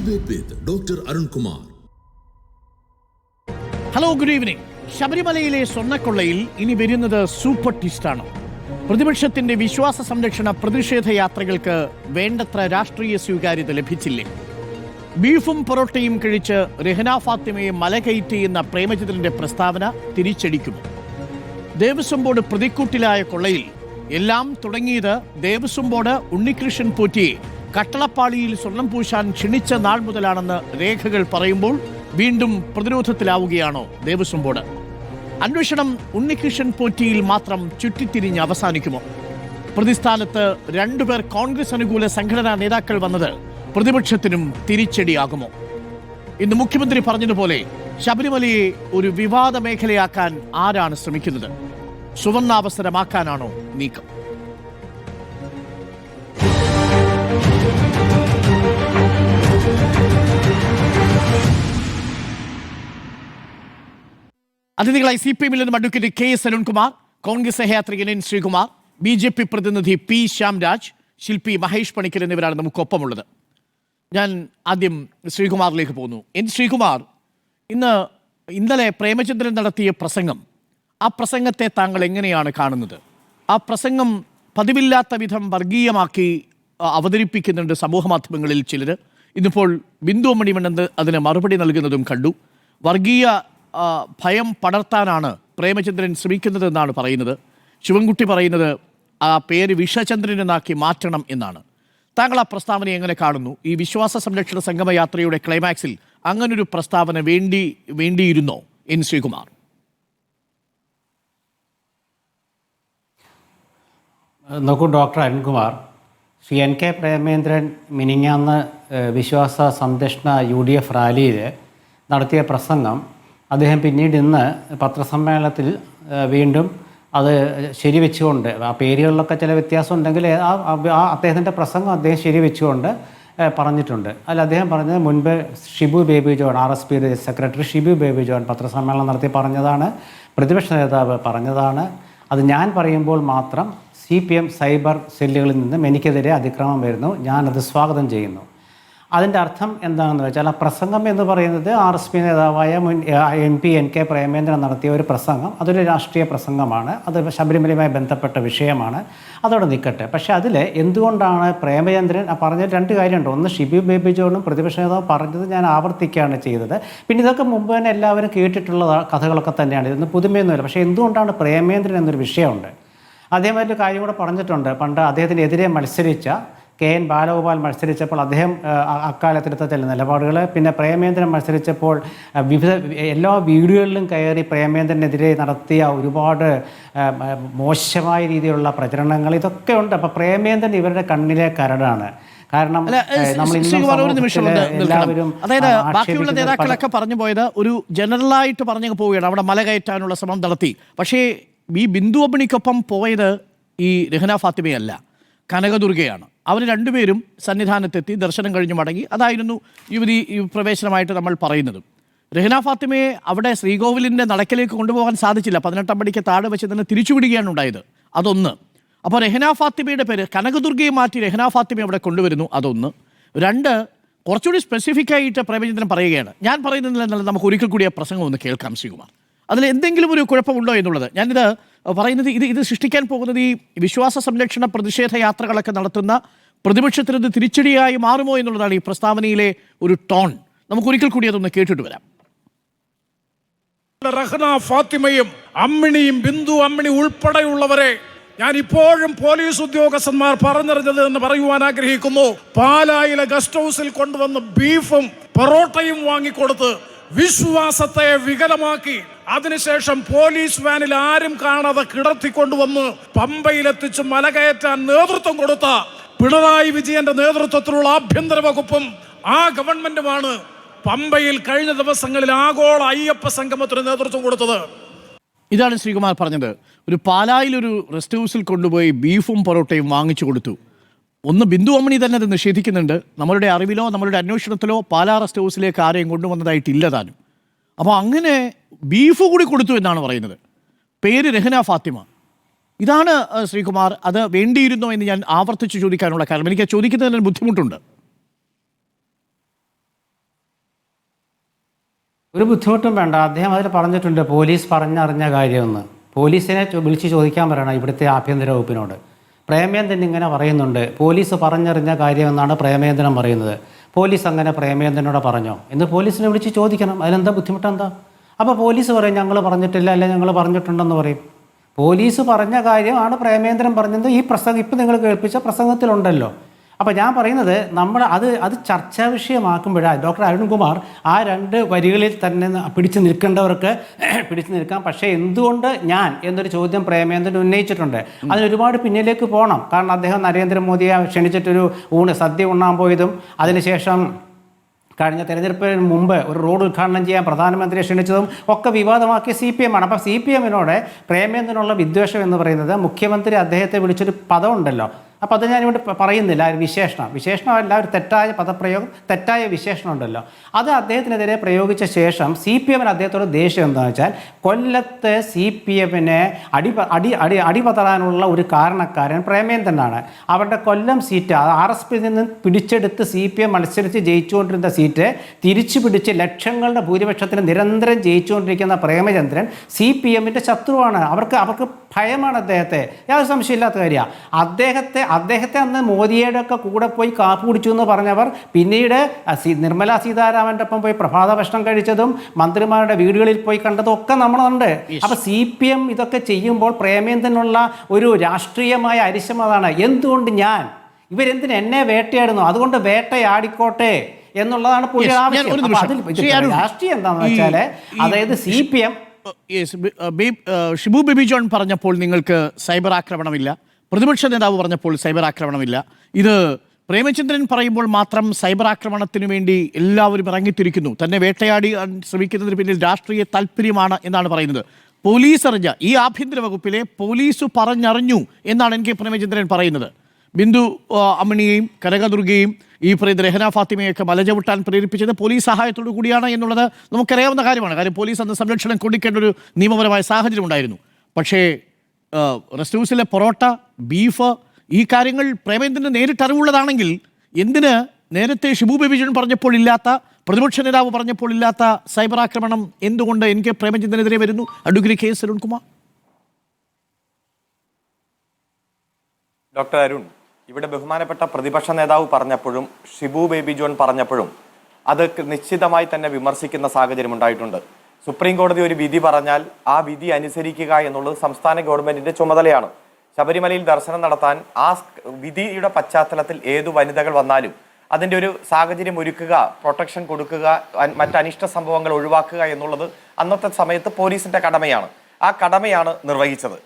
Debate with Dr. Arun Kumar. Hello, good evening. ശബരിമലയിലെ സ്വർണ്ണക്കൊള്ളയിൽ ഇനി വരുന്നത് സൂപ്പർ ട്വിസ്റ്റാണ്. പ്രതിപക്ഷത്തിന്റെ വിശ്വാസ സംരക്ഷണ പ്രതിഷേധ യാത്രകൾക്ക് വേണ്ടത്ര രാഷ്ട്രീയ സ്വീകാര്യത ലഭിച്ചില്ലേ? ബീഫും പൊറോട്ടയും കഴിച്ച് രഹ്ന ഫാത്തിമയെ മലകയറ്റി എന്ന പ്രേമചന്ദ്രന്റെ പ്രസ്താവന തിരിച്ചടിക്കുമോ? ദേവസ്വം ബോർഡ് പ്രതിക്കൂട്ടിലായ കൊള്ളയിൽ എല്ലാം തുടങ്ങിയത് ദേവസ്വം ബോർഡ് ഉണ്ണികൃഷ്ണൻ പോറ്റിയെ കട്ടളപ്പാളിയിൽ സ്വർണം പൂശാൻ ക്ഷണിച്ച നാൾ മുതലാണെന്ന് രേഖകൾ പറയുമ്പോൾ വീണ്ടും പ്രതിരോധത്തിലാവുകയാണോ ദേവസ്വം ബോർഡ്? അന്വേഷണം ഉണ്ണികൃഷ്ണൻ പോറ്റിയിൽ മാത്രം ചുറ്റിത്തിരിഞ്ഞ് അവസാനിക്കുമോ? പ്രതിസ്ഥാനത്ത് രണ്ടുപേർ കോൺഗ്രസ് അനുകൂല സംഘടനാ നേതാക്കൾ വന്നത് പ്രതിപക്ഷത്തിനും തിരിച്ചടിയാകുമോ? ഇന്ന് മുഖ്യമന്ത്രി പറഞ്ഞതുപോലെ ശബരിമലയെ ഒരു വിവാദ മേഖലയാക്കാൻ ആരാണ് ശ്രമിക്കുന്നത്? സുവർണാവസരമാക്കാനാണോ നീക്കം? അതിഥികളായി CPM നിന്നും അഡ്വക്കേറ്റ് KS അരുൺകുമാർ, കോൺഗ്രസ് സഹയാത്രികൻ N ശ്രീകുമാർ, BJP പ്രതിനിധി P ശ്യാംരാജ്, ശില്പി മഹേഷ് പണിക്കർ എന്നിവരാണ് നമുക്കൊപ്പമുള്ളത്. ഞാൻ ആദ്യം ശ്രീകുമാറിലേക്ക് പോകുന്നു. N ശ്രീകുമാർ, ഇന്നലെ പ്രേമചന്ദ്രൻ നടത്തിയ പ്രസംഗം, ആ പ്രസംഗത്തെ താങ്കൾ എങ്ങനെയാണ് കാണുന്നത്? ആ പ്രസംഗം പതിവില്ലാത്ത വിധം വർഗീയമാക്കി അവതരിപ്പിക്കുന്നുണ്ട് സമൂഹ മാധ്യമങ്ങളിൽ ചിലർ. ഇന്നിപ്പോൾ ബിന്ദു മണിവണ്ണൻ അതിന് മറുപടി നൽകുന്നതും കണ്ടു. വർഗീയ ഭയം പടർത്താനാണ് പ്രേമചന്ദ്രൻ ശ്രമിക്കുന്നതെന്നാണ് പറയുന്നത്. ശിവൻകുട്ടി പറയുന്നത് ആ പേര് വിഷചന്ദ്രൻ എന്നാക്കി മാറ്റണം എന്നാണ്. താങ്കൾ ആ പ്രസ്താവന എങ്ങനെ കാണുന്നു? ഈ വിശ്വാസ സംരക്ഷണ സംഗമയാത്രയുടെ ക്ലൈമാക്സിൽ അങ്ങനൊരു പ്രസ്താവന വേണ്ടിയിരുന്നോ? N ശ്രീകുമാർ. നോക്കൂ ഡോക്ടർ അരുൺകുമാർ, ശ്രീ NK പ്രേമേന്ദ്രൻ മിനിങ്ങാന്ന് വിശ്വാസ സംരക്ഷണ UDF റാലിയിൽ നടത്തിയ പ്രസംഗം അദ്ദേഹം പിന്നീട് ഇന്ന് പത്രസമ്മേളനത്തിൽ വീണ്ടും അത് ശരിവെച്ചുകൊണ്ട്, ആ പേരുകളിലൊക്കെ ചില വ്യത്യാസം ഉണ്ടെങ്കിൽ അദ്ദേഹത്തിൻ്റെ പ്രസംഗം അദ്ദേഹം ശരിവെച്ചുകൊണ്ട് പറഞ്ഞിട്ടുണ്ട്. അതിൽ അദ്ദേഹം പറഞ്ഞത് മുൻപ് Shibu baby John, RSP secretary Shibu baby John പത്രസമ്മേളനം നടത്തി പറഞ്ഞതാണ്, പ്രതിപക്ഷ നേതാവ് പറഞ്ഞതാണ്. അത് ഞാൻ പറയുമ്പോൾ മാത്രം CPM സൈബർ സെല്ലുകളിൽ നിന്നും എനിക്കെതിരെ അതിക്രമം വരുന്നു, ഞാനത് സ്വാഗതം ചെയ്യുന്നു. അതിൻ്റെ അർത്ഥം എന്താണെന്ന് വെച്ചാൽ ആ പ്രസംഗം എന്ന് പറയുന്നത് RSP നേതാവായ മുൻ MP NK പ്രേമേന്ദ്രൻ നടത്തിയ ഒരു പ്രസംഗം, അതൊരു രാഷ്ട്രീയ പ്രസംഗമാണ്, അത് ശബരിമലയുമായി ബന്ധപ്പെട്ട വിഷയമാണ്, അതോടെ നിൽക്കട്ടെ. പക്ഷേ അതിൽ എന്തുകൊണ്ടാണ് പ്രേമചന്ദ്രൻ പറഞ്ഞ രണ്ട് കാര്യമുണ്ട്. ഒന്ന്, ഷിബു ബേബി ജോണും പ്രതിപക്ഷ നേതാവ് പറഞ്ഞത് ഞാൻ ആവർത്തിക്കുകയാണ് ചെയ്തത്. പിന്നെ ഇതൊക്കെ മുമ്പ് തന്നെ എല്ലാവരും കേട്ടിട്ടുള്ള കഥകളൊക്കെ തന്നെയാണ്, ഇതൊന്നും പുതുമയൊന്നുമില്ല. പക്ഷേ എന്തുകൊണ്ടാണ് പ്രേമേന്ദ്രൻ എന്നൊരു വിഷയമുണ്ട്. അദ്ദേഹം ഒരു കാര്യം കൂടെ പറഞ്ഞിട്ടുണ്ട്. പണ്ട് അദ്ദേഹത്തിനെതിരെ മത്സരിച്ച KN ബാലഗോപാൽ മത്സരിച്ചപ്പോൾ അദ്ദേഹം അക്കാലത്തെടുത്ത ചില നിലപാടുകൾ, പിന്നെ പ്രേമേന്ദ്രൻ മത്സരിച്ചപ്പോൾ എല്ലാ വീടുകളിലും കയറി പ്രേമേന്ദ്രനെതിരെ നടത്തിയ ഒരുപാട് മോശമായ രീതിയിലുള്ള പ്രചരണങ്ങൾ, ഇതൊക്കെ ഉണ്ട്. അപ്പോൾ പ്രേമേന്ദ്രൻ ഇവരുടെ കണ്ണിലെ കരടാണ്. കാരണം അതായത് ബാക്കിയുള്ള നേതാക്കളൊക്കെ പറഞ്ഞു പോയത് ഒരു ജനറലായിട്ട് പറഞ്ഞു പോവുകയാണ്, അവിടെ മല കയറ്റാനുള്ള ശ്രമം നടത്തി. പക്ഷേ ഈ ബിന്ദു അമ്മിണിക്കൊപ്പം പോയത് ഈ രഹ്ന ഫാത്തിമയല്ല, കനകദുർഗയാണ്. അവർ രണ്ടുപേരും സന്നിധാനത്തെത്തി ദർശനം കഴിഞ്ഞ് മടങ്ങി. അതായിരുന്നു യുവതി പ്രവേശനമായിട്ട് നമ്മൾ പറയുന്നത്. രഹ്ന ഫാത്തിമയെ അവിടെ ശ്രീകോവിലിൻ്റെ നടക്കിലേക്ക് കൊണ്ടുപോകാൻ സാധിച്ചില്ല. 18 പടിക്ക് താഴെ വെച്ച് തന്നെ തിരിച്ചുവിടുകയാണ് ഉണ്ടായത്. അതൊന്ന്. അപ്പോൾ രഹ്ന ഫാത്തിമയുടെ പേര് കനകദുർഗയെ മാറ്റി രഹ്ന ഫാത്തിമയെ അവിടെ കൊണ്ടുവരുന്നു, അതൊന്ന്. രണ്ട്, കുറച്ചുകൂടി സ്പെസിഫിക് ആയിട്ട് പ്രേമചന്ദ്രൻ പറയുകയാണ്. ഞാൻ പറയുന്നതിൽ നമുക്ക് ഒരിക്കൽ കൂടി ആ പ്രസംഗം ഒന്ന് കേൾക്കാം ശ്രീകുമാർ. അതിൽ എന്തെങ്കിലും ഒരു കുഴപ്പമുണ്ടോ എന്നുള്ളത്. ഞാനിത് പറയുന്നത് ഇത് സൃഷ്ടിക്കാൻ പോകുന്നത് ഈ വിശ്വാസ സംരക്ഷണ പ്രതിഷേധ യാത്രകളൊക്കെ നടത്തുന്ന പ്രതിപക്ഷത്തിനത് തിരിച്ചടിയായി മാറുമോ എന്നുള്ളതാണ് ഈ പ്രസ്താവനയിലെ ഒരു ടോൺ. നമുക്ക് ഒരിക്കൽ കൂടി അതൊന്ന് കേട്ടിട്ട് വരാം. രഹ്ന ഫാത്തിമയും അമ്മിണിയും ബിന്ദു അമ്മിണി ഉൾപ്പെടെയുള്ളവരെ ഞാൻ ഇപ്പോഴും പോലീസ് ഉദ്യോഗസ്ഥന്മാർ പറഞ്ഞറിഞ്ഞത് എന്ന് പറയുവാൻ ആഗ്രഹിക്കുന്നു. പാലായിലെ ഗസ്റ്റ് ഹൗസിൽ കൊണ്ടുവന്ന് ബീഫും പൊറോട്ടയും വാങ്ങിക്കൊടുത്ത് വിശ്വാസത്തെ വികലമാക്കി അതിനുശേഷം പോലീസ് വാനിൽ ആരും കാണാതെ കിടത്തിക്കൊണ്ടുവന്ന് പമ്പയിലെത്തിച്ച് മലകയറ്റാൻ നേതൃത്വം കൊടുത്ത പിണറായി വിജയന്റെ നേതൃത്വത്തിലുള്ള ആഭ്യന്തര വകുപ്പും ആ ഗവൺമെന്റുമാണ് പമ്പയിൽ കഴിഞ്ഞ ദിവസങ്ങളിൽ ആഗോള അയ്യപ്പ സംഗമത്തിന് നേതൃത്വം കൊടുത്തത്. ഇതാണ് ശ്രീകുമാർ പറഞ്ഞത്. ഒരു പാലായിലൊരു റെസ്റ്റ് ഹൗസിൽ കൊണ്ടുപോയി ബീഫും പൊറോട്ടയും വാങ്ങിച്ചു കൊടുത്തു. ഒന്ന്, ബിന്ദു അമ്മിണി തന്നെ അത് നിഷേധിക്കുന്നുണ്ട്. നമ്മളുടെ അറിവിലോ നമ്മളുടെ അന്വേഷണത്തിലോ പാലാ റെസ്റ്റ് ഹൗസിലേക്ക് ആരെയും കൊണ്ടുവന്നതായിട്ടില്ല താനും. അപ്പോൾ അങ്ങനെ ബീഫ് കൂടി കൊടുത്തു എന്നാണ് പറയുന്നത്. പേര് രഹ്ന ഫാത്തിമ. ഇതാണ് ശ്രീകുമാർ, അത് വേണ്ടിയിരുന്നോ എന്ന് ഞാൻ ആവർത്തിച്ച് ചോദിക്കാനുള്ള കാരണം. എനിക്ക് ചോദിക്കുന്നതിന് ബുദ്ധിമുട്ടുണ്ട്. ഒരു ബുദ്ധിമുട്ടും വേണ്ട. അദ്ദേഹം അതിൽ പറഞ്ഞിട്ടുണ്ട് പോലീസ് പറഞ്ഞറിഞ്ഞ കാര്യമെന്ന്. പോലീസിനെ വിളിച്ച് ചോദിക്കാൻ പറയണം ഇവിടുത്തെ ആഭ്യന്തര വകുപ്പിനോട്. പ്രേമേന്ദ്രൻ ഇങ്ങനെ പറയുന്നുണ്ട്, പോലീസ് പറഞ്ഞറിഞ്ഞ കാര്യമെന്നാണ് പ്രേമേന്ദ്രൻ പറയുന്നത്. പോലീസ് അങ്ങനെ പ്രേമേന്ദ്രനോട് പറഞ്ഞോ എന്ന് പോലീസിനെ വിളിച്ച് ചോദിക്കണം. അതിനെന്താ ബുദ്ധിമുട്ടെന്താ? അപ്പോൾ പോലീസ് പറയും ഞങ്ങൾ പറഞ്ഞിട്ടില്ല, അല്ലെ ഞങ്ങൾ പറഞ്ഞിട്ടുണ്ടെന്ന് പറയും. പോലീസ് പറഞ്ഞ കാര്യമാണ് പ്രേമേന്ദ്രൻ പറഞ്ഞത്. ഈ പ്രസംഗം ഇപ്പം നിങ്ങൾ കേൾപ്പിച്ച പ്രസംഗത്തിലുണ്ടല്ലോ. അപ്പോൾ ഞാൻ പറയുന്നത് നമ്മൾ അത് ചർച്ചാ വിഷയമാക്കുമ്പോഴാണ് ഡോക്ടർ അരുൺകുമാർ ആ 2 വരികളിൽ തന്നെ പിടിച്ചു നിൽക്കേണ്ടവർക്ക് പിടിച്ചു നിൽക്കാം. പക്ഷേ എന്തുകൊണ്ട് ഞാൻ എന്നൊരു ചോദ്യം പ്രേമേന്ദ്രൻ ഉന്നയിച്ചിട്ടുണ്ട്. അതിനൊരുപാട് പിന്നിലേക്ക് പോകണം. കാരണം അദ്ദേഹം നരേന്ദ്രമോദിയെ ക്ഷണിച്ചിട്ടൊരു സദ്യ ഉണ്ണാൻ പോയതും അതിനുശേഷം കഴിഞ്ഞ തെരഞ്ഞെടുപ്പിന് മുമ്പ് ഒരു റോഡ് ഉദ്ഘാടനം ചെയ്യാൻ പ്രധാനമന്ത്രിയെ ക്ഷണിച്ചതും ഒക്കെ വിവാദമാക്കിയ CPM ആണ്. അപ്പോൾ CPM-നോട് പ്രേമേന്ദ്രനുള്ള വിദ്വേഷം എന്ന് പറയുന്നത് മുഖ്യമന്ത്രി അദ്ദേഹത്തെ വിളിച്ചൊരു പദമുണ്ടല്ലോ. അപ്പോൾ അത് ഞാനിവിടെ പറയുന്നില്ല. ഒരു വിശേഷണമല്ല, ഒരു തെറ്റായ പദപ്രയോഗം, തെറ്റായ വിശേഷണം ഉണ്ടല്ലോ. അത് അദ്ദേഹത്തിനെതിരെ പ്രയോഗിച്ച ശേഷം CPM-ന് അദ്ദേഹത്തോട് ദേഷ്യം എന്താണെന്ന് വെച്ചാൽ കൊല്ലത്ത് CPM-നെ അടിപതറാനുള്ള ഒരു കാരണക്കാരൻ പ്രേമേന്ദ്രനാണ്. അവരുടെ കൊല്ലം സീറ്റ് RSPയിൽ നിന്ന് പിടിച്ചെടുത്ത് CPM മത്സരിച്ച് ജയിച്ചുകൊണ്ടിരുന്ന സീറ്റ് തിരിച്ചു പിടിച്ച് ലക്ഷങ്ങളുടെ ഭൂരിപക്ഷത്തിന് നിരന്തരം ജയിച്ചുകൊണ്ടിരിക്കുന്ന പ്രേമചന്ദ്രൻ CPM-ന്റെ ശത്രുവാണ്. അവർക്ക് ഭയമാണ് അദ്ദേഹത്തെ. യാതൊരു സംശയമില്ലാത്ത കാര്യമാണ്. അദ്ദേഹത്തെ അന്ന് മോദിയുടെ ഒക്കെ കൂടെ പോയി കാപ്പ് കുടിച്ചു എന്ന് പറഞ്ഞവർ പിന്നീട് നിർമ്മല സീതാരാമൻ്റെ ഒപ്പം പോയി പ്രഭാത ഭക്ഷണം കഴിച്ചതും മന്ത്രിമാരുടെ വീടുകളിൽ പോയി കണ്ടതും ഒക്കെ നമ്മളുണ്ട്. അപ്പോൾ CPM ഇതൊക്കെ ചെയ്യുമ്പോൾ പ്രേമേന്ദ്രനുള്ള ഒരു രാഷ്ട്രീയമായ അരിശം അതാണ്. എന്തുകൊണ്ട് ഇവരെന്തിന് എന്നെ വേട്ടയാടുന്നു, അതുകൊണ്ട് വേട്ടയാടിക്കോട്ടെ എന്നുള്ളതാണ് പുതിയ ആവശ്യം. രാഷ്ട്രീയം എന്താണെന്ന് വെച്ചാൽ അതായത് CPM ഷിബു ബേബി ജോൺ പറഞ്ഞപ്പോൾ നിങ്ങൾക്ക് സൈബർ ആക്രമണമില്ല, പ്രതിപക്ഷ നേതാവ് പറഞ്ഞപ്പോൾ സൈബർ ആക്രമണമില്ല. ഇത് പ്രേമചന്ദ്രൻ പറയുമ്പോൾ മാത്രം സൈബർ ആക്രമണത്തിന് വേണ്ടി എല്ലാവരും ഇറങ്ങിത്തിരിക്കുന്നു. തന്നെ വേട്ടയാടി ശ്രമിക്കുന്നതിന് പിന്നിൽ രാഷ്ട്രീയ താല്പര്യമാണ് എന്നാണ് പറയുന്നത്. പോലീസ് അറിഞ്ഞ ഈ ആഭ്യന്തര വകുപ്പിലെ പോലീസ് പറഞ്ഞറിഞ്ഞു എന്നാണ് എനിക്ക് പ്രേമചന്ദ്രൻ പറയുന്നത്. ബിന്ദു അമ്മിണിയെയും കനകദുർഗയെയും ഈ പറയുന്ന രഹന ഫാത്തിമയൊക്കെ മലചവിട്ടാൻ പ്രേരിപ്പിച്ചത് പോലീസ് സഹായത്തോടു കൂടിയാണ് എന്നുള്ളത് നമുക്കറിയാവുന്ന കാര്യമാണ്. കാര്യം പോലീസ് അന്ന് സംരക്ഷണം കൊടുക്കേണ്ട ഒരു നിയമപരമായ സാഹചര്യം ഉണ്ടായിരുന്നു. പക്ഷേ റെസ്റ്റ് ഹൗസിലെ പൊറോട്ട, ബീഫ്, ഈ കാര്യങ്ങൾ പ്രേമേന്ദ്രന് നേരിട്ട് അറിവുള്ളതാണെങ്കിൽ എന്തിന് നേരത്തെ ഷിബു ബേബി ജോൺ പറഞ്ഞപ്പോൾ ഇല്ലാത്ത, പ്രതിപക്ഷ നേതാവ് പറഞ്ഞപ്പോൾ ഇല്ലാത്ത സൈബർ ആക്രമണം എന്തുകൊണ്ട് എനിക്ക് പ്രേമചന്ദ്രനെതിരെ വരുന്നു? Advocate K. Arunkumar. Doctor Arun, ഇവിടെ ബഹുമാനപ്പെട്ട പ്രതിപക്ഷ നേതാവ് പറഞ്ഞപ്പോഴും ഷിബു ബേബി ജോൺ പറഞ്ഞപ്പോഴും അത് നിശ്ചിതമായി തന്നെ വിമർശിക്കുന്ന സാഹചര്യം ഉണ്ടായിട്ടുണ്ട്. സുപ്രീം കോടതി ഒരു വിധി പറഞ്ഞാൽ ആ വിധി അനുസരിക്കുക എന്നുള്ളത് സംസ്ഥാന ഗവൺമെന്റിന്റെ ചുമതലയാണ്. ശബരിമലയിൽ ദർശനം നടത്താൻ ആ വിധിയുടെ പശ്ചാത്തലത്തിൽ ഏതു വനിതകൾ വന്നാലും അതിൻ്റെ ഒരു സാഹചര്യം ഒരുക്കുക, പ്രൊട്ടക്ഷൻ കൊടുക്കുക, മറ്റ് അനിഷ്ട സംഭവങ്ങൾ ഒഴിവാക്കുക എന്നുള്ളത് അന്നത്തെ സമയത്ത് പോലീസിന്റെ കടമയാണ്. ആ കടമയാണ് നിർവഹിച്ചത്.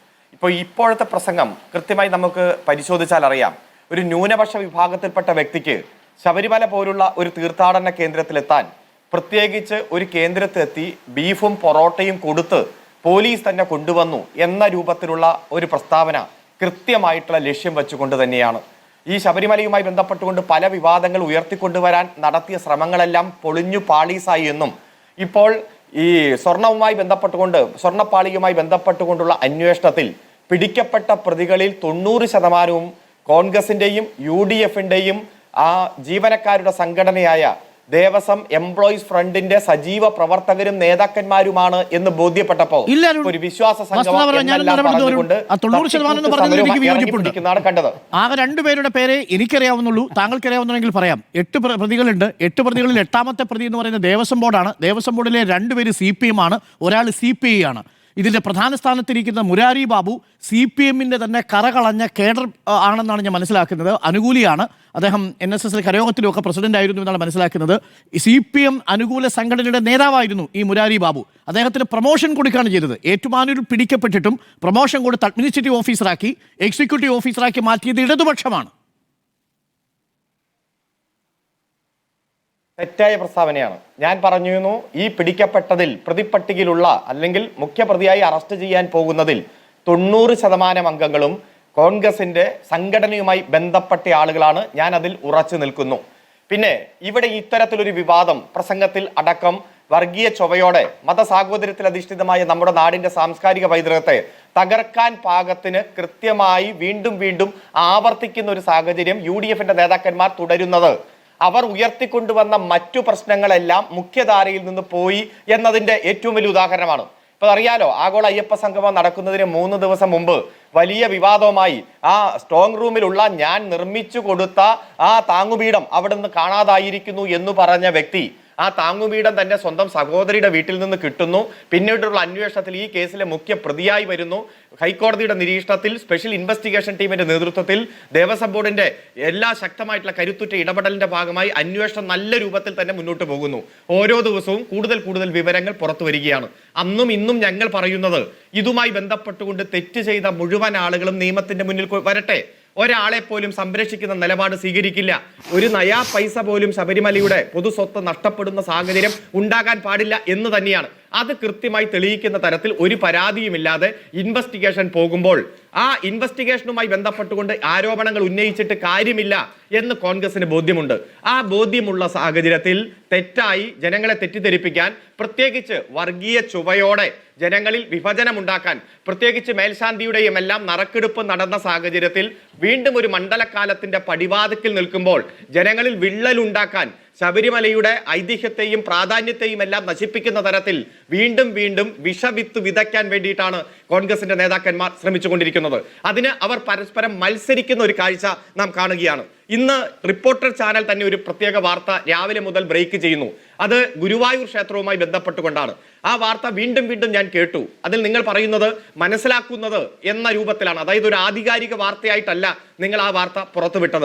ഇപ്പോഴത്തെ പ്രസംഗം കൃത്യമായി നമുക്ക് പരിശോധിച്ചാൽ അറിയാം. ഒരു ന്യൂനപക്ഷ വിഭാഗത്തിൽപ്പെട്ട വ്യക്തിക്ക് ശബരിമല പോലുള്ള ഒരു തീർത്ഥാടന കേന്ദ്രത്തിലെത്താൻ, പ്രത്യേകിച്ച് ഒരു കേന്ദ്രത്തിലെത്തി ബീഫും പൊറോട്ടയും കൊടുത്ത് പോലീസ് തന്നെ കൊണ്ടുവന്നു എന്ന രൂപത്തിലുള്ള ഒരു പ്രസ്താവന കൃത്യമായിട്ടുള്ള ലക്ഷ്യം വെച്ചുകൊണ്ട് തന്നെയാണ്. ഈ ശബരിമലയുമായി ബന്ധപ്പെട്ടുകൊണ്ട് പല വിവാദങ്ങൾ ഉയർത്തിക്കൊണ്ടുവരാൻ നടത്തിയ ശ്രമങ്ങളെല്ലാം പൊളിഞ്ഞു പാളീസായി എന്നും ഇപ്പോൾ ഈ സ്വർണ്ണപ്പാളിയുമായി ബന്ധപ്പെട്ടുകൊണ്ടുള്ള അന്വേഷണത്തിൽ പിടിക്കപ്പെട്ട പ്രതികളിൽ 90% കോൺഗ്രസിന്റെയും UDF-ന്റെയും ആ ജീവനക്കാരുടെ സംഘടനയായ ദേവസ്വം എംപ്ലോയീസ് ഫ്രണ്ടിന്റെ സജീവ പ്രവർത്തകരും നേതാക്കന്മാരുമാണ് എന്ന് ബോധ്യപ്പെട്ടപ്പോൾ ഒരു വിശ്വാസ സംഘം കണ്ടത്. ആകെ 2 പേരുടെ പേരെ എനിക്കറിയാവുന്നുള്ളൂ, താങ്കൾക്കറിയാവുന്നെങ്കിൽ പറയാം. 8 പ്രതികളുണ്ട്. 8 പ്രതികളിൽ 8ാമത്തെ പ്രതി എന്ന് പറയുന്നത് ദേവസ്വം ബോർഡാണ്. ദേവസ്വം ബോർഡിലെ 2 പേര് CPM ആണ്, ഒരാൾ CPI ആണ്. ഇതിന്റെ പ്രധാന സ്ഥാനത്തിരിക്കുന്ന മുരാരി ബാബു CPM-ന്റെ തന്നെ കറകളഞ്ഞ കേഡർ ആണെന്നാണ് ഞാൻ മനസ്സിലാക്കുന്നത്. അനുകൂലിയാണ്. അദ്ദേഹം NSS കരയോഗത്തിലും ഒക്കെ പ്രസിഡന്റ് ആയിരുന്നു എന്നാണ് മനസ്സിലാക്കുന്നത്. CPM അനുകൂല സംഘടനയുടെ നേതാവായിരുന്നു ഈ മുരാരി ബാബു. അദ്ദേഹത്തിന് പ്രൊമോഷൻ കൊടുക്കുകയാണ് ചെയ്തത്. ഏറ്റുമാനൂരിൽ പിടിക്കപ്പെട്ടിട്ടും പ്രൊമോഷൻ കൊടുത്ത് അഡ്മിനിസ്ട്രേറ്റീവ് ഓഫീസറാക്കി, എക്സിക്യൂട്ടീവ് ഓഫീസറാക്കി മാറ്റിയത് ഇടതുപക്ഷമാണ്. തെറ്റായ പ്രസ്താവനയാണ്. ഞാൻ പറഞ്ഞിരുന്നു, ഈ പിടിക്കപ്പെട്ടതിൽ പ്രതിപ്പട്ടികയിലുള്ള അല്ലെങ്കിൽ മുഖ്യപ്രതിയായി അറസ്റ്റ് ചെയ്യാൻ പോകുന്നതിൽ 90% അംഗങ്ങളും കോൺഗ്രസിന്റെ സംഘടനയുമായി ബന്ധപ്പെട്ട ആളുകളാണ്. ഞാൻ അതിൽ ഉറച്ചു നിൽക്കുന്നു. പിന്നെ ഇവിടെ ഇത്തരത്തിലൊരു വിവാദം പ്രസംഗത്തിൽ അടക്കം വർഗീയ ചൊവ്വയോടെ മതസാഹോദര്യത്തിൽ അധിഷ്ഠിതമായ നമ്മുടെ നാടിന്റെ സാംസ്കാരിക പൈതൃകത്തെ തകർക്കാൻ പാകത്തിന് കൃത്യമായി വീണ്ടും വീണ്ടും ആവർത്തിക്കുന്ന ഒരു സാഹചര്യം UDF-ന്റെ നേതാക്കന്മാർ തുടരുന്നത് അവർ ഉയർത്തിക്കൊണ്ടുവന്ന മറ്റു പ്രശ്നങ്ങളെല്ലാം മുഖ്യധാരയിൽ നിന്ന് പോയി എന്നതിന്റെ ഏറ്റവും വലിയ ഉദാഹരണമാണ്. ഇപ്പൊ അറിയാലോ, ആഗോള അയ്യപ്പ സംഗമം നടക്കുന്നതിന് 3 ദിവസം മുമ്പ് വലിയ വിവാദവുമായി ആ സ്ട്രോങ് റൂമിലുള്ള ഞാൻ നിർമ്മിച്ചു കൊടുത്ത ആ താങ്ങുപീഠം അവിടെ നിന്ന് കാണാതായിരിക്കുന്നു എന്ന് പറഞ്ഞ വ്യക്തി ആ താങ്ങുപീഠം തന്റെ സ്വന്തം സഹോദരിയുടെ വീട്ടിൽ നിന്ന് കിട്ടുന്നു. പിന്നീടുള്ള അന്വേഷണത്തിൽ ഈ കേസിലെ മുഖ്യ പ്രതിയായി വരുന്നു. ഹൈക്കോടതിയുടെ നിരീക്ഷണത്തിൽ സ്പെഷ്യൽ ഇൻവെസ്റ്റിഗേഷൻ ടീമിന്റെ നേതൃത്വത്തിൽ ദേവസ്വം ബോർഡിന്റെ എല്ലാ ശക്തമായിട്ടുള്ള കരുത്തുറ്റ ഇടപെടലിന്റെ ഭാഗമായി അന്വേഷണം നല്ല രൂപത്തിൽ തന്നെ മുന്നോട്ട് പോകുന്നു. ഓരോ ദിവസവും കൂടുതൽ വിവരങ്ങൾ പുറത്തു വരികയാണ്. അന്നും ഇന്നും ഞങ്ങൾ പറയുന്നത് ഇതുമായി ബന്ധപ്പെട്ടുകൊണ്ട് തെറ്റ് ചെയ്ത മുഴുവൻ ആളുകളും നിയമത്തിന്റെ മുന്നിൽ വരട്ടെ. ഒരാളെ പോലും സംരക്ഷിക്കുന്ന നിലപാട് സ്വീകരിക്കില്ല. ഒരു നയാ പൈസ പോലും ശബരിമലയുടെ പൊതുസ്വത്ത് നഷ്ടപ്പെടുന്ന സാഹചര്യം ഉണ്ടാകാൻ പാടില്ല എന്ന് തന്നെയാണ്. അത് കൃത്യമായി തെളിയിക്കുന്ന തരത്തിൽ ഒരു പരാതിയുമില്ലാതെ ഇൻവെസ്റ്റിഗേഷൻ പോകുമ്പോൾ ആ ഇൻവെസ്റ്റിഗേഷനുമായി ബന്ധപ്പെട്ടുകൊണ്ട് ആരോപണങ്ങൾ ഉന്നയിച്ചിട്ട് കാര്യമില്ല എന്ന് കോൺഗ്രസിന് ബോധ്യമുണ്ട്. ആ ബോധ്യമുള്ള സാഹചര്യത്തിൽ തെറ്റായി ജനങ്ങളെ തെറ്റിദ്ധരിപ്പിക്കാൻ, പ്രത്യേകിച്ച് വർഗീയ ചുവയോടെ ജനങ്ങളിൽ വിഭജനമുണ്ടാക്കാൻ, പ്രത്യേകിച്ച് മേൽശാന്തിയുടെയും എല്ലാം നറുക്കെടുപ്പ് നടന്ന സാഹചര്യത്തിൽ വീണ്ടും ഒരു മണ്ഡലകാലത്തിന്റെ പടിവാതിക്കൽ നിൽക്കുമ്പോൾ ജനങ്ങളിൽ വിള്ളലുണ്ടാക്കാൻ, ശബരിമലയുടെ ഐതിഹ്യത്തെയും പ്രാധാന്യത്തെയും എല്ലാം നശിപ്പിക്കുന്ന തരത്തിൽ വീണ്ടും വിഷവിത്ത് വിതയ്ക്കാൻ വേണ്ടിയിട്ടാണ് കോൺഗ്രസിന്റെ നേതാക്കന്മാർ ശ്രമിച്ചുകൊണ്ടിരിക്കുന്നത്. അതിന് അവർ പരസ്പരം മത്സരിക്കുന്ന ഒരു കാഴ്ച നാം കാണുകയാണ്. ഇന്ന് റിപ്പോർട്ടർ ചാനൽ തന്നെ ഒരു പ്രത്യേക വാർത്ത രാവിലെ മുതൽ ബ്രേക്ക് ചെയ്യുന്നു. അത് ഗുരുവായൂർ ക്ഷേത്രവുമായി ബന്ധപ്പെട്ടുകൊണ്ടാണ്. ആ വാർത്ത വീണ്ടും ഞാൻ കേട്ടു. അതിൽ നിങ്ങൾ പറയുന്നത് മനസ്സിലാക്കുന്നത് എന്ന രൂപത്തിലാണ്. അതായത് ഒരു ആധികാരിക വാർത്തയായിട്ടല്ല നിങ്ങൾ ആ വാർത്ത പുറത്തുവിട്ടത്.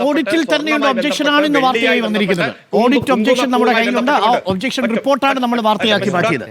ഓഡിറ്റിൽ തന്നെയുള്ള ഒബ്ജക്ഷനാണ് ഇന്ന് വാർത്തയായി വന്നിരിക്കുന്നത്. ഓഡിറ്റ് ഒബ്ജക്ഷൻ നമ്മുടെ കയ്യിലുണ്ട്. ആ ഒബ്ജക്ഷൻ റിപ്പോർട്ടാണ് നമ്മൾ വാർത്തയാക്കി മാറ്റിയത്.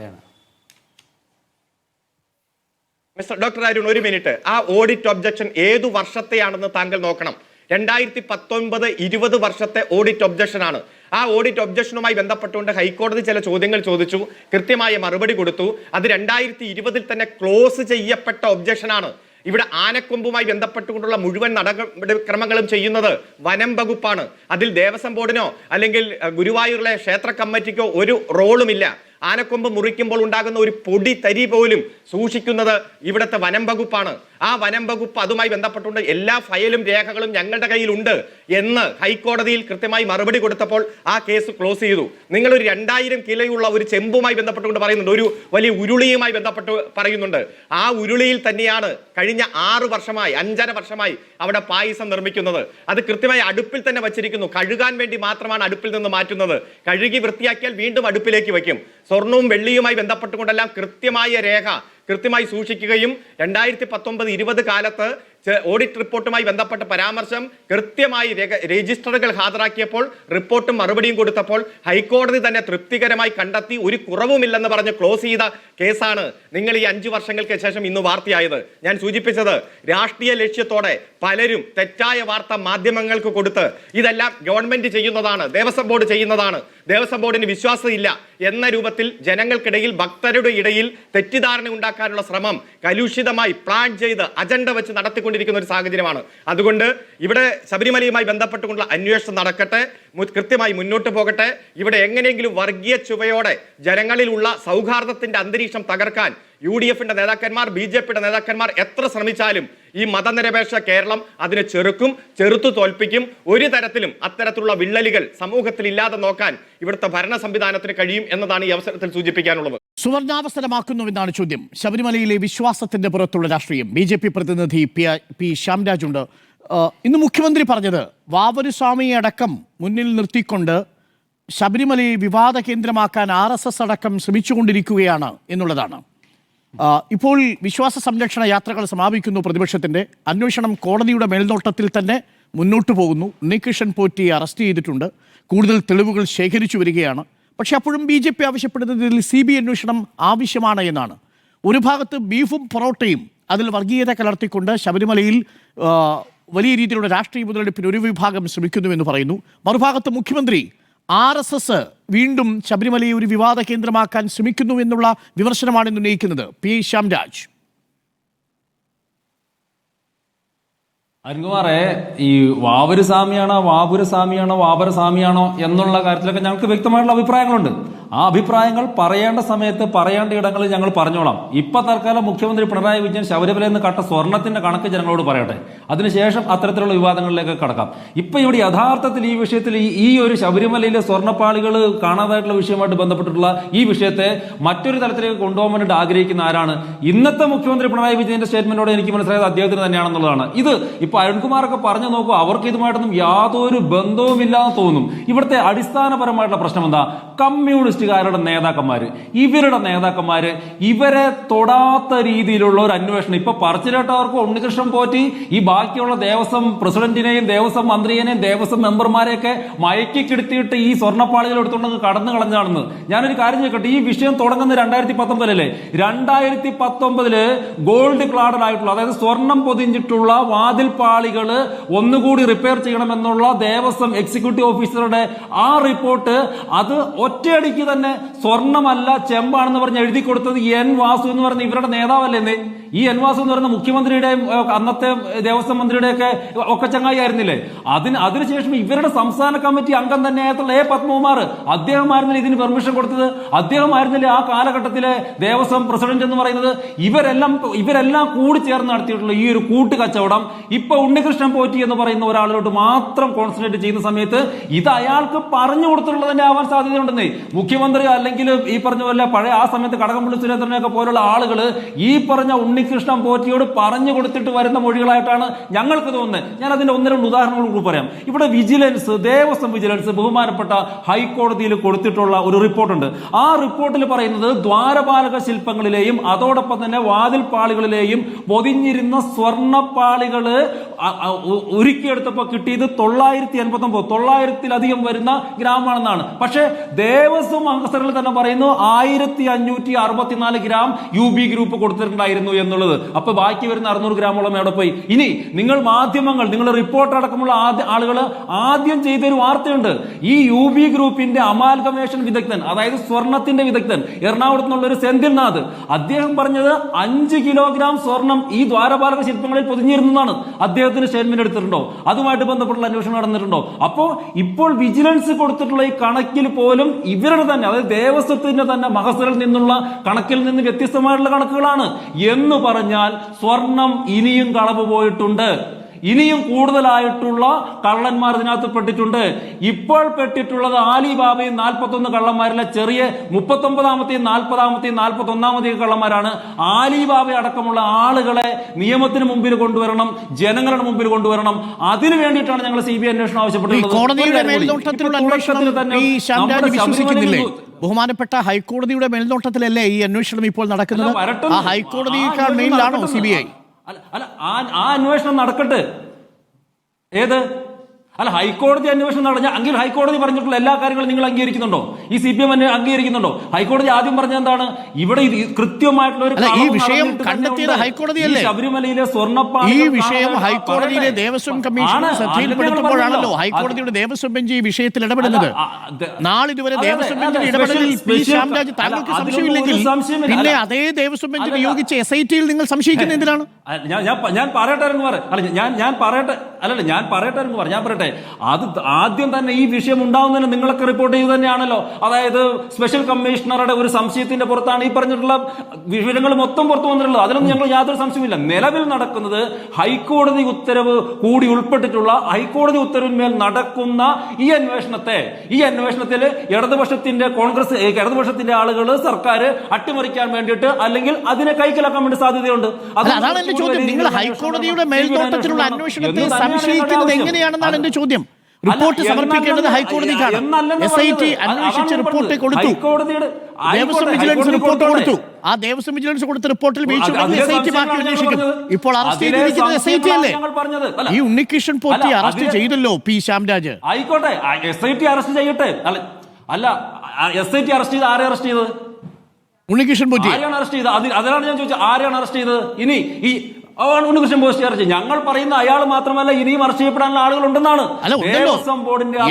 മിസ്റ്റർ ഡോക്ടർ അരുൺ, ഒരു മിനിറ്റ്. ആ ഓഡിറ്റ് ഒബ്ജക്ഷൻ ഏതു വർഷത്തെയാണെന്ന് താങ്കൾ നോക്കണം. 2019-20 വർഷത്തെ ഓഡിറ്റ് ഒബ്ജക്ഷൻ ആണ്. ആ ഓഡിറ്റ് ഒബ്ജക്ഷനുമായി ബന്ധപ്പെട്ടുകൊണ്ട് ഹൈക്കോടതി ചില ചോദ്യങ്ങൾ ചോദിച്ചു, കൃത്യമായ മറുപടി കൊടുത്തു. അത് 2020 തന്നെ ക്ലോസ് ചെയ്യപ്പെട്ട ഒബ്ജക്ഷനാണ്. ഇവിടെ ആനക്കൊമ്പുമായി ബന്ധപ്പെട്ടുകൊണ്ടുള്ള മുഴുവൻ നടപടിക്രമങ്ങളും ചെയ്യുന്നത് വനം വകുപ്പാണ്. അതിൽ ദേവസ്വം ബോർഡിനോ അല്ലെങ്കിൽ ഗുരുവായൂരിലെ ക്ഷേത്ര കമ്മിറ്റിക്കോ ഒരു റോളുമില്ല. ആനക്കൊമ്പ് മുറിക്കുമ്പോൾ ഉണ്ടാകുന്ന ഒരു പൊടി തരി പോലും സൂക്ഷിക്കുന്നത് ഇവിടുത്തെ വനം വകുപ്പാണ്. ആ വനം വകുപ്പ് അതുമായി ബന്ധപ്പെട്ടുകൊണ്ട് എല്ലാ ഫയലും രേഖകളും ഞങ്ങളുടെ കയ്യിലുണ്ട് എന്ന് ഹൈക്കോടതിയിൽ കൃത്യമായി മറുപടി കൊടുത്തപ്പോൾ ആ കേസ് ക്ലോസ് ചെയ്തു. നിങ്ങൾ ഒരു 2000 കിലോയുള്ള ഒരു ചെമ്പുമായി ബന്ധപ്പെട്ടുകൊണ്ട് പറയുന്നുണ്ട്, ഒരു വലിയ ഉരുളിയുമായി ബന്ധപ്പെട്ട് പറയുന്നുണ്ട്. ആ ഉരുളിയിൽ തന്നെയാണ് കഴിഞ്ഞ 5 വർഷമായി അവിടെ പായസം നിർമ്മിക്കുന്നത്. അത് കൃത്യമായി അടുപ്പിൽ തന്നെ വച്ചിരിക്കുന്നു. കഴുകാൻ വേണ്ടി മാത്രമാണ് അടുപ്പിൽ നിന്ന് മാറ്റുന്നത്. കഴുകി വൃത്തിയാക്കിയാൽ വീണ്ടും അടുപ്പിലേക്ക് വയ്ക്കും. സ്വർണവും വെള്ളിയുമായി ബന്ധപ്പെട്ടുകൊണ്ടെല്ലാം കൃത്യമായ രേഖ കൃത്യമായി സൂക്ഷിക്കുകയും 2019-20 കാലത്ത് ഓഡിറ്റ് റിപ്പോർട്ടുമായി ബന്ധപ്പെട്ട പരാമർശം കൃത്യമായി രജിസ്റ്ററുകൾ ഹാജരാക്കിയപ്പോൾ റിപ്പോർട്ടും മറുപടിയും കൊടുത്തപ്പോൾ ഹൈക്കോടതി തന്നെ തൃപ്തികരമായി കണ്ടെത്തി ഒരു കുറവുമില്ലെന്ന് പറഞ്ഞ് ക്ലോസ് ചെയ്ത കേസാണ് നിങ്ങൾ ഈ 5 വർഷങ്ങൾക്ക് ശേഷം ഇന്ന് വാർത്തയായത്. ഞാൻ സൂചിപ്പിച്ചത് രാഷ്ട്രീയ ലക്ഷ്യത്തോടെ പലരും തെറ്റായ വാർത്ത മാധ്യമങ്ങൾക്ക് കൊടുത്ത് ഇതെല്ലാം ഗവൺമെന്റ് ചെയ്യുന്നതാണ്, ദേവസ്വം ബോർഡ് ചെയ്യുന്നതാണ്, ദേവസ്വം ബോർഡിന് വിശ്വാസമില്ല എന്ന രൂപത്തിൽ ജനങ്ങൾക്കിടയിൽ, ഭക്തരുടെ ഇടയിൽ തെറ്റിദ്ധാരണ ഉണ്ടാക്കാനുള്ള ശ്രമം കലുഷിതമായി പ്ലാൻ ചെയ്ത് അജണ്ട വെച്ച് നടത്തിക്കൊണ്ടിരിക്കുന്ന ഒരു സാഹചര്യമാണ്. അതുകൊണ്ട് ഇവിടെ ശബരിമലയുമായി ബന്ധപ്പെട്ടുകൊണ്ടുള്ള അന്വേഷണം നടക്കട്ടെ, കൃത്യമായി മുന്നോട്ട് പോകട്ടെ. ഇവിടെ എങ്ങനെയെങ്കിലും വർഗീയ ചുവയോടെ ജനങ്ങളിലുള്ള സൗഹാർദ്ദത്തിന്റെ അന്തരീക്ഷം തകർക്കാൻ UDFന്റെ നേതാക്കന്മാർ, BJPയുടെ നേതാക്കന്മാർ എത്ര ശ്രമിച്ചാലും ഈ മതനിരപേക്ഷ കേരളം അതിനെ ചെറുത്തു തോൽപ്പിക്കും. ഒരു തരത്തിലും അത്തരത്തിലുള്ള വിള്ളലുകൾ സമൂഹത്തിൽ ഇല്ലാതെ നോക്കാൻ ഇവിടുത്തെ ഭരണ സംവിധാനത്തിന് കഴിയും എന്നതാണ് ഈ അവസരത്തിൽ സൂചിപ്പിക്കാനുള്ളത്. സുവർണാവസരമാക്കുന്നുവെന്നാണ് ചോദ്യം. ശബരിമലയിലെ വിശ്വാസത്തിന്റെ പുറത്തുള്ള രാഷ്ട്രീയം. BJP പ്രതിനിധി P. ശ്യാംരാജ് ഉണ്ട്. ഇന്ന് മുഖ്യമന്ത്രി പറഞ്ഞത് വാവരുസ്വാമിയെ അടക്കം മുന്നിൽ നിർത്തിക്കൊണ്ട് ശബരിമലയെ വിവാദ കേന്ദ്രമാക്കാൻ RSS അടക്കം ശ്രമിച്ചുകൊണ്ടിരിക്കുകയാണ് എന്നുള്ളതാണ്. ഇപ്പോൾ വിശ്വാസ സംരക്ഷണ യാത്രകൾ സമാപിക്കുന്നു. പ്രതിപക്ഷത്തിന്റെ അന്വേഷണം കോടതിയുടെ മേൽനോട്ടത്തിൽ തന്നെ മുന്നോട്ട് പോകുന്നു. ഉണ്ണികൃഷ്ണൻ പോറ്റി അറസ്റ്റ് ചെയ്തിട്ടുണ്ട്. കൂടുതൽ തെളിവുകൾ ശേഖരിച്ചു വരികയാണ്. പക്ഷെ അപ്പോഴും BJP ആവശ്യപ്പെടുന്നതിൽ CBI അന്വേഷണം ആവശ്യമാണ് എന്നാണ്. ഒരു ഭാഗത്ത് ബീഫും പൊറോട്ടയും അതിൽ വർഗീയത കലർത്തിക്കൊണ്ട് ശബരിമലയിൽ വലിയ രീതിയിലുള്ള രാഷ്ട്രീയ മുതലെടുപ്പിന് ഒരു വിഭാഗം ശ്രമിക്കുന്നുവെന്ന് പറയുന്നു. മറുഭാഗത്ത് മുഖ്യമന്ത്രി RSS വീണ്ടും ശബരിമലയെ ഒരു വിവാദ കേന്ദ്രമാക്കാൻ ശ്രമിക്കുന്നു എന്നുള്ള വിമർശനമാണ് ഇന്ന് ഉന്നയിക്കുന്നത്. P. ശ്യാംരാജ്. അരുൺകുമാറെ, ഈ വാവരുസ്വാമിയാണോ വാപുരസ്വാമിയാണോ വാപരസ്വാമിയാണോ എന്നുള്ള കാര്യത്തിലൊക്കെ ഞങ്ങൾക്ക് വ്യക്തമായിട്ടുള്ള അഭിപ്രായങ്ങളുണ്ട്. ആ അഭിപ്രായങ്ങൾ പറയേണ്ട സമയത്ത് പറയേണ്ട ഇടങ്ങളിൽ ഞങ്ങൾ പറഞ്ഞോളാം. ഇപ്പൊ തൽക്കാലം മുഖ്യമന്ത്രി പിണറായി വിജയൻ ശബരിമലയിൽ നിന്ന് കട്ട സ്വർണത്തിന്റെ കണക്ക് ജനങ്ങളോട് പറയട്ടെ. അതിനുശേഷം അത്തരത്തിലുള്ള വിവാദങ്ങളിലേക്ക് കടക്കാം. ഇപ്പൊ ഇവിടെ യഥാർത്ഥത്തിൽ ഈ വിഷയത്തിൽ ഈ ഒരു ശബരിമലയിലെ സ്വർണ്ണപ്പാളികൾ കാണാതായിട്ടുള്ള വിഷയമായിട്ട് ബന്ധപ്പെട്ടിട്ടുള്ള ഈ വിഷയത്തെ മറ്റൊരു തലത്തിലേക്ക് കൊണ്ടുപോകാൻ വേണ്ടിയിട്ട് ആഗ്രഹിക്കുന്ന ആരാണ്? ഇന്നത്തെ മുഖ്യമന്ത്രി പിണറായി വിജയന്റെ സ്റ്റേറ്റ്മെന്റോടെ എനിക്ക് മനസ്സിലായത് അദ്ദേഹത്തിന് തന്നെയാണെന്നുള്ളതാണ്. ഇത് ഇപ്പൊ അരുൺകുമാറൊക്കെ പറഞ്ഞു നോക്കൂ, അവർക്ക് ഇതുമായിട്ടൊന്നും യാതൊരു ബന്ധവുമില്ലാന്ന് തോന്നും. ഇവിടുത്തെ അടിസ്ഥാനപരമായിട്ടുള്ള പ്രശ്നം എന്താ? കമ്മ്യൂണിസ്റ്റുകാരുടെ നേതാക്കന്മാര്, ഇവരുടെ നേതാക്കന്മാര് ഇവരെ തൊടാത്ത രീതിയിലുള്ള ഒരു അന്വേഷണം. ഇപ്പൊ പറച്ചിലേട്ടവർക്ക് ഉണ്ണികൃഷ്ണൻ പോറ്റി ഈ ബാക്കിയുള്ള ദേവസ്വം പ്രസിഡന്റിനെയും ദേവസ്വം മന്ത്രിയെയും ദേവസ്വം മെമ്പർമാരെയൊക്കെ മയക്കി കിടത്തിയിട്ട് ഈ സ്വർണ്ണപ്പാളികൾ എടുത്തുകൊണ്ട് കടന്നു കളഞ്ഞാണെന്ന്. ഞാനൊരു കാര്യം ചോദിക്കട്ടെ, ഈ വിഷയം തുടങ്ങുന്നത് 2019 2019 ഗോൾഡ് ക്ലാഡഡ് ആയിട്ടുള്ള, അതായത് സ്വർണം പൊതിഞ്ഞിട്ടുള്ള വാതിൽപ്പാളികൾ ഒന്നുകൂടി റിപ്പയർ ചെയ്യണമെന്നുള്ള ദേവസ്വം എക്സിക്യൂട്ടീവ് ഓഫീസറുടെ ആ റിപ്പോർട്ട് അത് ഒറ്റയടിക്ക് തന്നെ സ്വർണ്ണമല്ല ചെമ്പാണെന്ന് പറഞ്ഞ് എഴുതി കൊടുത്തത് എൻ വാസു എന്ന് പറഞ്ഞ ഇവരുടെ നേതാവല്ലേ? ഈ എൻ വാസു എന്ന് പറയുന്ന മുഖ്യമന്ത്രിയുടെയും അന്നത്തെ ദേവസ്വം മന്ത്രിയുടെയൊക്കെ ഒക്കെ ചങ്ങായി ആയിരുന്നില്ലേ? അതിനുശേഷം ഇവരുടെ സംസ്ഥാന കമ്മിറ്റി അംഗം തന്നെയായിട്ടുള്ള എ പത്മകുമാർ, അദ്ദേഹമായിരുന്നില്ല ഇതിന് പെർമിഷൻ കൊടുത്തത്? അദ്ദേഹമായിരുന്നില്ല ആ കാലഘട്ടത്തിലെ ദേവസ്വം പ്രസിഡന്റ് എന്ന് പറയുന്നത്? ഇവരെല്ലാം കൂടി ചേർന്ന് നടത്തിയിട്ടുള്ള ഈ ഒരു കൂട്ടുകച്ചവടം ഇപ്പൊ ഉണ്ണികൃഷ്ണൻ പോറ്റി എന്ന് പറയുന്ന ഒരാളിലോട്ട് മാത്രം കോൺസെൻട്രേറ്റ് ചെയ്യുന്ന സമയത്ത് ഇത് അയാൾക്ക് പറഞ്ഞു കൊടുത്തിട്ടുള്ളത് തന്നെ ആവാൻ സാധ്യതയുണ്ടെന്നേ. മുഖ്യമന്ത്രി അല്ലെങ്കിൽ ഈ പറഞ്ഞ പോലെ പഴയ ആ സമയത്ത് കടകംപള്ളി സുരേന്ദ്രനെയൊക്കെ പോലുള്ള ആളുകൾ ഈ പറഞ്ഞ ഉണ്ണികൃഷ്ണൻ പോറ്റിയോട് പറഞ്ഞു കൊടുത്തിട്ട് വരുന്ന മൊഴികളായിട്ടാണ് ഞങ്ങൾക്ക് തോന്നുന്നത്. ഞാൻ അതിന്റെ 1-2 ഉദാഹരണങ്ങൾ കൂടി പറയാം. ഇവിടെ വിജിലൻസ്, ദേവസ്വം വിജിലൻസ് ബഹുമാനപ്പെട്ട ഹൈക്കോടതിയിൽ കൊടുത്തിട്ടുള്ള ഒരു റിപ്പോർട്ടുണ്ട്. ആ റിപ്പോർട്ടിൽ പറയുന്നത് ദ്വാരപാലക ശില്പങ്ങളിലെയും അതോടൊപ്പം തന്നെ വാതിൽപ്പാളികളിലെയും പൊതിഞ്ഞിരുന്ന സ്വർണ്ണപ്പാളികള് ഒരുക്കിയെടുത്തപ്പോൾ കിട്ടിയത് 989 വരുന്ന ഗ്രാമാണെന്നാണ്. പക്ഷേ ദേവസ്വം അംഗസഭയിൽ തന്നെ പറയുന്നു 1564 ഗ്രാം UB ഗ്രൂപ്പ് കൊടുത്തിട്ടുണ്ടായിരുന്നു എന്നുള്ളത്. അപ്പൊ ബാക്കി വരുന്ന 600 ഗ്രാമോളം എവിടെ പോയി? ഇനി നിങ്ങൾ മാധ്യമങ്ങൾ, നിങ്ങൾ റിപ്പോർട്ടർ അടക്കമുള്ള ആളുകൾ ആദ്യം ചെയ്തൊരു വാർത്തയുണ്ട്. ഈ UB ഗ്രൂപ്പിന്റെ അമാൽഗമേഷൻ വിദഗ്ധൻ, അതായത് സ്വർണത്തിന്റെ വിദഗ്ധൻ, എറണാകുളത്ത് നിന്നുള്ള ഒരു സെന്തിൽനാഥ്, അദ്ദേഹം പറഞ്ഞത് 5 കിലോഗ്രാം സ്വർണം ഈ ദ്വാരപാലക ശില്പങ്ങളിൽ പൊതിഞ്ഞിരുന്നതാണ്. അദ്ദേഹത്തിന് സ്റ്റേറ്റ്മെന്റ് എടുത്തിട്ടുണ്ടോ? അതുമായിട്ട് ബന്ധപ്പെട്ടുള്ള അന്വേഷണം നടന്നിട്ടുണ്ടോ? അപ്പോ ഇപ്പോൾ വിജിലൻസ് കൊടുത്തിട്ടുള്ള ഈ കണക്കിൽ പോലും ഇവരുടെ തന്നെ, അതായത് ദേവസ്വത്തിന്റെ തന്നെ മഹസറിൽ നിന്നുള്ള കണക്കിൽ നിന്ന് വ്യത്യസ്തമായിട്ടുള്ള കണക്കുകളാണ് എന്ന് പറഞ്ഞാൽ സ്വർണം ഇനിയും കളവ് പോയിട്ടുണ്ട്. ഇനിയും കൂടുതലായിട്ടുള്ള കള്ളന്മാർ ഇതിനകത്ത് പെട്ടിട്ടുണ്ട്. ഇപ്പോൾ പെട്ടിട്ടുള്ളത് ആലിബാബയും 41 കള്ളന്മാരിലെ ചെറിയ 39-ാമത്തെയും 40-ാമത്തെയും 41-ാമത്തെയും കള്ളന്മാരാണ്. ആലിബാബ അടക്കമുള്ള ആളുകളെ നിയമത്തിന് മുമ്പിൽ കൊണ്ടുവരണം, ജനങ്ങളുടെ മുമ്പിൽ കൊണ്ടുവരണം. അതിനു വേണ്ടിയിട്ടാണ് ഞങ്ങൾ CBI അന്വേഷണം ആവശ്യപ്പെട്ടിട്ടുള്ളത്. ബഹുമാനപ്പെട്ട ഹൈക്കോടതിയുടെ മേൽനോട്ടത്തിലല്ലേ ഈ അന്വേഷണം ഇപ്പോൾ നടക്കുന്നത്? ആ ഹൈക്കോടതിയേക്കാൾ മേലിലാണോ CBI? അല്ല, ആ അന്വേഷണം നടക്കട്ടെ. ഏത്? അല്ല, ഹൈക്കോടതി അന്വേഷണം നടഞ്ഞാൽ എങ്കിൽ ഹൈക്കോടതി പറഞ്ഞിട്ടുള്ള എല്ലാ കാര്യങ്ങളും നിങ്ങൾ അംഗീകരിക്കുന്നുണ്ടോ? ഈ CPM അംഗീകരിക്കുന്നുണ്ടോ? ഹൈക്കോടതി ആദ്യം പറഞ്ഞത് എന്താണ്? ഇവിടെ കൃത്യമായിട്ടുള്ള ഒരു ഈ വിഷയം കണ്ടെത്തിയത് ഹൈക്കോടതിയല്ലേ? ശബരിമലയിലെ സ്വർണ്ണപ്പാളി ഈ വിഷയം ഹൈക്കോടതിയിലെ ദേവസ്വം കമ്മീഷൻ ശ്രദ്ധയിൽപ്പെടുത്തുമ്പോഴാണല്ലോ ഹൈക്കോടതിയുടെ ദേവസ്വം ബെഞ്ച് ഈ വിഷയത്തിൽ ഇടപെടുന്നത്. നാളിതുവരെ ദേവസ്വം ബെഞ്ചിന്റെ ഇടപെടലിൽ P. ശ്യാംരാജ് താങ്കൾക്ക് സംശയമില്ലെങ്കിൽ പിന്നെ അതേ ദേവസ്വം ബെഞ്ച് നിയോഗിച്ച SIT-യിൽ നിങ്ങൾ സംശയിക്കുന്ന എന്തിനാണ്? ഞാൻ പറയട്ടെ ഞാൻ പറയട്ടെ ഞാൻ പറയട്ടെ. അത് ആദ്യം തന്നെ ഈ വിഷയം ഉണ്ടാവുന്നതിന് നിങ്ങളൊക്കെ റിപ്പോർട്ട് ചെയ്ത് തന്നെയാണല്ലോ. അതായത് സ്പെഷ്യൽ കമ്മീഷണറുടെ ഒരു സംശയത്തിന്റെ പുറത്താണ് ഈ പറഞ്ഞിട്ടുള്ള വിവരങ്ങൾ മൊത്തം പുറത്തു വന്നിട്ടുള്ളത്. അതിലൊന്നും ഞങ്ങൾ യാതൊരു സംശയമില്ല. നിലവിൽ നടക്കുന്നത് ഹൈക്കോടതി ഉത്തരവ് കൂടി ഉൾപ്പെട്ടിട്ടുള്ള ഹൈക്കോടതി ഉത്തരവിന്മേൽ നടക്കുന്ന ഈ അന്വേഷണത്തിൽ ഇടതുപക്ഷത്തിന്റെ ആളുകൾ സർക്കാർ അട്ടിമറിക്കാൻ വേണ്ടിയിട്ട് അല്ലെങ്കിൽ അതിനെ കൈക്കലാക്കാൻ വേണ്ടി സാധ്യതയുണ്ട്. അതാണ് എന്റെ ചോദ്യം. നിങ്ങൾ ഹൈക്കോടതിയുടെ മേൽനോട്ടത്തിലുള്ള അന്വേഷണത്തെ സംശയിക്കുന്നത് എങ്ങനെയാണെന്നാണ് എന്റെ ചോദ്യം. റിപ്പോർട്ട് സമർപ്പിക്കേണ്ടത് ഹൈക്കോടതിക്കാണ്. SIT അന്വേഷിച്ച റിപ്പോർട്ട് കൊടുത്തു, ദേവസ്വം വിജിലൻസ് റിപ്പോർട്ട് കൊടുത്തു. ആ ദേവസ്വം വിജിലൻസ് കൊടുത്ത റിപ്പോർട്ടിൽ വീഴ്ചയുണ്ടെങ്കിൽ SIT ബാക്കി അന്വേഷിക്കും. ഇപ്പോൾ അറസ്റ്റ് ചെയ്തിരിക്കുന്നത് SIT അല്ലേ? ഈ ഉണ്ണികൃഷ്ണൻ പോറ്റി അറസ്റ്റ് ചെയ്തല്ലോ P. ശ്യാംരാജ്. ആയിക്കോട്ടെ, SIT അറസ്റ്റ് ചെയ്യട്ടെ. അല്ല, SIT അറസ്റ്റ് ചെയ്ത് ആരെ അറസ്റ്റ് ചെയ്തത്? ഉണ്ണികൃഷ്ണൻ പോറ്റി ആരെയാണ് അറസ്റ്റ് ചെയ്തത്? അതിലാണ് ഞാൻ ചോദിച്ചത്, ആരെയാണ് അറസ്റ്റ് ചെയ്തത്? ഇനി ഈ ഉണ്ണികൃഷ്ണൻ പോസ്റ്റ് ചർച്ച ചെയ്യും. ഞങ്ങൾ പറയുന്ന അയാൾ മാത്രമല്ല ഇനിയും അറസ്റ്റ് ചെയ്യപ്പെടാനുള്ള ആളുകളുണ്ടെന്നാണ്. അല്ല, ഉണ്ടല്ലോ.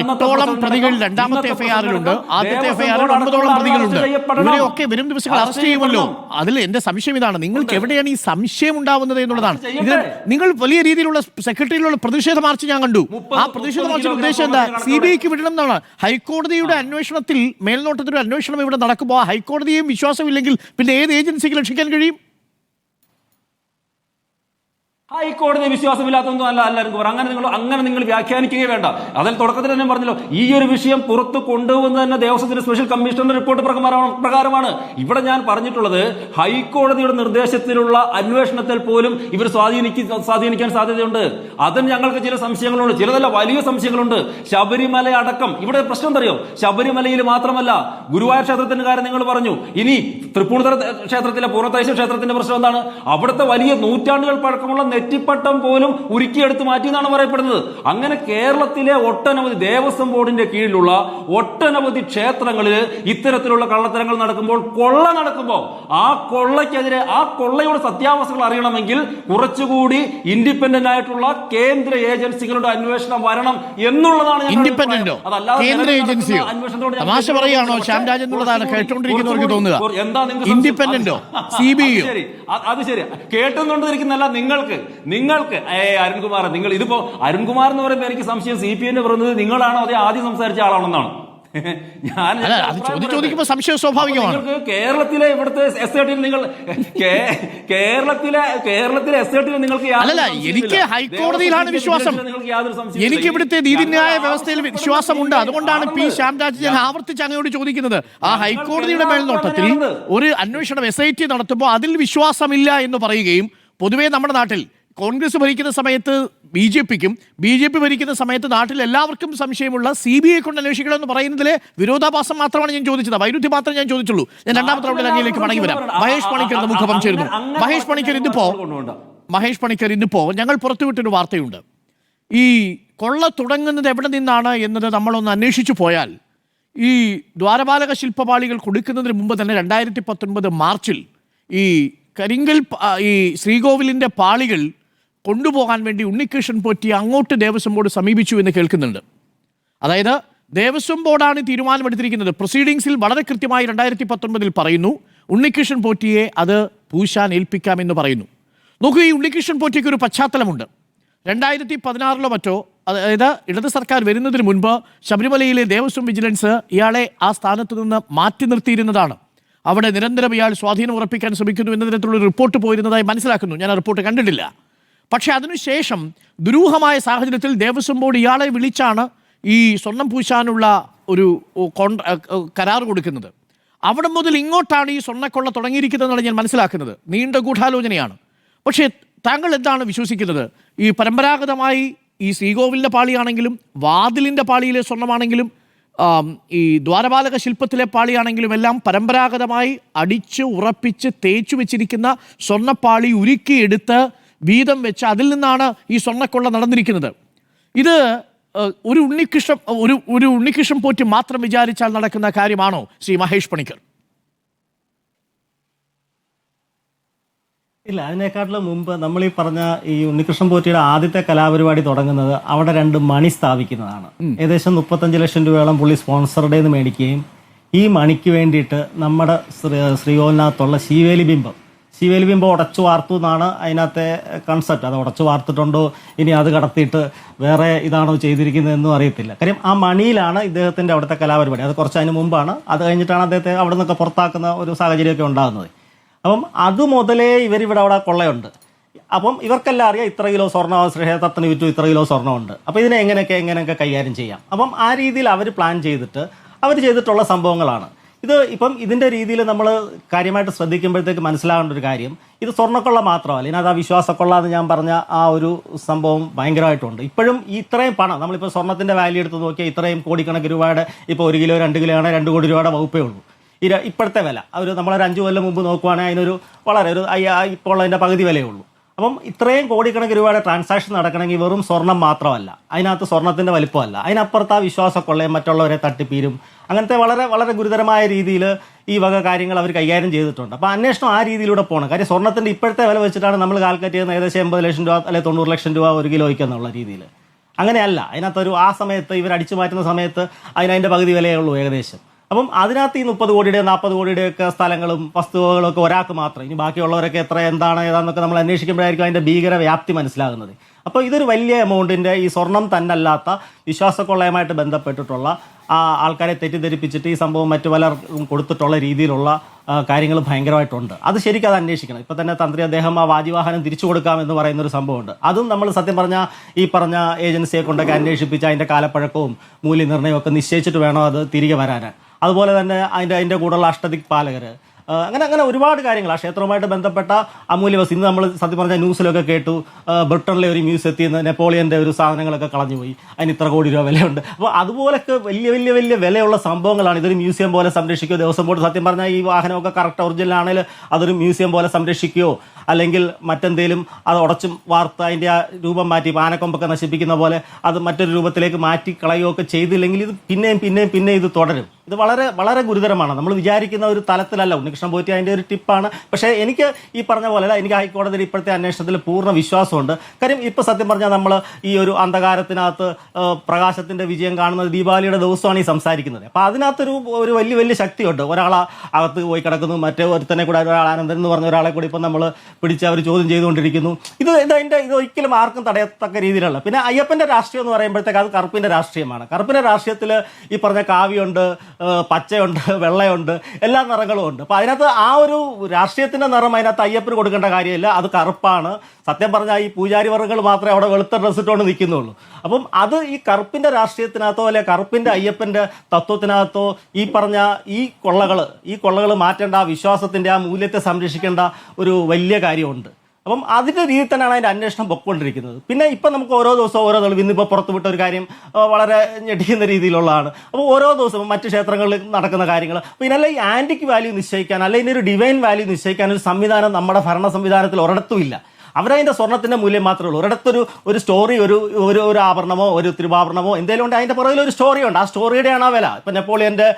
എട്ടോളം പ്രതികൾ രണ്ടാമത്തെ എഫ്ഐആറിലുണ്ട്, ആദ്യത്തെ എഫ്ഐആറിൽ 9ഓളം പ്രതികളുണ്ട്. ഇവരെയൊക്കെ വരും ദിവസങ്ങൾ അറസ്റ്റ് ചെയ്യുമല്ലോ. അതിൽ എന്റെ സംശയം ഇതാണ്, നിങ്ങൾക്ക് എവിടെയാണ് ഈ സംശയം ഉണ്ടാവുന്നത് എന്നുള്ളതാണ്. ഇത് നിങ്ങൾ വലിയ രീതിയിലുള്ള സെക്രട്ടറിയിലുള്ള പ്രതിഷേധ മാർച്ച് ഞാൻ കണ്ടു. ആ പ്രതിഷേധ മാർച്ചിന്റെ ഉദ്ദേശം എന്താ? CBIക്ക് വിടണം എന്നാണ്. ഹൈക്കോടതിയുടെ അന്വേഷണത്തിൽ, മേൽനോട്ടത്തിലൊരു അന്വേഷണം ഇവിടെ നടക്കുമ്പോൾ ഹൈക്കോടതിയും വിശ്വാസമില്ലെങ്കിൽ പിന്നെ ഏത് ഏജൻസിക്ക് രക്ഷിക്കാൻ കഴിയും? ഹൈക്കോടതി വിശ്വാസമില്ലാത്തൊന്നും അല്ല അരുൺകുമാർ. അങ്ങനെ നിങ്ങൾ വ്യാഖ്യാനിക്കുകയേ വേണ്ട. അതിൽ തുടക്കത്തിൽ തന്നെ പറഞ്ഞല്ലോ, ഈ ഒരു വിഷയം പുറത്ത് കൊണ്ടുപോകുന്നത് തന്നെ ദേവസ്വത്തിന്റെ സ്പെഷ്യൽ കമ്മീഷണറുടെ റിപ്പോർട്ട് പ്രകാരമാണ്. ഇവിടെ ഞാൻ പറഞ്ഞിട്ടുള്ളത്, ഹൈക്കോടതിയുടെ നിർദ്ദേശത്തിലുള്ള അന്വേഷണത്തിൽ പോലും ഇവർ സ്വാധീനിക്കാൻ സാധ്യതയുണ്ട്. അതിന് ഞങ്ങൾക്ക് ചില സംശയങ്ങളുണ്ട്, ചിലതല്ല വലിയ സംശയങ്ങളുണ്ട്. ശബരിമല അടക്കം ഇവിടെ പ്രശ്നം എന്തറിയോ? ശബരിമലയിൽ മാത്രമല്ല, ഗുരുവായൂർ ക്ഷേത്രത്തിന്റെ കാര്യം നിങ്ങൾ പറഞ്ഞു. ഇനി തൃപ്പൂണിത്തുറ ക്ഷേത്രത്തിലെ പൂർണ്ണത്രയീശ ക്ഷേത്രത്തിന്റെ പ്രശ്നം എന്താണ്? അവിടുത്തെ വലിയ നൂറ്റാണ്ടുകൾ പഴക്കമുള്ള നെറ്റിപ്പട്ടം പോലും ഉരുക്കിയെടുത്ത് മാറ്റി എന്നാണ് പറയപ്പെടുന്നത്. അങ്ങനെ കേരളത്തിലെ ഒട്ടനവധി ദേവസ്വം ബോർഡിന്റെ കീഴിലുള്ള ഒട്ടനവധി ക്ഷേത്രങ്ങളിൽ ഇത്തരത്തിലുള്ള കള്ളത്തരങ്ങൾ നടക്കുമ്പോൾ, കൊള്ള നടക്കുമ്പോൾ, ആ കൊള്ളയ്ക്കെതിരെ, ആ കൊള്ളയുടെ സത്യാവസ്ഥകൾ അറിയണമെങ്കിൽ കുറച്ചുകൂടി ഇൻഡിപെൻഡന്റ് ആയിട്ടുള്ള കേന്ദ്ര ഏജൻസികളുടെ അന്വേഷണം വരണം എന്നുള്ളതാണ്. ഇൻഡിപെൻഡന്റോ കേന്ദ്ര ഏജൻസിയോ? തമാശ പറയുകയാണോ ശ്യാംരാജ് എന്നുള്ളതാണ് കേട്ടോണ്ടിരിക്കുന്നവർക്ക് തോന്നുക. ഇൻഡിപെൻഡന്റോ CBIയോ? അത് ശരി, കേട്ടുകൊണ്ടിരിക്കുന്നല്ല നിങ്ങൾക്ക് അരുൺകുമാർ, നിങ്ങൾ ഇതിപ്പോ അരുൺകുമാർ എന്ന് പറയുമ്പോൾ എനിക്ക് സംശയം CPN പറയുന്നത് നിങ്ങളാണോ അതേ ആദ്യം സംസാരിച്ച ആളാണെന്നാണ്. ചോദിക്കുമ്പോൾ സംശയം സ്വാഭാവികമാണ്. നിങ്ങൾക്ക് കേരളത്തിലെ ഇവിടുത്തെ SAT നിങ്ങൾ കേരളത്തിലെ SAT നിങ്ങൾക്ക് അല്ലല്ല, എനിക്ക് ഹൈക്കോടതിയിലാണ് വിശ്വാസം. എനിക്ക് ഇവിടുത്തെ നീതിന്യായ വ്യവസ്ഥയിൽ വിശ്വാസമുണ്ട്. അതുകൊണ്ടാണ് P. ശ്യാംരാജ് ഞാൻ ആവർത്തിച്ച് അങ്ങയോട് ചോദിക്കുന്നത്. ആ ഹൈക്കോടതിയുടെ മേൽനോട്ടത്തിൽ ഒരു അന്വേഷണം SIT നടത്തുമ്പോൾ അതിൽ വിശ്വാസമില്ല എന്ന് പറയുകയും, പൊതുവേ നമ്മുടെ നാട്ടിൽ കോൺഗ്രസ് ഭരിക്കുന്ന സമയത്ത് BJP ഭരിക്കുന്ന സമയത്ത് നാട്ടിൽ എല്ലാവർക്കും സംശയമുള്ള CBI കൊണ്ട് അന്വേഷിക്കണം എന്ന് പറയുന്നതിലെ വിരോധാഭാസം മാത്രമാണ് ഞാൻ ചോദിച്ചത്. വൈരുദ്ധ്യം മാത്രമേ ഞാൻ ചോദിച്ചുള്ളൂ. ഞാൻ രണ്ടാമത്തെ റൗണ്ടിൽ അങ്ങയിലേക്ക് മടങ്ങി വരാം. മഹേഷ് പണിക്കർ മുഖം ചേരുന്നു. മഹേഷ് പണിക്കർ ഇന്നിപ്പോ ഞങ്ങൾ പുറത്തുവിട്ടൊരു വാർത്തയുണ്ട്. ഈ കൊള്ള തുടങ്ങുന്നത് എവിടെ നിന്നാണ് എന്നത് നമ്മളൊന്ന് അന്വേഷിച്ചു പോയാൽ, ഈ ദ്വാരപാലക ശില്പപാളികൾ കൊടുക്കുന്നതിന് മുമ്പ് തന്നെ 2019 മാർച്ചിൽ ഈ കരിങ്കൽ, ഈ ശ്രീകോവിലിൻ്റെ പാളികൾ കൊണ്ടുപോകാൻ വേണ്ടി ഉണ്ണികൃഷ്ണൻ പോറ്റി അങ്ങോട്ട് ദേവസ്വം ബോർഡ് സമീപിച്ചു എന്ന് കേൾക്കുന്നുണ്ട്. അതായത് ദേവസ്വം ബോർഡാണ് തീരുമാനമെടുത്തിരിക്കുന്നത്. പ്രൊസീഡിങ്സിൽ വളരെ കൃത്യമായി 2019 പറയുന്നു, ഉണ്ണികൃഷ്ണൻ പോറ്റിയെ അത് പൂശാൻ ഏൽപ്പിക്കാമെന്ന് പറയുന്നു. നോക്കൂ, ഈ ഉണ്ണികൃഷ്ണൻ പോറ്റിക്ക് ഒരു പശ്ചാത്തലമുണ്ട്. 2016 മറ്റോ, അതായത് ഇടത് സർക്കാർ വരുന്നതിന് മുൻപ് ശബരിമലയിലെ ദേവസ്വം വിജിലൻസ് ഇയാളെ ആ സ്ഥാനത്ത് നിന്ന് മാറ്റി നിർത്തിയിരുന്നതാണ്. അവിടെ നിരന്തരം ഇയാൾ സ്വാധീനം ഉറപ്പിക്കാൻ ശ്രമിക്കുന്നു എന്ന തരത്തിലുള്ള റിപ്പോർട്ട് പോയിരുന്നതായി മനസ്സിലാക്കുന്നു. ഞാൻ ആ റിപ്പോർട്ട് കണ്ടിട്ടില്ല. പക്ഷേ അതിനുശേഷം ദുരൂഹമായ സാഹചര്യത്തിൽ ദേവസ്വം ബോർഡ് ഇയാളെ വിളിച്ചാണ് ഈ സ്വർണം പൂശാനുള്ള ഒരു കരാർ കൊടുക്കുന്നത്. അവിടെ മുതൽ ഇങ്ങോട്ടാണ് ഈ സ്വർണ്ണക്കൊള്ള തുടങ്ങിയിരിക്കുന്നതെന്നാണ് ഞാൻ മനസ്സിലാക്കുന്നത്. നീണ്ട ഗൂഢാലോചനയാണ്. പക്ഷേ താങ്കൾ എന്താണ് വിശ്വസിക്കുന്നത്? ഈ പരമ്പരാഗതമായി ഈ ശ്രീകോവിലിൻ്റെ പാളിയാണെങ്കിലും വാതിലിൻ്റെ പാളിയിലെ സ്വർണ്ണമാണെങ്കിലും ഈ ദ്വാരപാലക ശില്പത്തിലെ പാളിയാണെങ്കിലും എല്ലാം പരമ്പരാഗതമായി അടിച്ച് ഉറപ്പിച്ച് തേച്ചു വെച്ചിരിക്കുന്ന സ്വർണ്ണപ്പാളി ഉരുക്കിയെടുത്ത് വീതം വെച്ച് അതിൽ നിന്നാണ് ഈ സ്വർണ്ണക്കൊള്ള നടന്നിരിക്കുന്നത്. ഇത് ഒരു ഉണ്ണികൃഷ്ണൻ പോറ്റി മാത്രം വിചാരിച്ചാൽ നടക്കുന്ന കാര്യമാണോ ശ്രീ മഹേഷ് പണിക്കർ? ഇല്ല, അതിനേക്കാട്ടിലും മുമ്പ് നമ്മൾ ഈ പറഞ്ഞ ഈ ഉണ്ണികൃഷ്ണൻ പോറ്റിയുടെ ആദ്യത്തെ കലാപരിപാടി തുടങ്ങുന്നത് അവിടെ 2 മണി സ്ഥാപിക്കുന്നതാണ്. ഏകദേശം 35 ലക്ഷം രൂപയോളം പുള്ളി സ്പോൺസറുടെ നിന്ന് മേടിക്കുകയും ഈ മണിക്ക് വേണ്ടിയിട്ട് നമ്മുടെ ശ്രീകോവിലിനകത്തുള്ള ശീവേലി ബിംബം ഉടച്ചു വാർത്തു എന്നാണ് അതിനകത്തെ കൺസെപ്റ്റ്. അത് ഉടച്ചു വാർത്തിട്ടുണ്ടോ, ഇനി അത് കടത്തിയിട്ട് വേറെ ഇതാണോ ചെയ്തിരിക്കുന്നതെന്നും അറിയത്തില്ല. കാര്യം ആ മണിയിലാണ് ഇദ്ദേഹത്തിൻ്റെ അവിടുത്തെ കലാപരിപാടി. അത് കുറച്ച് അതിന് മുമ്പാണ്. അത് കഴിഞ്ഞിട്ടാണ് അദ്ദേഹത്തെ അവിടെ നിന്നൊക്കെ പുറത്താക്കുന്ന ഒരു സാഹചര്യമൊക്കെ ഉണ്ടാകുന്നത്. അപ്പം അത് മുതലേ അവിടെ കൊള്ളയുണ്ട്. അപ്പം ഇവർക്കെല്ലാം അറിയാം ഇത്ര കിലോ സ്വർണ്ണം ക്ഷേത്രത്തിന് ചുറ്റും ഇത്ര കിലോ സ്വർണ്ണമുണ്ട്. അപ്പോൾ ഇതിനെ എങ്ങനെയൊക്കെ കൈകാര്യം ചെയ്യാം. അപ്പം ആ രീതിയിൽ അവർ പ്ലാൻ ചെയ്തിട്ട് അവർ ചെയ്തിട്ടുള്ള സംഭവങ്ങളാണ് ഇത്. ഇപ്പം ഇതിൻ്റെ രീതിയിൽ നമ്മൾ കാര്യമായിട്ട് ശ്രദ്ധിക്കുമ്പോഴത്തേക്ക് മനസ്സിലാകേണ്ട ഒരു കാര്യം, ഇത് സ്വർണ്ണക്കൊള്ള മാത്രമല്ല, ഇതിനകത്ത് ആ വിശ്വാസക്കൊള്ള എന്ന് ഞാൻ പറഞ്ഞ ആ ഒരു സംഭവം ഭയങ്കരമായിട്ടുണ്ട്. ഇപ്പോഴും ഇത്രയും പണം, നമ്മളിപ്പോൾ സ്വർണ്ണത്തിൻ്റെ വാല്യൂ എടുത്ത് നോക്കിയാൽ ഇത്രയും കോടിക്കണക്കിന് രൂപയുടെ, ഇപ്പോൾ 1 കിലോ 2 കിലോ ആണ് 2 കോടി രൂപയുടെ വകുപ്പേ ഉള്ളൂ ഇപ്പോഴത്തെ വില. നമ്മളൊരു 5 കൊല്ലം മുമ്പ് നോക്കുവാണെങ്കിൽ അതിനൊരു വളരെ ഇപ്പോൾ അതിൻ്റെ പകുതി വിലയേ ഉള്ളൂ. അപ്പം ഇത്രയും കോടിക്കണക്കിന് രൂപയുടെ ട്രാൻസാക്ഷൻ നടക്കണമെങ്കിൽ വെറും സ്വർണം മാത്രമല്ല, അതിനകത്ത് സ്വർണത്തിൻ്റെ വലിപ്പമല്ല, അതിനപ്പുറത്ത് ആ വിശ്വാസക്കൊള്ളയും മറ്റുള്ളവരെ തട്ടിപ്പീരും അങ്ങനത്തെ വളരെ വളരെ ഗുരുതരമായ രീതിയിൽ ഈ വക കാര്യങ്ങൾ അവർ കൈകാര്യം ചെയ്തിട്ടുണ്ട്. അപ്പോൾ അന്വേഷണം ആ രീതിയിലൂടെ പോകണം. കാര്യം സ്വർണ്ണത്തിൻ്റെ ഇപ്പോഴത്തെ വില വെച്ചിട്ടാണ് നമ്മൾ കാൽക്കുലേറ്റ് ചെയ്യുന്നത് ഏകദേശം 80 ലക്ഷം രൂപ അല്ലെങ്കിൽ 90 ലക്ഷം രൂപ ഒരു കിലോയ്ക്ക് എന്നുള്ള രീതിയിൽ. അങ്ങനെയല്ല, അതിനകത്തൊരു ആ സമയത്ത് ഇവർ അടിച്ചു മാറ്റുന്ന സമയത്ത് അതിൻ്റെ പകുതി വിലയേ ഉള്ളൂ ഏകദേശം. അപ്പം അതിനകത്ത് ഈ 30 കോടിയുടെ 40 കോടിയുടെയൊക്കെ സ്ഥലങ്ങളും വസ്തുവകളും ഒക്കെ ഒരാൾക്ക് മാത്രം, ഇനി ബാക്കിയുള്ളവരൊക്കെ എത്ര എന്താണ് ഏതാണെന്നൊക്കെ നമ്മൾ അന്വേഷിക്കുമ്പോഴായിരിക്കും അതിൻ്റെ ഭീകര വ്യാപ്തി മനസ്സിലാകുന്നത്. അപ്പോൾ ഇതൊരു വലിയ എമൗണ്ടിൻ്റെ ഈ സ്വർണം തന്നല്ലാത്ത വിശ്വാസക്കൊള്ളയുമായിട്ട് ബന്ധപ്പെട്ടിട്ടുള്ള ആൾക്കാരെ തെറ്റിദ്ധരിപ്പിച്ചിട്ട് ഈ സംഭവം മറ്റു പലർക്കും കൊടുത്തിട്ടുള്ള രീതിയിലുള്ള കാര്യങ്ങൾ ഭയങ്കരമായിട്ടുണ്ട്. അത് ശരിക്കും അത് അന്വേഷിക്കണം. ഇപ്പോൾ തന്നെ തന്ത്രി അദ്ദേഹം ആ വാജിവാഹനം തിരിച്ചു കൊടുക്കാമെന്ന് പറയുന്നൊരു സംഭവമുണ്ട്. അതും നമ്മൾ സത്യം പറഞ്ഞാൽ ഈ പറഞ്ഞ ഏജൻസിയെ കൊണ്ടൊക്കെ അന്വേഷിപ്പിച്ച് അതിൻ്റെ കാലപ്പഴക്കവും മൂല്യനിർണ്ണയവും ഒക്കെ നിശ്ചയിച്ചിട്ട് വേണം അത് തിരികെ വരാൻ. അതുപോലെ തന്നെ അതിൻ്റെ കൂടെയുള്ള അഷ്ടദിക്പാലകർ, അങ്ങനെ ഒരുപാട് കാര്യങ്ങൾ ആ ക്ഷേത്രവുമായിട്ട് ബന്ധപ്പെട്ട അമൂല്യ വസ്തു. ഇന്ന് നമ്മൾ സത്യം പറഞ്ഞാൽ ന്യൂസിലൊക്കെ കേട്ടു ബ്രിട്ടനിലെ ഒരു മ്യൂസിയത്തിൽ നിന്ന് നെപ്പോളിയൻ്റെ ഒരു സാധനങ്ങളൊക്കെ കളഞ്ഞുപോയി, അതിന് ഇത്ര കോടി രൂപ വിലയുണ്ട്. അപ്പോൾ അതുപോലൊക്കെ വലിയ വലിയ വലിയ വിലയുള്ള സംഭവങ്ങളാണ്. ഇതൊരു മ്യൂസിയം പോലെ സംരക്ഷിക്കുകയോ, ദേവസ്വം ബോർഡ് സത്യം പറഞ്ഞാൽ ഈ വാഹനമൊക്കെ കറക്റ്റ് ഒറിജിനൽ ആണെങ്കിൽ അതൊരു മ്യൂസിയം പോലെ സംരക്ഷിക്കുകയോ അല്ലെങ്കിൽ മറ്റെന്തെങ്കിലും അത് ഉടച്ചും വാർത്ത അതിൻ്റെ ആ രൂപം മാറ്റി ആനക്കൊമ്പൊക്കെ നശിപ്പിക്കുന്ന പോലെ അത് മറ്റൊരു രൂപത്തിലേക്ക് മാറ്റി കളയുകയോ ഒക്കെ ചെയ്തില്ലെങ്കിൽ ഇത് പിന്നെയും ഇത് തുടരും. ഇത് വളരെ വളരെ ഗുരുതരമാണ്. നമ്മൾ വിചാരിക്കുന്ന ഒരു തലത്തിലല്ല. ഉണ്ണികൃഷ്ണൻ പോറ്റി അതിൻ്റെ ഒരു ടിപ്പാണ്. പക്ഷേ എനിക്ക് ഈ പറഞ്ഞ പോലെ എനിക്ക് ഹൈക്കോടതിയിൽ ഇപ്പോഴത്തെ അന്വേഷണത്തിൽ പൂർണ്ണ വിശ്വാസമുണ്ട്. കാര്യം ഇപ്പോൾ സത്യം പറഞ്ഞാൽ നമ്മൾ ഈ ഒരു അന്ധകാരത്തിനകത്ത് പ്രകാശത്തിൻ്റെ വിജയം കാണുന്നത് ദീപാവലിയുടെ ദിവസമാണ് ഈ സംസാരിക്കുന്നത്. അപ്പോൾ അതിനകത്തൊരു വലിയ വലിയ ശക്തിയുണ്ട്. ഒരാളെ അകത്ത് പോയി കിടക്കുന്നു, മറ്റേ ഒരുത്തനെ കൂടെ ആനന്ദൻ എന്ന് പറഞ്ഞ ഒരാളെ കൂടി ഇപ്പം നമ്മൾ പിടിച്ച് അവർ ചോദ്യം ചെയ്തുകൊണ്ടിരിക്കുന്നു. ഇത് ഒരിക്കലും ആർക്കും തടയത്തക്ക രീതിയിലുള്ള. പിന്നെ അയ്യപ്പൻ്റെ രാഷ്ട്രീയം എന്ന് പറയുമ്പോഴത്തേക്ക് അത് കറുപ്പിൻ്റെ രാഷ്ട്രീയമാണ്. കറുപ്പിൻ്റെ രാഷ്ട്രീയത്തിൽ ഈ പറഞ്ഞ കാവിയുണ്ട്, പച്ചയുണ്ട്, വെള്ളയുണ്ട്, എല്ലാ നിറങ്ങളും ഉണ്ട്. അപ്പോൾ അതിനകത്ത് ആ ഒരു രാഷ്ട്രീയത്തിൻ്റെ നിറം അതിനകത്ത് അയ്യപ്പന് കൊടുക്കേണ്ട കാര്യമില്ല. അത് കറുപ്പാണ്. സത്യം പറഞ്ഞാൽ ഈ പൂജാരി വർഗ്ഗങ്ങൾ മാത്രമേ അവിടെ വെളുത്ത ഡ്രസ് ഇട്ടുകൊണ്ട് നിൽക്കുന്നുള്ളൂ. അപ്പം അത് ഈ കറുപ്പിൻ്റെ രാഷ്ട്രീയത്തിനകത്തോ അല്ലെ കറുപ്പിൻ്റെ അയ്യപ്പൻ്റെ തത്വത്തിനകത്തോ ഈ പറഞ്ഞ ഈ കൊള്ളകൾ മാറ്റേണ്ട, ആ വിശ്വാസത്തിൻ്റെ ആ മൂല്യത്തെ സംരക്ഷിക്കേണ്ട ഒരു വലിയ കാര്യമുണ്ട്. അപ്പം അതിൻ്റെ രീതിയിൽ തന്നെയാണ് അതിൻ്റെ അന്വേഷണം പൊയ്ക്കൊണ്ടിരിക്കുന്നത്. പിന്നെ ഇപ്പം നമുക്ക് ഓരോ ദിവസവും ഓരോ തെളിവ്, ഇന്നിപ്പോൾ പുറത്തുവിട്ട ഒരു കാര്യം വളരെ ഞെട്ടിക്കുന്ന രീതിയിലുള്ളതാണ്. അപ്പോൾ ഓരോ ദിവസവും മറ്റ് ക്ഷേത്രങ്ങളിൽ നടക്കുന്ന കാര്യങ്ങൾ, പിന്നെ ഈ ആൻറ്റിക് വാല്യൂ നിശ്ചയിക്കാൻ അല്ലെങ്കിൽ ഒരു ഡിവൈൻ വാല്യൂ നിശ്ചയിക്കാൻ ഒരു സംവിധാനം നമ്മുടെ ഭരണ സംവിധാനത്തിൽ ഒരിടത്തും ഇല്ല. അവരതിൻ്റെ സ്വർണ്ണത്തിൻ്റെ മൂല്യം മാത്രമേ ഉള്ളൂ. ഒരിടത്തൊരു സ്റ്റോറി, ഒരു ആഭരണമോ ഒരു തിരുവാഭരണമോ എന്തെങ്കിലും ഉണ്ട്, അതിൻ്റെ പുറകിൽ ഒരു സ്റ്റോറി ഉണ്ട്. ആ സ്റ്റോറിയുടെയാണ് ആ വില. ഇപ്പം നെപ്പോളിയൻ്റെ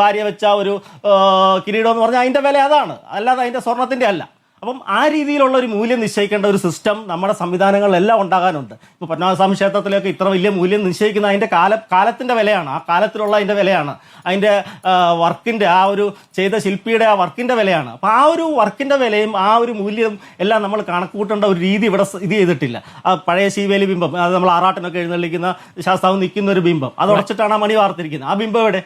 ഭാര്യ വെച്ച ഒരു കിരീടം എന്ന് പറഞ്ഞാൽ അതിൻ്റെ വില അതാണ്, അല്ലാതെ അതിൻ്റെ സ്വർണ്ണത്തിൻ്റെ അല്ല. അപ്പം ആ രീതിയിലുള്ള ഒരു മൂല്യം നിശ്ചയിക്കേണ്ട ഒരു സിസ്റ്റം നമ്മുടെ സംവിധാനങ്ങളിലെല്ലാം ഉണ്ടാകാനുണ്ട്. ഇപ്പോൾ പത്മനാഭസ്വാമി ക്ഷേത്രത്തിലേക്ക് ഇത്ര വലിയ മൂല്യം നിശ്ചയിക്കുന്ന അതിൻ്റെ കാലത്തിൻ്റെ വിലയാണ്, ആ കാലത്തിലുള്ള അതിൻ്റെ വിലയാണ്, അതിൻ്റെ വർക്കിൻ്റെ ആ ഒരു ചെയ്ത ശില്പിയുടെ ആ വർക്കിൻ്റെ വിലയാണ്. അപ്പോൾ ആ ഒരു വർക്കിൻ്റെ വിലയും ആ ഒരു മൂല്യം എല്ലാം നമ്മൾ കണക്കുകൂട്ടേണ്ട ഒരു രീതി ഇവിടെ ഇത് ചെയ്തിട്ടില്ല. ആ പഴയ ശീവേലി ബിംബം, അത് നമ്മൾ ആറാട്ടിനൊക്കെ എഴുന്നള്ളിക്കുന്ന ശാസ്താവ് നിൽക്കുന്ന ഒരു ബിംബം, അത് ഉടച്ചിട്ടാണ് ആ മണി വാർത്തിരിക്കുന്നത്. ആ ബിംബം എവിടെ?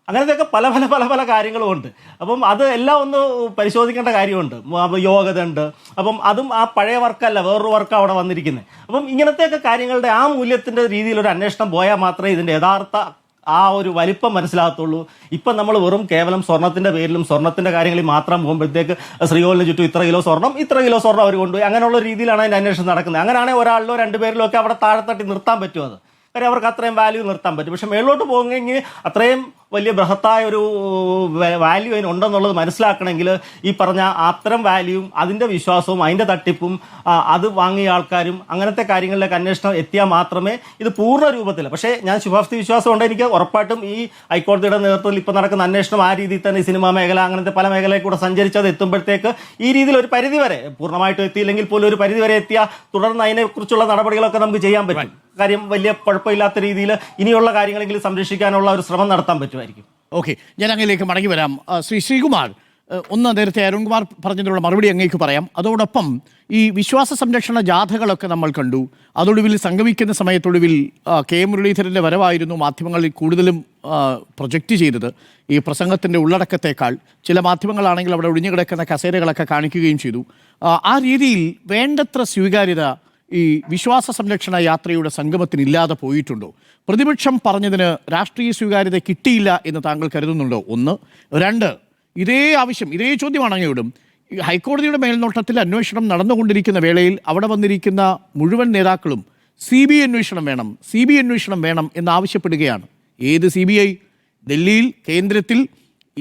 അങ്ങനത്തെയൊക്കെ പല കാര്യങ്ങളും ഉണ്ട്. അപ്പം അത് എല്ലാം ഒന്ന് പരിശോധിക്കേണ്ട കാര്യമുണ്ട്. യോഗത ഉണ്ട്. അപ്പം അതും ആ പഴയ വർക്കല്ല, വേറൊരു വർക്ക് അവിടെ വന്നിരിക്കുന്നത്. അപ്പം ഇങ്ങനത്തെയൊക്കെ കാര്യങ്ങളുടെ ആ മൂല്യത്തിൻ്റെ രീതിയിലൊരു അന്വേഷണം പോയാൽ മാത്രമേ ഇതിൻ്റെ യഥാർത്ഥ ആ ഒരു വലിപ്പം മനസ്സിലാകത്തുള്ളൂ. ഇപ്പം നമ്മൾ വെറും കേവലം സ്വർണ്ണത്തിൻ്റെ പേരിലും സ്വർണ്ണത്തിൻ്റെ കാര്യങ്ങളിൽ മാത്രം പോകുമ്പോഴത്തേക്ക് ശ്രീകോവിലിന് ചുറ്റും ഇത്ര കിലോ സ്വർണ്ണം അവർ കൊണ്ടുപോയി, അങ്ങനെയുള്ള രീതിയിലാണ് അതിൻ്റെ അന്വേഷണം നടക്കുന്നത്. അങ്ങനെയാണെങ്കിൽ ഒരാളിലോ 2 പേരിലോ ഒക്കെ അവിടെ താഴെത്തട്ടി നിർത്താൻ പറ്റുമോ? അത് കാര്യം അവർക്ക് അത്രയും വാല്യൂ നിർത്താൻ പറ്റും. പക്ഷെ മേളിലോട്ട് പോകുമെങ്കിൽ അത്രയും വലിയ ബൃഹത്തായ ഒരു വാല്യൂ അതിനുണ്ടെന്നുള്ളത് മനസ്സിലാക്കണമെങ്കിൽ ഈ പറഞ്ഞ അത്തരം വാല്യൂവും അതിൻ്റെ വിശ്വാസവും അതിൻ്റെ തട്ടിപ്പും അത് വാങ്ങിയ ആൾക്കാരും അങ്ങനത്തെ കാര്യങ്ങളിലേക്ക് അന്വേഷണം എത്തിയാൽ മാത്രമേ ഇത് പൂർണ്ണ രൂപത്തിൽ. പക്ഷേ ഞാൻ ശുഭാപ്തി വിശ്വാസമുണ്ട്, എനിക്ക് ഉറപ്പായിട്ടും ഈ ഹൈക്കോടതിയുടെ നേതൃത്വത്തിൽ ഇപ്പോൾ നടക്കുന്ന അന്വേഷണം ആ രീതിയിൽ തന്നെ ഈ സിനിമാ മേഖല അങ്ങനത്തെ പല മേഖലയിൽ കൂടെ സഞ്ചരിച്ചത് എത്തുമ്പോഴത്തേക്ക് ഈ രീതിയിൽ ഒരു പരിധി വരെ, പൂർണ്ണമായിട്ടും എത്തിയില്ലെങ്കിൽ പോലും ഒരു പരിധി വരെ എത്തിയാൽ തുടർന്ന് അതിനെക്കുറിച്ചുള്ള നടപടികളൊക്കെ നമുക്ക് ചെയ്യാൻ പറ്റും. കാര്യം വലിയ കുഴപ്പമില്ലാത്ത രീതിയിൽ ഇനിയുള്ള കാര്യങ്ങളെങ്കിലും സംരക്ഷിക്കാനുള്ള ഒരു ശ്രമം നടത്താൻ പറ്റുമായിരിക്കും. ഓക്കെ, ഞാൻ അങ്ങയിലേക്ക് മടങ്ങി വരാം. ശ്രീകുമാർ, ഒന്ന് നേരത്തെ അരുൺകുമാർ പറഞ്ഞതിനുള്ള മറുപടി അങ്ങേക്ക് പറയാം. അതോടൊപ്പം ഈ വിശ്വാസ സംരക്ഷണ ജാഥകളൊക്കെ നമ്മൾ കണ്ടു. അതൊടുവിൽ സംഗമിക്കുന്ന സമയത്തൊടുവിൽ കെ മുരളീധരൻ്റെ വരവായിരുന്നു മാധ്യമങ്ങളിൽ കൂടുതലും പ്രൊജക്റ്റ് ചെയ്തത്. ഈ പ്രസംഗത്തിൻ്റെ ഉള്ളടക്കത്തേക്കാൾ ചില മാധ്യമങ്ങളാണെങ്കിൽ അവിടെ ഒഴിഞ്ഞുകിടക്കുന്ന കസേരകളൊക്കെ കാണിക്കുകയും ചെയ്തു. ആ രീതിയിൽ വേണ്ടത്ര സ്വീകാര്യത ഈ വിശ്വാസ സംരക്ഷണ യാത്രയുടെ സംഗമത്തിന് ഇല്ലാതെ പോയിട്ടുണ്ടോ? പ്രതിപക്ഷം പറഞ്ഞതിന് രാഷ്ട്രീയ സ്വീകാര്യത കിട്ടിയില്ല എന്ന് താങ്കൾ കരുതുന്നുണ്ടോ? 1. 2, ഇതേ ചോദ്യമാണ് അങ്ങയോടും. ഹൈക്കോടതിയുടെ മേൽനോട്ടത്തിൽ അന്വേഷണം നടന്നുകൊണ്ടിരിക്കുന്ന വേളയിൽ അവിടെ വന്നിരിക്കുന്ന മുഴുവൻ നേതാക്കളും CBI അന്വേഷണം വേണം എന്നാവശ്യപ്പെടുകയാണ്. ഏത് CBI? ഡൽഹിയിൽ കേന്ദ്രത്തിൽ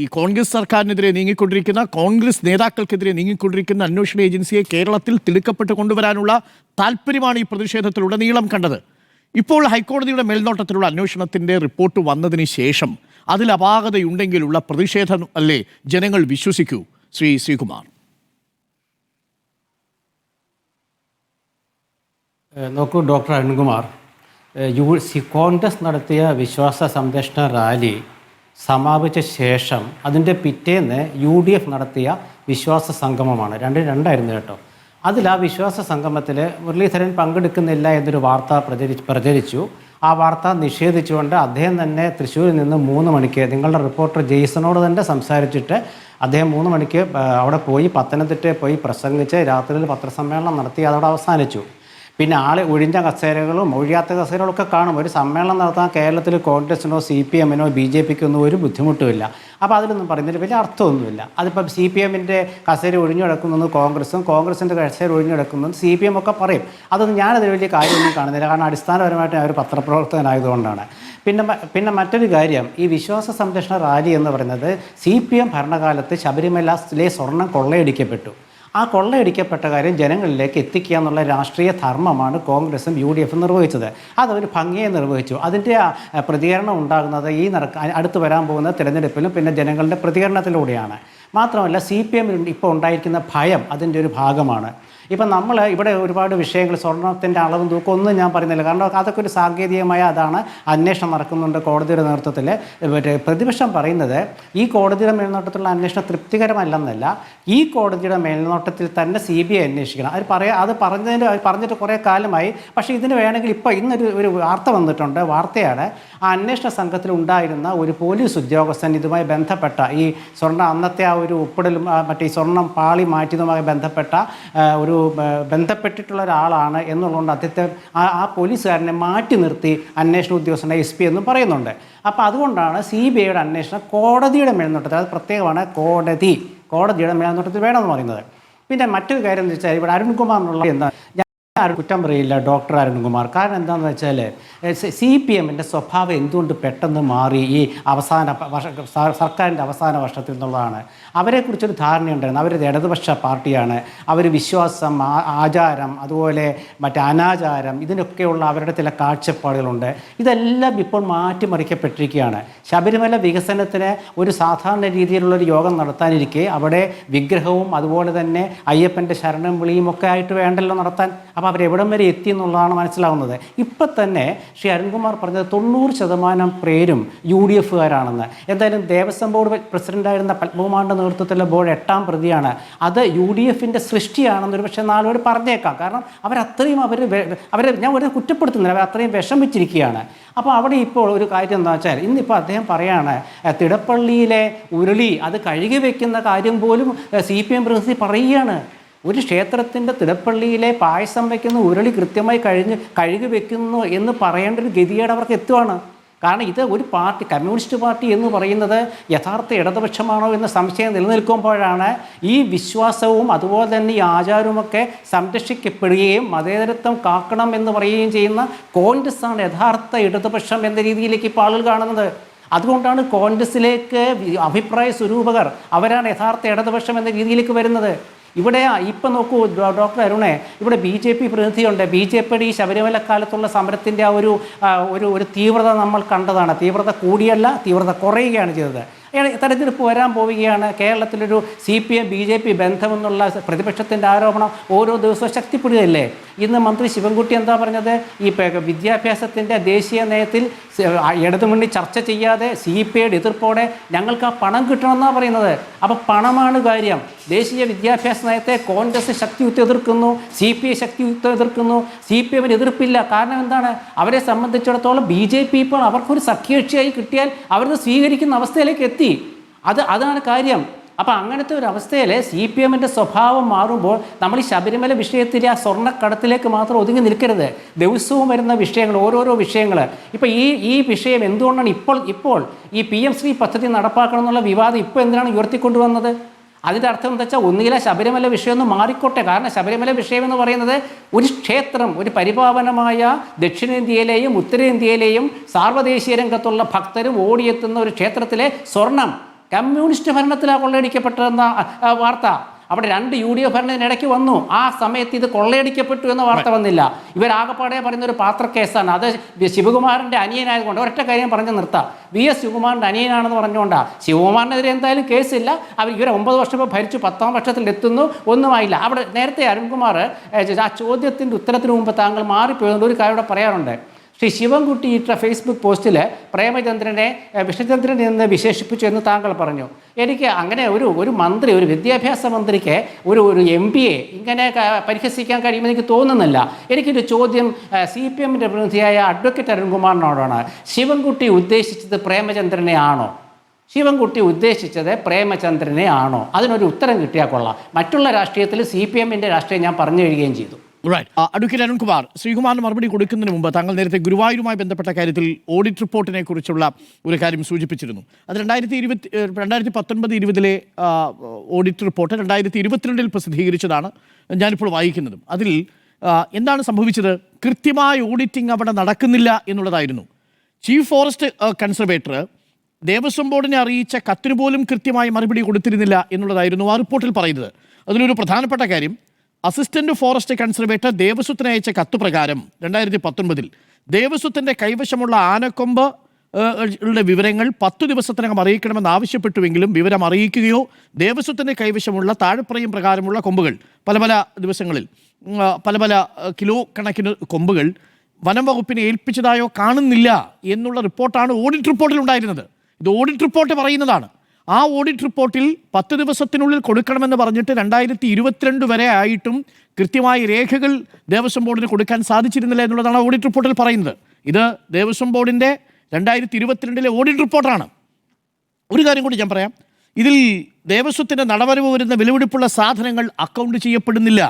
ഈ കോൺഗ്രസ് സർക്കാരിനെതിരെ നീങ്ങിക്കൊണ്ടിരിക്കുന്ന, കോൺഗ്രസ് നേതാക്കൾക്കെതിരെ നീങ്ങിക്കൊണ്ടിരിക്കുന്ന അന്വേഷണ ഏജൻസിയെ കേരളത്തിൽ തിടുക്കപ്പെട്ട് കൊണ്ടുവരാനുള്ള താല്പര്യമാണ് ഈ പ്രതിഷേധത്തിലുടനീളം കണ്ടത്. ഇപ്പോൾ ഹൈക്കോടതിയുടെ മേൽനോട്ടത്തിലുള്ള അന്വേഷണത്തിൻ്റെ റിപ്പോർട്ട് വന്നതിന് ശേഷം അതിൽ അപാകതയുണ്ടെങ്കിലുള്ള പ്രതിഷേധം അല്ലേ ജനങ്ങൾ വിശ്വസിക്കൂ? ശ്രീകുമാർ. നോക്കൂ ഡോക്ടർ അരുൺകുമാർ, കോൺഗ്രസ് നടത്തിയ വിശ്വാസ സംരക്ഷണ റാലി സമാപിച്ച ശേഷം അതിൻ്റെ പിറ്റേന്ന് UDF നടത്തിയ വിശ്വാസ സംഗമമാണ്. രണ്ടായിരുന്നു കേട്ടോ. അതിൽ ആ വിശ്വാസ സംഗമത്തിൽ മുരളീധരൻ പങ്കെടുക്കുന്നില്ല എന്നൊരു വാർത്ത പ്രചരിച്ചു. ആ വാർത്ത നിഷേധിച്ചുകൊണ്ട് അദ്ദേഹം തന്നെ തൃശ്ശൂരിൽ നിന്ന് 3 മണിക്ക് നിങ്ങളുടെ റിപ്പോർട്ടർ ജെയ്സണോട് തന്നെ സംസാരിച്ചിട്ട് അദ്ദേഹം 3 മണിക്ക് അവിടെ പോയി പത്തനംതിട്ടയിൽ പോയി പ്രസംഗിച്ച് രാത്രിയിൽ പത്രസമ്മേളനം നടത്തി അതവിടെ അവസാനിച്ചു. പിന്നെ ഒഴിഞ്ഞ കസേരകളും ഒഴിയാത്ത കസേരകളൊക്കെ കാണും. ഒരു സമ്മേളനം നടത്താൻ കേരളത്തിൽ കോൺഗ്രസിനോ CPM-നോ BJP-ക്കോ ഒന്നും ഒരു ബുദ്ധിമുട്ടുമില്ല. അപ്പോൾ അതിലൊന്നും പറയുന്നതിൽ വലിയ അർത്ഥമൊന്നുമില്ല. അതിപ്പം CPM-ൻ്റെ കസേര ഒഴിഞ്ഞു കിടക്കുന്നു കോൺഗ്രസിൻ്റെ കസേര ഒഴിഞ്ഞു കിടക്കുന്നു CPM ഒക്കെ പറയും. അതൊന്നും ഞാനതിൽ വലിയ കാര്യമൊന്നും കാണുന്നില്ല. കാരണം അടിസ്ഥാനപരമായിട്ട് ഞാൻ ഒരു പത്രപ്രവർത്തകനായതുകൊണ്ടാണ്. പിന്നെ മറ്റൊരു കാര്യം, ഈ വിശ്വാസ സംരക്ഷണ റാലി എന്ന് പറയുന്നത് CPM ഭരണകാലത്ത് ശബരിമലയിലെ സ്വർണം കൊള്ളയടിക്കപ്പെട്ടു. ആ കൊള്ളയടിക്കപ്പെട്ട കാര്യം ജനങ്ങളിലേക്ക് എത്തിക്കുക എന്നുള്ള രാഷ്ട്രീയ ധർമ്മമാണ് കോൺഗ്രസും UDF നിർവഹിച്ചത്. അതവർ ഭംഗിയെ നിർവഹിച്ചു. അതിൻ്റെ പ്രതികരണം ഉണ്ടാകുന്നത് ഈ അടുത്ത് വരാൻ പോകുന്ന തിരഞ്ഞെടുപ്പിലും പിന്നെ ജനങ്ങളുടെ പ്രതികരണത്തിലൂടെയാണ്. മാത്രമല്ല CPM-ൽ ഇപ്പോൾ ഉണ്ടായിരിക്കുന്ന ഭയം അതിൻ്റെ ഒരു ഭാഗമാണ്. ഇപ്പം നമ്മൾ ഇവിടെ ഒരുപാട് വിഷയങ്ങൾ, സ്വർണത്തിൻ്റെ അളവും തൂക്കം ഒന്നും ഞാൻ പറയുന്നില്ല. കാരണം അതൊക്കെ ഒരു സാങ്കേതികമായ അതാണ്. അന്വേഷണം നടക്കുന്നുണ്ട് കോടതിയുടെ നേതൃത്വത്തിൽ. പ്രതിപക്ഷം പറയുന്നത് ഈ കോടതിയുടെ മേൽനോട്ടത്തിലുള്ള അന്വേഷണം തൃപ്തികരമല്ലെന്നല്ല, ഈ കോടതിയുടെ മേൽനോട്ടത്തിൽ തന്നെ CBI അന്വേഷിക്കണം. അത് പറഞ്ഞിട്ട് കുറേ കാലമായി. പക്ഷേ ഇതിന് വേണമെങ്കിൽ ഇപ്പോൾ ഇന്നൊരു വാർത്ത വന്നിട്ടുണ്ട്. വാർത്തയാണ്, ആ അന്വേഷണ സംഘത്തിൽ ഉണ്ടായിരുന്ന ഒരു പോലീസ് ഉദ്യോഗസ്ഥൻ ഇതുമായി ബന്ധപ്പെട്ട ഈ അന്നത്തെ ആ ഒരു ഉപ്പിടലും മറ്റേ ഈ സ്വർണം പാളി മാറ്റിയതുമായി ബന്ധപ്പെട്ട ബന്ധപ്പെട്ടിട്ടുള്ള ഒരാളാണ് എന്നുള്ളതുകൊണ്ട് അദ്ദേഹത്തെ ആ പോലീസുകാരനെ മാറ്റി നിർത്തി അന്വേഷണ ഉദ്യോഗസ്ഥനെ SP എന്നും പറയുന്നുണ്ട്. അപ്പോൾ അതുകൊണ്ടാണ് CBIയുടെ അന്വേഷണം കോടതിയുടെ മേൽനോട്ടത്തിൽ, അത് പ്രത്യേകമാണ്, കോടതിയുടെ മേൽനോട്ടത്തിൽ വേണമെന്ന് പറയുന്നത്. പിന്നെ മറ്റൊരു കാര്യം എന്ന് വെച്ചാൽ ഇവിടെ അരുൺകുമാറിനുള്ള എന്താ കുറ്റം പറയില്ല ഡോക്ടർ അരുൺകുമാർ. കാരണം എന്താണെന്ന് വെച്ചാൽ CPM-ൻ്റെ സ്വഭാവം എന്തുകൊണ്ട് പെട്ടെന്ന് മാറി ഈ സർക്കാരിൻ്റെ അവസാന വർഷത്തിൽ എന്നുള്ളതാണ്. അവരെക്കുറിച്ചൊരു ധാരണയുണ്ടായിരുന്നു. അവരൊരു ഇടതുപക്ഷ പാർട്ടിയാണ്. അവർ വിശ്വാസം, ആചാരം, അതുപോലെ മറ്റേ അനാചാരം, ഇതിനൊക്കെയുള്ള അവരുടെ ചില കാഴ്ചപ്പാടുകളുണ്ട്. ഇതെല്ലാം ഇപ്പോൾ മാറ്റിമറിക്കപ്പെട്ടിരിക്കുകയാണ്. ശബരിമല വികസനത്തിന് ഒരു സാധാരണ രീതിയിലുള്ളൊരു യോഗം നടത്താനിരിക്കെ അവിടെ വിഗ്രഹവും അതുപോലെ തന്നെ അയ്യപ്പൻ്റെ ശരണം വിളിയും ഒക്കെ ആയിട്ട് വേണ്ടല്ലോ നടത്താൻ. അപ്പോൾ അവരെവിടം വരെ എത്തി എന്നുള്ളതാണ് മനസ്സിലാവുന്നത്. ഇപ്പം തന്നെ ശ്രീ അരുൺകുമാർ പറഞ്ഞത് 90% പേരും UDF-കാരാണെന്ന്. എന്തായാലും ദേവസ്വം ബോർഡ് പ്രസിഡൻ്റായിരുന്ന പത്മകുമാറിൻ്റെ നേതൃത്വത്തിലുള്ള ബോർഡ് 8ാം പ്രതിയാണ്. അത് UDF-ൻ്റെ സൃഷ്ടിയാണെന്ന് ഒരു പക്ഷേ നാളോട് പറഞ്ഞേക്കാം. കാരണം അവരത്രയും അവരെ ഞാൻ ഒരു കുറ്റപ്പെടുത്തുന്നില്ല, അവരത്രയും വിഷമിച്ചിരിക്കുകയാണ്. അപ്പോൾ അവിടെ ഇപ്പോൾ ഒരു കാര്യം എന്താ വെച്ചാൽ, ഇന്നിപ്പോൾ അദ്ദേഹം പറയാണ് തിടപ്പള്ളിയിലെ ഉരുളി അത് കഴുകി വയ്ക്കുന്ന കാര്യം പോലും CPM പ്രതിനിധി പറയുകയാണ്. ഒരു ക്ഷേത്രത്തിൻ്റെ തിടപ്പള്ളിയിലെ പായസം വയ്ക്കുന്ന ഉരുളി കൃത്യമായി കഴുകി വെക്കുന്നു എന്ന് പറയേണ്ട ഒരു ഗതികേട് അവർക്ക് എത്തുവാണ്. കാരണം ഇത് ഒരു പാർട്ടി, കമ്മ്യൂണിസ്റ്റ് പാർട്ടി എന്ന് പറയുന്നത് യഥാർത്ഥ ഇടതുപക്ഷമാണോ എന്ന സംശയം നിലനിൽക്കുമ്പോഴാണ് ഈ വിശ്വാസവും അതുപോലെ തന്നെ ഈ ആചാരവുമൊക്കെ സംരക്ഷിക്കപ്പെടുകയും മതേതരത്വം കാക്കണം എന്ന് പറയുകയും ചെയ്യുന്ന കോൺഗ്രസ്സാണ് യഥാർത്ഥ ഇടതുപക്ഷം എന്ന രീതിയിലേക്ക് ഇപ്പോൾ ആളുകൾ കാണുന്നത്. അതുകൊണ്ടാണ് കോൺഗ്രസ്സിലേക്ക് അഭിപ്രായ സ്വരൂപകർ അവരാണ് യഥാർത്ഥ ഇടതുപക്ഷം എന്ന രീതിയിലേക്ക് വരുന്നത്. ഇവിടെ ഇപ്പം നോക്കൂ ഡോക്ടർ അരുണെ, ഇവിടെ BJP പ്രതിനിധിയുണ്ട്. BJPയുടെ ഈ ശബരിമല കാലത്തുള്ള സമരത്തിൻ്റെ ആ ഒരു തീവ്രത നമ്മൾ കണ്ടതാണ്. തീവ്രത കൂടിയല്ല, തീവ്രത കുറയുകയാണ് ചെയ്തത്. തെരഞ്ഞെടുപ്പ് വരാൻ പോവുകയാണ്. കേരളത്തിലൊരു CPM BJP ബന്ധമെന്നുള്ള പ്രതിപക്ഷത്തിൻ്റെ ആരോപണം ഓരോ ദിവസവും ശക്തിപ്പെടുകയല്ലേ. ഇന്ന് മന്ത്രി ശിവൻകുട്ടി എന്താ പറഞ്ഞത്? ഈ വിദ്യാഭ്യാസത്തിൻ്റെ ദേശീയ നയത്തിൽ ഇടതുമുന്നണി ചർച്ച ചെയ്യാതെ CPIയുടെ എതിർപ്പോടെ ഞങ്ങൾക്ക് ആ പണം കിട്ടണമെന്നാണ് പറയുന്നത്. അപ്പോൾ പണമാണ് കാര്യം. ദേശീയ വിദ്യാഭ്യാസ നയത്തെ കോൺഗ്രസ് ശക്തിയുക്തം എതിർക്കുന്നു, CPI ശക്തിയുക്തം എതിർക്കുന്നു, CPM-ന് എതിർപ്പില്ല. കാരണം എന്താണ്? അവരെ സംബന്ധിച്ചിടത്തോളം BJP ഇപ്പോൾ അവർക്കൊരു സഖ്യകക്ഷിയായി കിട്ടിയാൽ അവരത് സ്വീകരിക്കുന്ന അവസ്ഥയിലേക്ക് എത്തി. അതാണ് കാര്യം. അപ്പോൾ അങ്ങനത്തെ ഒരു അവസ്ഥയിൽ CPM-ൻ്റെ സ്വഭാവം മാറുമ്പോൾ നമ്മൾ ഈ ശബരിമല വിഷയത്തിലെ ആ സ്വർണ്ണക്കടത്തിലേക്ക് മാത്രം ഒതുങ്ങി നിൽക്കരുത്. ദിവസവും വരുന്ന വിഷയങ്ങൾ, ഓരോരോ വിഷയങ്ങൾ. ഇപ്പോൾ ഈ വിഷയം എന്തുകൊണ്ടാണ് ഇപ്പോൾ ഈ PM ശ്രീ പദ്ധതി നടപ്പാക്കണം എന്നുള്ള വിവാദം ഇപ്പോൾ എന്തിനാണ് ഉയർത്തിക്കൊണ്ടുവന്നത്? അതിൻ്റെ അർത്ഥം എന്താ വെച്ചാൽ, ഒന്നുകിൽ ശബരിമല വിഷയം ഒന്ന് മാറിക്കോട്ടെ. കാരണം ശബരിമല വിഷയം എന്ന് പറയുന്നത് ഒരു ക്ഷേത്രം, ഒരു പരിപാവനമായ ദക്ഷിണേന്ത്യയിലെയും ഉത്തരേന്ത്യയിലെയും സാർവദേശീയ രംഗത്തുള്ള ഭക്തരും ഓടിയെത്തുന്ന ഒരു ക്ഷേത്രത്തിലെ സ്വർണം കമ്മ്യൂണിസ്റ്റ് ഭരണത്തിലാണ് കൊള്ളയടിക്കപ്പെട്ടതെന്ന വാർത്ത. അവിടെ 2 UDF ഭരണത്തിനിടയ്ക്ക് വന്നു. ആ സമയത്ത് ഇത് കൊള്ളയടിക്കപ്പെട്ടു എന്ന വാർത്ത വന്നില്ല. ഇവരാകപ്പാടെ പറയുന്ന ഒരു പാത്രക്കേസാണ്. അത് ശിവകുമാറിൻ്റെ അനിയനായതുകൊണ്ട് ഒരൊറ്റ കാര്യം പറഞ്ഞു നിർത്താം. VS ശിവകുമാറിൻ്റെ അനിയനാണെന്ന് പറഞ്ഞുകൊണ്ടാണ്. ശിവകുമാറിനെതിരെ എന്തായാലും കേസില്ല. ഇവരെ 9 വർഷം ഭരിച്ചു, 10ാം വർഷത്തിൽ എത്തുന്നു, ഒന്നുമായില്ല. അവിടെ നേരത്തെ അരുൺകുമാർ ആ ചോദ്യത്തിൻ്റെ ഉത്തരത്തിന് മുമ്പ് താങ്കൾ മാറിപ്പോയതുകൊണ്ട് ഒരു കാര്യം ഇവിടെ പറയാറുണ്ട്. ശ്രീ ശിവൻകുട്ടി ഇട്ട ഫേസ്ബുക്ക് പോസ്റ്റിൽ പ്രേമചന്ദ്രനെ വിഷചന്ദ്രൻ എന്ന് വിശേഷിപ്പിച്ചു എന്ന് താങ്കൾ പറഞ്ഞു. എനിക്ക് അങ്ങനെ ഒരു മന്ത്രി, ഒരു വിദ്യാഭ്യാസ മന്ത്രിക്ക് ഒരു MBA ഇങ്ങനെ പരിഹസിക്കാൻ കഴിയുമെന്ന് എനിക്ക് തോന്നുന്നില്ല. എനിക്കൊരു ചോദ്യം CPMൻ്റെ പ്രതിനിധിയായ അഡ്വക്കേറ്റ് അരുൺകുമാറിനോടാണ്. ശിവൻകുട്ടി ഉദ്ദേശിച്ചത് പ്രേമചന്ദ്രനെ ആണോ? ശിവൻകുട്ടി ഉദ്ദേശിച്ചത് പ്രേമചന്ദ്രനെ ആണോ? അതിനൊരു ഉത്തരം കിട്ടിയാൽ കൊള്ളാം. മറ്റുള്ള രാഷ്ട്രീയത്തിൽ CPMൻ്റെ രാഷ്ട്രീയം ഞാൻ പറഞ്ഞു കഴിയുകയും ചെയ്തു. അഡ്വക്കേറ്റ് അരുൺകുമാർ, ശ്രീകുമാറിന് മറുപടി കൊടുക്കുന്നതിന് മുമ്പ് താങ്കൾ നേരത്തെ ഗുരുവായൂരുമായി ബന്ധപ്പെട്ട കാര്യത്തിൽ ഓഡിറ്റ് റിപ്പോർട്ടിനെ കുറിച്ചുള്ള ഒരു കാര്യം സൂചിപ്പിച്ചിരുന്നു. അത് 2019-20 ഓഡിറ്റ് റിപ്പോർട്ട് 2022 പ്രസിദ്ധീകരിച്ചതാണ് ഞാനിപ്പോൾ വായിക്കുന്നതും. അതിൽ എന്താണ് സംഭവിച്ചത്? കൃത്യമായ ഓഡിറ്റിംഗ് അവിടെ നടക്കുന്നില്ല എന്നുള്ളതായിരുന്നു. ചീഫ് ഫോറസ്റ്റ് കൺസർവേറ്റർ ദേവസ്വം ബോർഡിനെ അറിയിച്ച കത്തിന് പോലും കൃത്യമായി മറുപടി കൊടുത്തിരുന്നില്ല എന്നുള്ളതായിരുന്നു ആ റിപ്പോർട്ടിൽ പറയുന്നത്. അതിലൊരു പ്രധാനപ്പെട്ട കാര്യം, അസിസ്റ്റന്റ് ഫോറസ്റ്റ് കൺസർവേറ്റർ ദേവസ്വത്തിന് അയച്ച കത്ത് പ്രകാരം 2019 ദേവസ്വത്തിൻ്റെ കൈവശമുള്ള ആനക്കൊമ്പ് വിവരങ്ങൾ 10 ദിവസത്തിനകം അറിയിക്കണമെന്ന് ആവശ്യപ്പെട്ടുവെങ്കിലും വിവരം അറിയിക്കുകയോ ദേവസ്വത്തിൻ്റെ കൈവശമുള്ള താഴെപ്പറയും പ്രകാരമുള്ള കൊമ്പുകൾ പല ദിവസങ്ങളിൽ പല കിലോ കണക്കിന് കൊമ്പുകൾ വനം വകുപ്പിനെ ഏൽപ്പിച്ചതായോ കാണുന്നില്ല എന്നുള്ള റിപ്പോർട്ടാണ് ഓഡിറ്റ് റിപ്പോർട്ടിൽ ഉണ്ടായിരുന്നത്. ഇത് ഓഡിറ്റ് റിപ്പോർട്ട് പറയുന്നതാണ്. ആ ഓഡിറ്റ് റിപ്പോർട്ടിൽ 10 ദിവസത്തിനുള്ളിൽ കൊടുക്കണമെന്ന് പറഞ്ഞിട്ട് 2022 വരെ ആയിട്ടും കൃത്യമായ രേഖകൾ ദേവസ്വം ബോർഡിന് കൊടുക്കാൻ സാധിച്ചിരുന്നില്ല എന്നുള്ളതാണ് ഓഡിറ്റ് റിപ്പോർട്ടിൽ പറയുന്നത്. ഇത് ദേവസ്വം ബോർഡിൻ്റെ 2022 ഓഡിറ്റ് റിപ്പോർട്ടാണ്. ഒരു കാര്യം കൂടി ഞാൻ പറയാം. ഇതിൽ ദേവസ്വത്തിൻ്റെ നടവരവ് വരുന്ന വിലപിടിപ്പുള്ള സാധനങ്ങൾ അക്കൗണ്ട് ചെയ്യപ്പെടുന്നില്ല.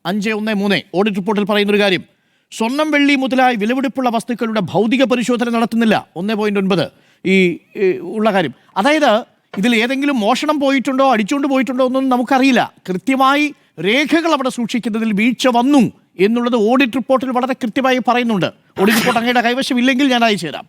513 ഓഡിറ്റ് റിപ്പോർട്ടിൽ പറയുന്നൊരു കാര്യം. സ്വർണം, വെള്ളി മുതലായ വിലപിടിപ്പുള്ള വസ്തുക്കളുടെ ഭൗതിക പരിശോധന നടത്തുന്നില്ല. 1.9 ഈ ഉള്ള കാര്യം. അതായത് ഇതിൽ ഏതെങ്കിലും മോഷണം പോയിട്ടുണ്ടോ, അടിച്ചുകൊണ്ട് പോയിട്ടുണ്ടോ എന്നൊന്നും നമുക്കറിയില്ല. കൃത്യമായി രേഖകൾ അവിടെ സൂക്ഷിക്കുന്നതിൽ വീഴ്ച വന്നു എന്നുള്ളത് ഓഡിറ്റ് റിപ്പോർട്ടിൽ വളരെ കൃത്യമായി പറയുന്നുണ്ട്. ഓഡിറ്റ് റിപ്പോർട്ട് അങ്ങയുടെ കൈവശം ഇല്ലെങ്കിൽ ഞാൻ അയച്ചു തരാം.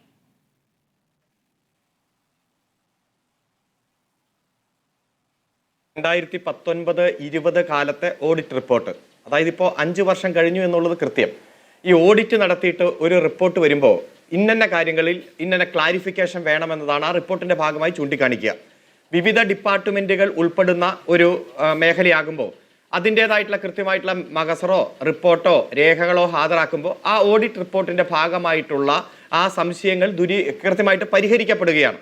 രണ്ടായിരത്തി 19-20 കാലത്തെ ഓഡിറ്റ് റിപ്പോർട്ട്, അതായത് ഇപ്പോൾ 5 വർഷം കഴിഞ്ഞു എന്നുള്ളത് കൃത്യം. ഈ ഓഡിറ്റ് നടത്തിയിട്ട് ഒരു റിപ്പോർട്ട് വരുമ്പോൾ ഇന്ന കാര്യങ്ങളിൽ ഇന്ന ക്ലാരിഫിക്കേഷൻ വേണമെന്നതാണ് ആ റിപ്പോർട്ടിന്റെ ഭാഗമായി ചൂണ്ടിക്കാണിക്കുക. വിവിധ ഡിപ്പാർട്ട്മെന്റുകൾ ഉൾപ്പെടുന്ന ഒരു മേഖലയാകുമ്പോൾ അതിൻ്റെതായിട്ടുള്ള കൃത്യമായിട്ടുള്ള മഗസറോ റിപ്പോർട്ടോ രേഖകളോ ഹാജരാക്കുമ്പോൾ ആ ഓഡിറ്റ് റിപ്പോർട്ടിന്റെ ഭാഗമായിട്ടുള്ള ആ സംശയങ്ങൾ കൃത്യമായിട്ട് പരിഹരിക്കപ്പെടുകയാണ്.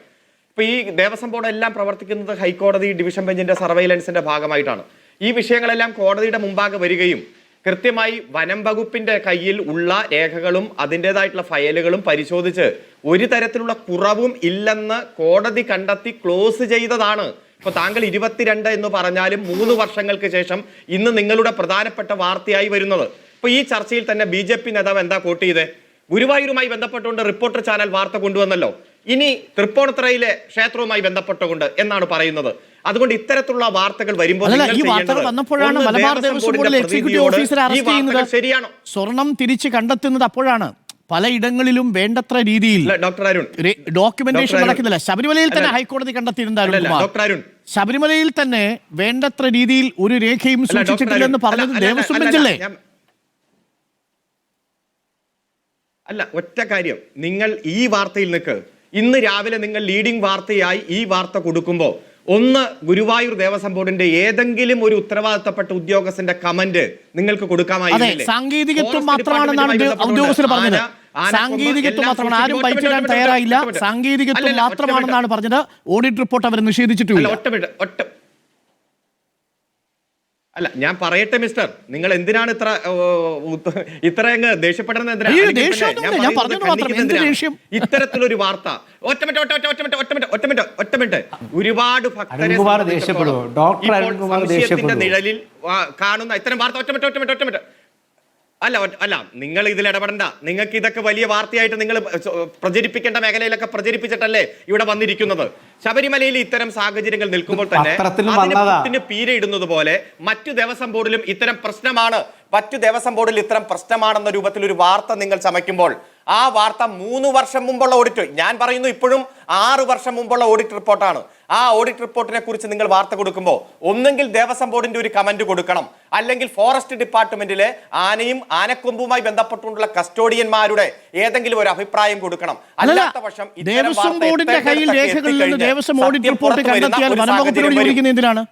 ഇപ്പോൾ ഈ ദേവസ്വം ബോർഡ് എല്ലാം പ്രവർത്തിക്കുന്നത് ഹൈക്കോടതി ഡിവിഷൻ ബെഞ്ചിന്റെ സർവൈലൻസിന്റെ ഭാഗമായിട്ടാണ്. ഈ വിഷയങ്ങളെല്ലാം കോടതിയുടെ മുമ്പാകെ വരികയും കൃത്യമായി വനം വകുപ്പിന്റെ കയ്യിൽ ഉള്ള രേഖകളും അതിൻ്റെതായിട്ടുള്ള ഫയലുകളും പരിശോധിച്ച് ഒരു തരത്തിലുള്ള കുറവും ഇല്ലെന്ന് കോടതി കണ്ടെത്തി ക്ലോസ് ചെയ്തതാണ്. ഇപ്പൊ താങ്കൾ 22 എന്ന് പറഞ്ഞാലും 3 വർഷങ്ങൾക്ക് ശേഷം ഇന്ന് നിങ്ങളുടെ പ്രധാനപ്പെട്ട വാർത്തയായി വരുന്നത്. ഇപ്പൊ ഈ ചർച്ചയിൽ തന്നെ BJP നേതാവ് എന്താ കോട്ട് ചെയ്തേ? ഗുരുവായൂരുമായി ബന്ധപ്പെട്ടുകൊണ്ട് റിപ്പോർട്ടർ ചാനൽ വാർത്ത കൊണ്ടുവന്നല്ലോ. ഇനി തൃപ്പൂണിത്തുറയിലെ ക്ഷേത്രവുമായി ബന്ധപ്പെട്ടുകൊണ്ട് എന്നാണ് പറയുന്നത്. അതുകൊണ്ട് ഇത്തരത്തിലുള്ള വാർത്തകൾ വരുമ്പോൾ ശരിയാണോ? സ്വർണം തിരിച്ച് കണ്ടെത്തുന്നത് അപ്പോഴാണ്. പലയിടങ്ങളിലും വേണ്ടത്ര രീതിയിൽ ഡോക്ടർ അരുൺ ഡോക്യുമെന്റേഷൻ നടക്കുന്നില്ല. ശബരിമലയിൽ തന്നെ ഹൈക്കോടതി കണ്ടെത്തിയിരുന്ന ശബരിമലയിൽ തന്നെ വേണ്ടത്ര രീതിയിൽ ഒരു രേഖയും സൂക്ഷിച്ചിട്ടില്ലെന്ന് പറഞ്ഞത് ദേവസ്വം ബെഞ്ചല്ലേ? അല്ല, ഒറ്റ കാര്യം, നിങ്ങൾ ഈ വാർത്തയിൽ നിൽക്ക്. ഇന്ന് രാവിലെ നിങ്ങൾ ലീഡിംഗ് വാർത്തയായി ഈ വാർത്ത കൊടുക്കുമ്പോൾ ഒന്ന് ഗുരുവായൂർ ദേവസ്വം ബോർഡിന്റെ ഏതെങ്കിലും ഒരു ഉത്തരവാദിത്തപ്പെട്ട ഉദ്യോഗസ്ഥന്റെ കമന്റ് നിങ്ങൾക്ക് കൊടുക്കാമായിരുന്നില്ലേ? സാങ്കേതികത്വം മാത്രമാണെന്നാണ് ഉദ്യോഗസ്ഥർ പറഞ്ഞത്. സാങ്കേതികത്വം മാത്രമാണ്, ആരും പൈച്ചിടാൻ തയ്യാറായില്ല. സാങ്കേതികത്വം മാത്രമാണെന്നാണ് പറഞ്ഞത്. ഓഡിറ്റ് റിപ്പോർട്ട് അവർ നിഷേധിച്ചിട്ടില്ല. അല്ല, ഞാൻ പറയട്ടെ മിസ്റ്റർ, നിങ്ങൾ എന്തിനാണ് ഇത്ര ദേഷ്യപ്പെടുന്നത്? ഇത്തരത്തിലൊരു വാർത്ത ഒറ്റമിട്ട് ഒരുപാട് സംശയത്തിന്റെ നിഴലിൽ കാണുന്ന ഇത്തരം വാർത്ത ഒറ്റമിട്ട് അല്ല നിങ്ങൾ ഇതിൽ ഇടപെടണ്ട. നിങ്ങൾക്ക് ഇതൊക്കെ വലിയ വാർത്തയായിട്ട് നിങ്ങൾ പ്രചരിപ്പിക്കേണ്ട മേഖലയിലൊക്കെ പ്രചരിപ്പിച്ചിട്ടല്ലേ ഇവിടെ വന്നിരിക്കുന്നത്. ശബരിമലയിൽ ഇത്തരം സാഹചര്യങ്ങൾ നിൽക്കുമ്പോൾ തന്നെ അതിന് പീരയിടുന്നത് പോലെ മറ്റു ദേവസ്വം ബോർഡിലും ഇത്തരം പ്രശ്നമാണ്, മറ്റു ദേവസ്വം ബോർഡിൽ ഇത്തരം പ്രശ്നമാണെന്ന രൂപത്തിൽ ഒരു വാർത്ത നിങ്ങൾ ചമയ്ക്കുമ്പോൾ ആ വാർത്ത 3 വർഷം മുമ്പുള്ള ഓഡിറ്റ്, ഞാൻ പറയുന്നു ഇപ്പോഴും 6 വർഷം മുമ്പുള്ള ഓഡിറ്റ് റിപ്പോർട്ടാണ്. ആ ഓഡിറ്റ് റിപ്പോർട്ടിനെ കുറിച്ച് നിങ്ങൾ വാർത്ത കൊടുക്കുമ്പോൾ ഒന്നെങ്കിൽ ദേവസ്വം ബോർഡിന്റെ ഒരു കമന്റ് കൊടുക്കണം, അല്ലെങ്കിൽ ഫോറസ്റ്റ് ഡിപ്പാർട്ട്മെന്റിലെ ആനയും ആനക്കൊമ്പുമായി ബന്ധപ്പെട്ടുള്ള കസ്റ്റോഡിയന്മാരുടെ ഏതെങ്കിലും ഒരു അഭിപ്രായം കൊടുക്കണം. അല്ലാത്ത പക്ഷം ദേവസ്വം ബോർഡിന്റെ കയ്യിൽ രേഖകളിൽ നിന്ന് ദേവസ്വം ഓഡിറ്റ് റിപ്പോർട്ട് കണ്ടെത്തിയാൽ വനംവകുപ്പിനോട് ചോദിക്കുന്നത് എന്തിനാണ്?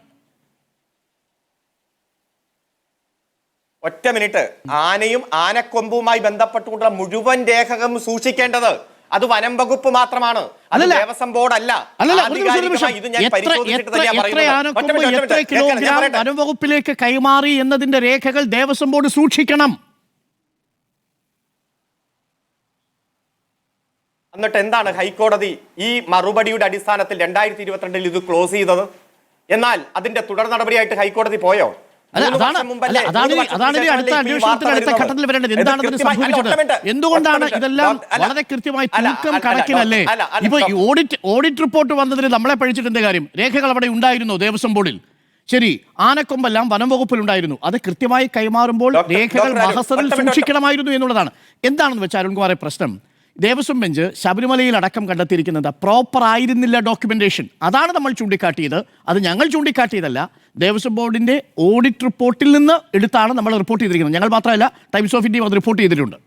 ഒറ്റ മിനിറ്റ്. ആനയും ആനക്കൊമ്പുമായി ബന്ധപ്പെട്ടുകൊണ്ടുള്ള മുഴുവൻ രേഖകളും സൂക്ഷിക്കേണ്ടത് അത് വനം വകുപ്പ് മാത്രമാണ്, അത് ദേവസ്വം ബോർഡ് അല്ല. എത്ര കിലോഗ്രാം വനം വകുപ്പിലേക്ക് കൈമാറി എന്നതിന്റെ രേഖകൾ ദേവസ്വം ബോർഡ് സൂക്ഷിക്കണം. എന്നിട്ട് എന്താണ് ഹൈക്കോടതി ഈ മറുപടിയുടെ അടിസ്ഥാനത്തിൽ 2022 ഇത് ക്ലോസ് ചെയ്തത്? എന്നാൽ അതിന്റെ തുടർ നടപടിയായിട്ട് ഹൈക്കോടതി പോയോ? അതാണ് അടുത്ത അന്വേഷണത്തിന് അടുത്ത ഘട്ടത്തിൽ വരേണ്ടത്. എന്താണ് ഇതിന് സംഭവിച്ചത്? എന്തുകൊണ്ടാണ് ഇതെല്ലാം വളരെ കൃത്യമായി തൂക്കം കണക്കിനല്ലേ? ഇപ്പൊ ഈ ഓഡിറ്റ് റിപ്പോർട്ട് വന്നതിന് നമ്മളെ പഴിച്ചിട്ട് എന്താ കാര്യം? രേഖകൾ അവിടെ ഉണ്ടായിരുന്നു ദേവസ്വം ബോർഡിൽ. ശരി, ആനക്കൊമ്പെല്ലാം വനം വകുപ്പിൽ ഉണ്ടായിരുന്നു. അത് കൃത്യമായി കൈമാറുമ്പോൾ രേഖകൾ മഹസറിൽ സൂക്ഷിക്കണമായിരുന്നു എന്നുള്ളതാണ്. എന്താണെന്ന് വെച്ചാൽ അരുൺകുമാറെ പ്രശ്നം, ദേവസ്വം ബെഞ്ച് ശബരിമലയിൽ അടക്കം കണ്ടെത്തിയിരിക്കുന്നത് പ്രോപ്പർ ആയിരുന്നില്ല ഡോക്യുമെന്റേഷൻ. അതാണ് നമ്മൾ ചൂണ്ടിക്കാട്ടിയത്. അത് ഞങ്ങൾ ചൂണ്ടിക്കാട്ടിയതല്ല, ദേവസ്വം ബോർഡിന്റെ ഓഡിറ്റ് റിപ്പോർട്ടിൽ നിന്ന് എടുത്താണ് നമ്മൾ റിപ്പോർട്ട് ചെയ്തിരിക്കുന്നത്. ഞങ്ങൾ മാത്രമല്ല, ടൈംസ് ഓഫ് ഇന്ത്യയും അത് റിപ്പോർട്ട് ചെയ്തിട്ടുണ്ട്.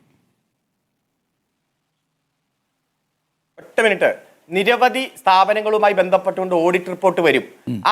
ഒറ്റ മിനിറ്റ്. നിരവധി സ്ഥാപനങ്ങളുമായി ബന്ധപ്പെട്ടുകൊണ്ട് ഓഡിറ്റ് റിപ്പോർട്ട് വരും.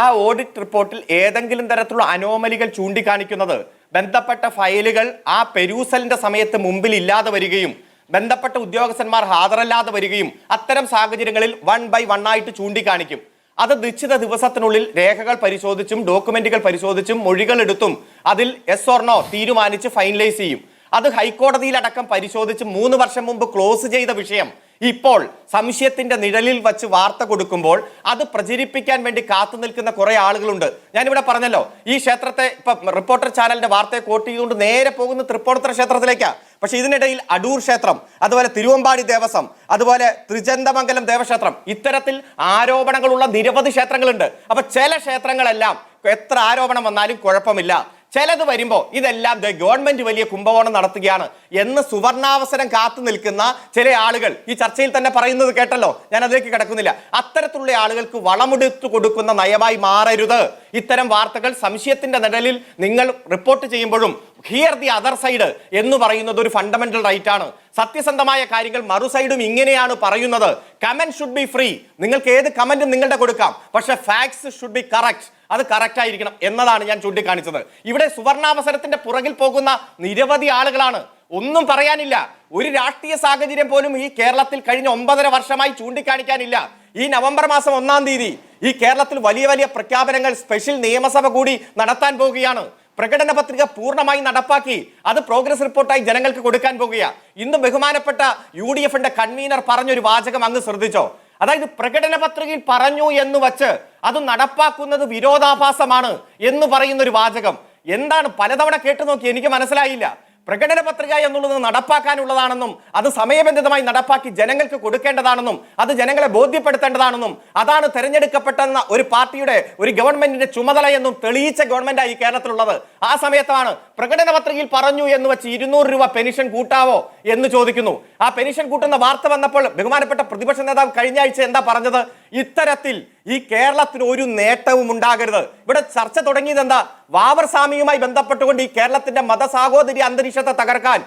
ആ ഓഡിറ്റ് റിപ്പോർട്ടിൽ ഏതെങ്കിലും തരത്തിലുള്ള അനോമലികൾ ചൂണ്ടിക്കാണിക്കുന്നത് ബന്ധപ്പെട്ട ഫയലുകൾ ആ പെരൂസലിന്റെ സമയത്ത് മുമ്പിൽ ഇല്ലാതെ വരികയും ബന്ധപ്പെട്ട ഉദ്യോഗസ്ഥന്മാർ ഹാജരല്ലാതെ വരികയും അത്തരം സാഹചര്യങ്ങളിൽ 1 by 1 ആയിട്ട് ചൂണ്ടിക്കാണിക്കും. അത് നിശ്ചിത ദിവസത്തിനുള്ളിൽ രേഖകൾ പരിശോധിച്ചും ഡോക്യുമെന്റുകൾ പരിശോധിച്ചും മൊഴികൾ എടുത്തും അതിൽ യെസ് ഓർ നോ തീരുമാനിച്ച് ഫൈനലൈസ് ചെയ്യും. അത് ഹൈക്കോടതിയിലടക്കം പരിശോധിച്ച് 3 വർഷം മുമ്പ് ക്ലോസ് ചെയ്ത വിഷയം ഇപ്പോൾ സംശയത്തിന്റെ നിഴലിൽ വച്ച് വാർത്ത കൊടുക്കുമ്പോൾ അത് പ്രചരിപ്പിക്കാൻ വേണ്ടി കാത്തു നിൽക്കുന്ന കുറെ ആളുകളുണ്ട്. ഞാനിവിടെ പറഞ്ഞല്ലോ, ഈ ക്ഷേത്രത്തെ ഇപ്പൊ റിപ്പോർട്ടർ ചാനലിന്റെ വാർത്തയെ കോട്ട് ചെയ്തുകൊണ്ട് നേരെ പോകുന്ന തൃപ്പൂണിത്തുറ ക്ഷേത്രത്തിലേക്കാ. പക്ഷെ ഇതിനിടയിൽ അടൂർ ക്ഷേത്രം, അതുപോലെ തിരുവമ്പാടി ദേവസ്വം, അതുപോലെ ത്രിചന്ദമംഗലം ദേവക്ഷേത്രം, ഇത്തരത്തിൽ ആരോപണങ്ങളുള്ള നിരവധി ക്ഷേത്രങ്ങളുണ്ട്. അപ്പൊ ചില ക്ഷേത്രങ്ങളെല്ലാം എത്ര ആരോപണം വന്നാലും കുഴപ്പമില്ല, ചിലത് വരുമ്പോൾ ഇതെല്ലാം ഗവൺമെന്റ് വലിയ കുംഭകോണം നടത്തുകയാണ് എന്ന് സുവർണാവസരം കാത്തു നിൽക്കുന്ന ചില ആളുകൾ ഈ ചർച്ചയിൽ തന്നെ പറയുന്നത് കേട്ടല്ലോ, ഞാൻ അതിലേക്ക് കിടക്കുന്നില്ല. അത്തരത്തിലുള്ള ആളുകൾക്ക് വളമെടുത്തു കൊടുക്കുന്ന നയമായി മാറരുത് ഇത്തരം വാർത്തകൾ. സംശയത്തിന്റെ നിഴലിൽ നിങ്ങൾ റിപ്പോർട്ട് ചെയ്യുമ്പോഴും ഹിയർ ദി അതർ സൈഡ് എന്ന് പറയുന്നത് ഒരു ഫണ്ടമെന്റൽ റൈറ്റ് ആണ്. സത്യസന്ധമായ കാര്യങ്ങൾ മറു സൈഡും ഇങ്ങനെയാണ് പറയുന്നത്. Comment should be free. നിങ്ങൾക്ക് ഏത് കമന്റും നിങ്ങളുടെ കൊടുക്കാം, പക്ഷെ ഫാക്ട്സ് ഷുഡ് ബി കറക്റ്റ്. അത് കറക്റ്റ് ആയിരിക്കണം എന്നതാണ് ഞാൻ ചൂണ്ടിക്കാണിച്ചത്. ഇവിടെ സുവർണാവസരത്തിന്റെ പുറകിൽ പോകുന്ന നിരവധി ആളുകളാണ്. ഒന്നും പറയാനില്ല. ഒരു രാഷ്ട്രീയ സാഹചര്യം പോലും ഈ കേരളത്തിൽ കഴിഞ്ഞ 9.5 വർഷമായി ചൂണ്ടിക്കാണിക്കാനില്ല. ഈ നവംബർ മാസം 1-ാം തീയതി ഈ കേരളത്തിൽ വലിയ വലിയ പ്രഖ്യാപനങ്ങൾ, സ്പെഷ്യൽ നിയമസഭ കൂടി നടത്താൻ പോകുകയാണ്. പ്രകടന പത്രിക പൂർണ്ണമായി നടപ്പാക്കി അത് പ്രോഗ്രസ് റിപ്പോർട്ടായി ജനങ്ങൾക്ക് കൊടുക്കാൻ പോകുകയാണ്. ഇന്ന് ബഹുമാനപ്പെട്ട UDF-ന്റെ കൺവീനർ പറഞ്ഞൊരു വാചകം അങ്ങ് ശ്രദ്ധിച്ചോ? അതായത് പ്രകടന പത്രികയിൽ പറഞ്ഞു എന്ന് വച്ച് അത് നടപ്പാക്കുന്നത് വിരോധാഭാസമാണ് എന്ന് പറയുന്ന ഒരു വാചകം. എന്താണ്? പലതവണ കേട്ടു നോക്കി, എനിക്ക് മനസ്സിലായില്ല. പ്രകടന പത്രിക എന്നുള്ളത് നടപ്പാക്കാനുള്ളതാണെന്നും അത് സമയബന്ധിതമായി നടപ്പാക്കി ജനങ്ങൾക്ക് കൊടുക്കേണ്ടതാണെന്നും അത് ജനങ്ങളെ ബോധ്യപ്പെടുത്തേണ്ടതാണെന്നും അതാണ് തെരഞ്ഞെടുക്കപ്പെട്ടെന്ന ഒരു പാർട്ടിയുടെ, ഒരു ഗവൺമെന്റിന്റെ ചുമതലയെന്നും തെളിയിച്ച ഗവൺമെന്റായി കേരളത്തിലുള്ളത്. ആ സമയത്താണ് പ്രകടന പത്രികയിൽ പറഞ്ഞു എന്ന് വെച്ച് 200 രൂപ പെൻഷൻ കൂട്ടാവോ എന്ന് ചോദിക്കുന്നു. ആ പെൻഷൻ കൂട്ടുന്ന വാർത്ത വന്നപ്പോൾ ബഹുമാനപ്പെട്ട പ്രതിപക്ഷ നേതാവ് കഴിഞ്ഞ ആഴ്ച എന്താ പറഞ്ഞത്? ഇത്തരത്തിൽ ഈ കേരളത്തിന് ഒരു നേട്ടവും ഉണ്ടാകരുത്. ഇവിടെ ചർച്ച തുടങ്ങിയത് എന്താ? വാവർ സ്വാമിയുമായി ബന്ധപ്പെട്ടുകൊണ്ട് ഈ കേരളത്തിന്റെ മതസാഹോദര്യ അന്തരീക്ഷത്തെ തകർക്കാൻ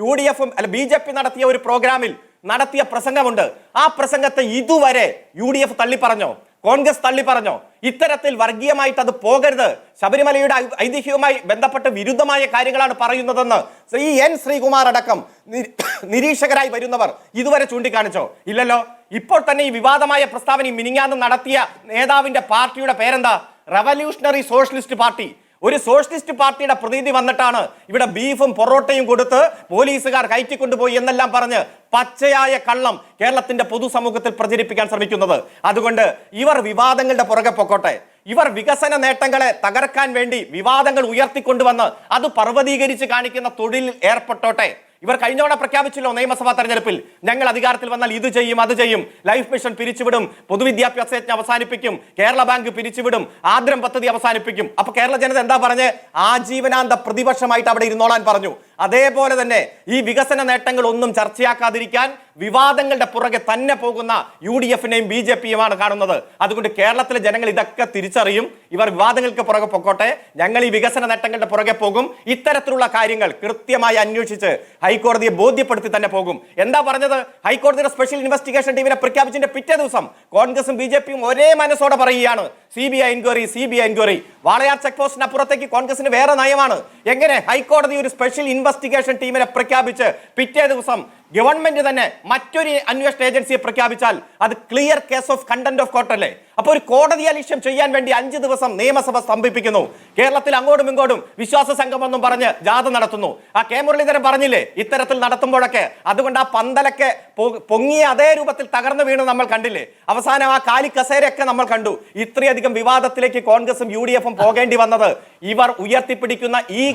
UDF-ഉം BJP നടത്തിയ ഒരു പ്രോഗ്രാമിൽ നടത്തിയ പ്രസംഗമുണ്ട്. ആ പ്രസംഗത്തെ ഇതുവരെ UDF തള്ളി പറഞ്ഞോ? കോൺഗ്രസ് തള്ളി പറഞ്ഞോ? ഇത്തരത്തിൽ വർഗീയമായിട്ട് അത് പോകരുത്, ശബരിമലയുടെ ഐതിഹ്യവുമായി ബന്ധപ്പെട്ട് വിരുദ്ധമായ കാര്യങ്ങളാണ് പറയുന്നതെന്ന് N. ശ്രീകുമാർ അടക്കം നിരീക്ഷകരായി വരുന്നവർ ഇതുവരെ ചൂണ്ടിക്കാണിച്ചോ? ഇല്ലല്ലോ. ഇപ്പോൾ തന്നെ ഈ വിവാദമായ പ്രസ്താവന മിനിങ്ങാന്ന് നടത്തിയ നേതാവിന്റെ പാർട്ടിയുടെ പേരെന്താ? Revolutionary socialist party. ഒരു സോഷ്യലിസ്റ്റ് പാർട്ടിയുടെ പ്രതിനിധി വന്നിട്ടാണ് ഇവിടെ ബീഫും പൊറോട്ടയും കൊടുത്ത് പോലീസുകാർ കയറ്റിക്കൊണ്ടുപോയി എന്നെല്ലാം പറഞ്ഞ് പച്ചയായ കള്ളം കേരളത്തിന്റെ പൊതുസമൂഹത്തിൽ പ്രചരിപ്പിക്കാൻ ശ്രമിക്കുന്നത്. അതുകൊണ്ട് ഇവർ വിവാദങ്ങളുടെ പുറകെ പൊക്കോട്ടെ. ഇവർ വികസന നേട്ടങ്ങളെ തകർക്കാൻ വേണ്ടി വിവാദങ്ങൾ ഉയർത്തിക്കൊണ്ടുവന്ന് അത് പർവ്വതീകരിച്ച് കാണിക്കുന്ന തൊഴിലിൽ ഏർപ്പെട്ടോട്ടെ. ഇവർ കഴിഞ്ഞോണ പ്രഖ്യാപിച്ചല്ലോ നിയമസഭാ തെരഞ്ഞെടുപ്പിൽ, ഞങ്ങൾ അധികാരത്തിൽ വന്നാൽ ഇത് ചെയ്യും അത് ചെയ്യും, ലൈഫ് മിഷൻ പിരിച്ചുവിടും, പൊതുവിദ്യാഭ്യാസ യജ്ഞം അവസാനിപ്പിക്കും, കേരള ബാങ്ക് പിരിച്ചുവിടും, ആദ്രം പദ്ധതി അവസാനിപ്പിക്കും. അപ്പൊ കേരള ജനത എന്താ പറഞ്ഞ്? ആജീവനാന്ത പ്രതിപക്ഷമായിട്ട് അവിടെ ഇരുന്നോളാൻ പറഞ്ഞു. അതേപോലെ തന്നെ ഈ വികസന നേട്ടങ്ങൾ ഒന്നും ചർച്ചയാക്കാതിരിക്കാൻ വിവാദങ്ങളുടെ പുറകെ തന്നെ പോകുന്ന UDF-നെയും BJP-യുമാണ് കാണുന്നത്. അതുകൊണ്ട് കേരളത്തിലെ ജനങ്ങൾ ഇതൊക്കെ തിരിച്ചറിയും. ഇവർ വിവാദങ്ങൾക്ക് പുറകെ പൊക്കോട്ടെ, ഞങ്ങൾ ഈ വികസന നേട്ടങ്ങളുടെ പുറകെ പോകും. ഇത്തരത്തിലുള്ള കാര്യങ്ങൾ കൃത്യമായി അന്വേഷിച്ച് ഹൈക്കോടതിയെ ബോധ്യപ്പെടുത്തി തന്നെ പോകും. എന്താ പറഞ്ഞത്? ഹൈക്കോടതിയുടെ സ്പെഷ്യൽ ഇൻവെസ്റ്റിഗേഷൻ ടീമിനെ പ്രഖ്യാപിച്ചതിന്റെ പിറ്റേ ദിവസം കോൺഗ്രസും BJP-യും ഒരേ മനസ്സോടെ പറയുകയാണ് CBI എൻക്വയറി. വാളയാർ ചെക്ക് പോസ്റ്റിന് അപ്പുറത്തേക്ക് കോൺഗ്രസിന് വേറെ നയമാണ്. എങ്ങനെ ഹൈക്കോടതി ഒരു സ്പെഷ്യൽ ഇൻവെസ്റ്റിഗേഷൻ ടീമിനെ പ്രഖ്യാപിച്ച് പിറ്റേ ദിവസം ഗവൺമെന്റ് തന്നെ മറ്റൊരു അന്വേഷണ ഏജൻസിയെ പ്രഖ്യാപിച്ചാൽ അത് clear case of content of court അല്ലേ? അപ്പോൾ ഒരു കോടതി അലക്ഷ്യം ചെയ്യാൻ വേണ്ടി 5 ദിവസം നിയമസഭ സ്തംഭിപ്പിക്കുന്നു. കേരളത്തിൽ അങ്ങോട്ടും ഇങ്ങോട്ടും വിശ്വാസ സംഗമം പറഞ്ഞ് ജാഥ നടത്തുന്നു. ആ കെ മുരളീധരൻ പറഞ്ഞില്ലേ ഇത്തരത്തിൽ നടത്തുമ്പോഴൊക്കെ, അതുകൊണ്ട് ആ പന്തലൊക്കെ പൊങ്ങിയ അതേ രൂപത്തിൽ തകർന്നു വീണ് നമ്മൾ കണ്ടില്ലേ? അവസാനം ആ കാലി കസേരയൊക്കെ നമ്മൾ കണ്ടു. ഇത്രയധികം വിവാദത്തിലേക്ക് കോൺഗ്രസും UDF-ഉം പോകേണ്ടി വന്നത് ഇവർ ഉയർത്തിപ്പിടിക്കുന്ന ഈ